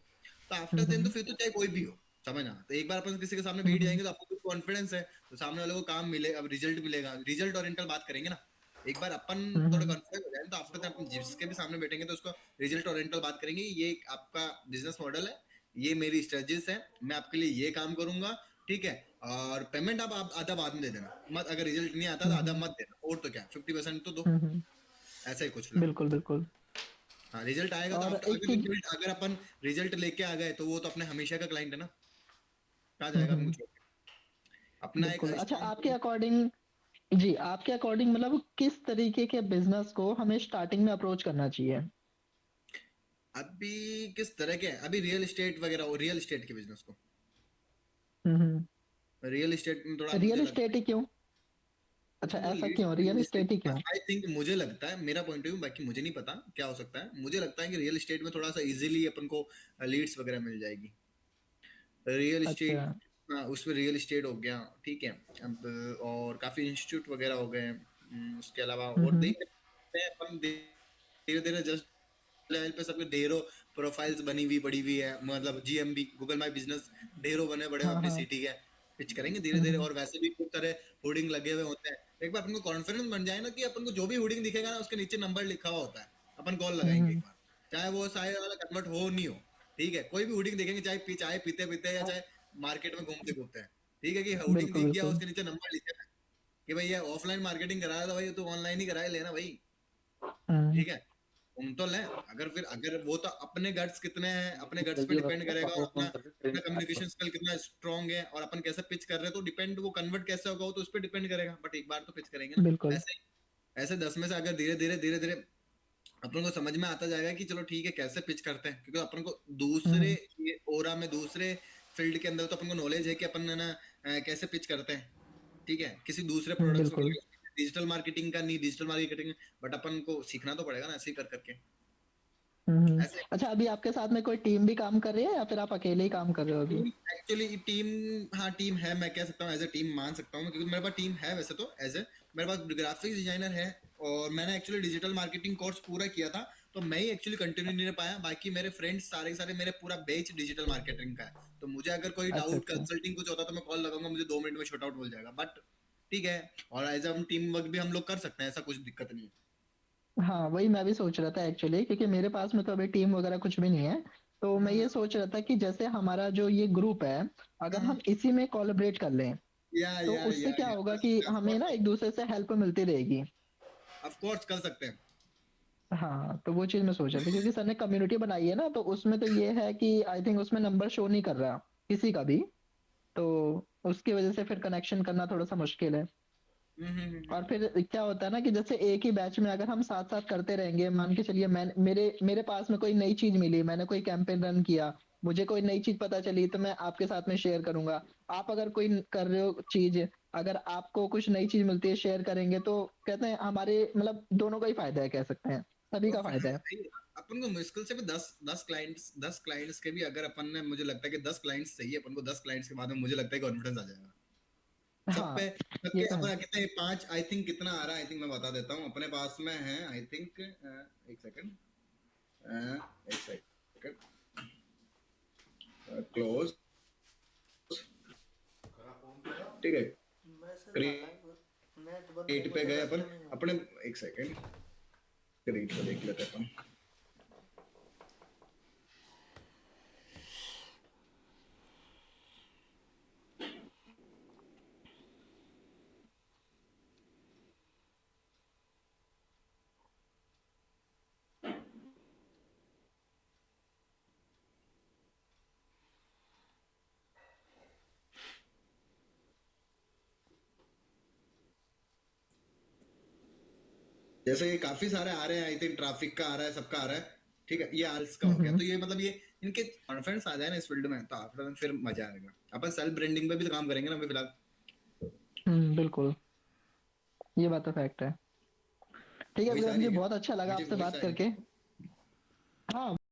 तो आफ्टर देन तो हम्म। फिर तो चाहे कोई भी हो, समझना। तो एक बार अपन किसी के सामने बैठ हम्म। जाएंगे तो आपको कॉन्फिडेंस है, तो सामने वाले को काम मिले, अब रिजल्ट मिलेगा, रिजल्ट ओरिएंटल बात करेंगे ना। एक बार अपन थोड़ा हम्म। कॉन्फिडेंस हो जाए तो आफ्टर दैट अपन जिसके भी सामने बैठेंगे तो उसको रिजल्ट ओरिएंटल बात करेंगे, ये आपका बिजनेस मॉडल है, ये मेरी स्ट्रेटजीज है, मैं आपके लिए ये काम करूंगा, ठीक है। और पेमेंट आप आधा बाद में दे देना, मत अगर रिजल्ट नहीं आता तो आधा हम्म। मत देना, और तो क्या 50% तो दो, हम्म। ऐसा ही कुछ फिलहाल। बिल्कुल बिल्कुल। हाँ रिजल्ट आएगा तो और आफ्टर, एक चीज। अगर अपन रिजल्ट लेके आ गए तो वो तो अपने हमेशा का क्लाइंट है ना, कहाँ जाएगा अपन हम्म। को छोड़ के। अपना एक बिल्कुल। अच्छा आपके स्ट्रॉन्ग। अकॉर्डिंग, जी आपके अकॉर्डिंग मतलब किस तरीके के बिजनेस को हमें स्टार्टिंग में अप्रोच करना चाहिए। अभी किस तरह के, अभी रियल एस्टेट वगैरह, रियल एस्टेट के बिजनेस को, हम्म। रियल एस्टेट में थोड़ा मुझे रियल लगता एस्टेट है ही क्यों। कुछ अच्छा मतलब ऐसा लीड्स क्यों रियल मिलने से, एस्टेट ही क्यों। आई थिंक, मुझे लगता है मेरा पॉइंट ऑफ व्यू, बाकी मुझे नहीं पता क्या हो सकता है, मुझे लगता है कि रियल एस्टेट में थोड़ा सा इजीली अपन को लीड्स वगैरह मिल जाएगी। रियल अच्छा। एस्टेट, हाँ उसमें रियल एस्टेट हो गया, ठीक है। अब और काफी इंस्टीट्यूट वगैरह हो गए, उसके अलावा और हम्म। देख सकते हैं अपन, धीरे धीरे जस्ट लेवल पे सबके ढेरों प्रोफाइल्स बनी हुई पड़ी हुई है, मतलब जीएमबी गूगल माई बिजनेस ढेरों बने बड़े हाँ अपनी हाँ। सिटी के, पिच करेंगे धीरे धीरे। हम्म। और वैसे भी खूब सारे होर्डिंग लगे हुए होते हैं, एक बार अपन को कॉन्फिडेंस बन जाए ना कि अपन को जो भी होर्डिंग दिखेगा ना उसके नीचे नंबर लिखा हुआ होता है, अपन कॉल लगाएंगे एक हम्म। बार, चाहे वो सारे वाला कन्वर्ट हो नहीं हो, ठीक है। कोई भी होर्डिंग देखेंगे, चाहे चाय पीते पीते या चाहे मार्केट में घूमते घूमते हैं, ठीक है, कि होर्डिंग बिल्कुल दिख गया बिल्कुल। उसके नीचे नंबर लिखे हैं, कि भाई ये ऑफलाइन मार्केटिंग करा रहा था भाई, तो ऑनलाइन ही कराए लेना भाई, हम्म, ठीक है। तुम तो लें, अगर वो तो अपने गट्स कितने हैं, अपने गट्स पे डिपेंड करेगा, और अपना अपना कम्युनिकेशन स्किल कितना स्ट्रांग है, और अपन कैसे पिच कर रहे हैं, तो डिपेंड, वो कन्वर्ट कैसे होगा वो तो उस पर डिपेंड करेगा, बट एक बार तो पिच करेंगे ना। बिल्कुल। ऐसे ऐसे 10 में से अगर धीरे धीरे अपन को समझ में आता जाएगा कि चलो ठीक है कैसे पिच करते हैं, क्योंकि अपन को दूसरे हम्म, ये ओरा में, दूसरे फील्ड के अंदर तो अपन को नॉलेज है कि अपन है ना कैसे पिच करते हैं, ठीक है, किसी दूसरे प्रोडक्ट्स को। बिल्कुल। डिजिटल मार्केटिंग का नहीं, डिजिटल मार्केटिंग, बट अपन को सीखना तो पड़ेगा ना ऐसे ही कर करके। ऐसे अच्छा, अभी आपके साथ में कोई टीम भी काम कर रही है या फिर आप अकेले ही काम कर रहे हो अभी? एक्चुअली टीम, हाँ टीम है, मैं कह सकता हूँ एज ए टीम मान सकता हूँ, क्योंकि मेरे पास टीम है वैसे तो, एज ए मेरे पास ग्राफिक्स डिजाइनर है, और मैंने एक्चुअली डिजिटल मार्केटिंग कोर्स पूरा किया था, तो मैं ही एक्चुअली कंटिन्यू नहीं रह पाया, बाकी मेरे फ्रेंड्स सारे के सारे मेरे पूरा बेच डिजिटल मार्केटिंग का है, तो मुझे अगर कोई अच्छा डाउट अच्छा। कंसल्टिंग कुछ होता तो मैं कॉल लगाऊंगा, मुझे 2 मिनट में शॉर्ट आउट हो जाएगा, बट ठीक है। और एज हम टीम वर्क भी हम लोग कर सकते हैं, ऐसा कुछ दिक्कत नहीं है। हाँ, वही मैं भी सोच रहा था एक्चुअली, क्योंकि मेरे पास में तो अभी टीम वगैरह कुछ भी नहीं है। तो मैं हम्म, ये सोच रहा था कि जैसे हमारा जो ये ग्रुप है, अगर हम इसी में कोलैबोरेट कर लें तो उससे क्या या होगा कि हमें ना एक दूसरे से हेल्प मिलती रहेगी। ऑफ कोर्स कर सकते हैं। हाँ, तो वो चीज मैं सोच रहा था, क्योंकि सर ने कम्युनिटी बनाई है ना, तो उसमें तो ये है कि आई थिंक उसमें नंबर शो नहीं कर रहा किसी का भी। तो उसकी वजह से फिर कनेक्शन करना थोड़ा सा मुश्किल है। और फिर क्या होता है ना कि जैसे एक ही बैच में अगर हम साथ साथ करते रहेंगे, मान के चलिए मैं मेरे मेरे पास में कोई नई चीज मिली, मैंने कोई कैंपेन रन किया, मुझे कोई नई चीज पता चली, तो मैं आपके साथ में शेयर करूंगा। आप अगर कोई कर रहे हो चीज, अगर आपको कुछ नई चीज मिलती है शेयर करेंगे, तो कहते हैं हमारे मतलब दोनों का ही फायदा है, कह सकते हैं सभी और का फिर फायदा है। अपन को मुश्किल से भी 10 क्लाइंट्स के भी अगर अपन ने, मुझे लगता है कि 10 क्लाइंट्स चाहिए अपन को, 10 क्लाइंट्स के बाद में मुझे लगता है कॉन्फिडेंस आ जाएगा सब पे। हाँ, ये सबके तो है। अपन कितने, 5 आई थिंक कितना आ रहा है, आई थिंक मैं बता देता हूँ, अपने पास में है आई थिंक, एक सेकंड, एक सेकंड, क्लोज, ठीक है, मैसेज आ रहा क्रिएट है, नेट बंद पे होने से गए अपन लगते नहीं हो। अपने, एक सेकंड, क्रिएट को देख लेते हैं अपन। जैसे ये काफी सारे आ रहे हैं, आई थिंक ट्रैफिक का आ रहा है, सबका आ रहा है, ठीक है, ये आर्स का हो गया, हम्म, तो ये मतलब ये इनके कॉन्फिडेंस आ जाए ना इस फील्ड में, तो आफ्टर फिर मजा आएगा। अपन सेल्फ ब्रांडिंग पे भी तो काम करेंगे ना अभी फिलहाल। बिल्कुल, ये बात तो फैक्ट है। ठीक है वही भैया, सारी मुझे है क्या, बहुत अच्छा लगा मीटिंग आपसे वही बात सारी है। करके। हाँ।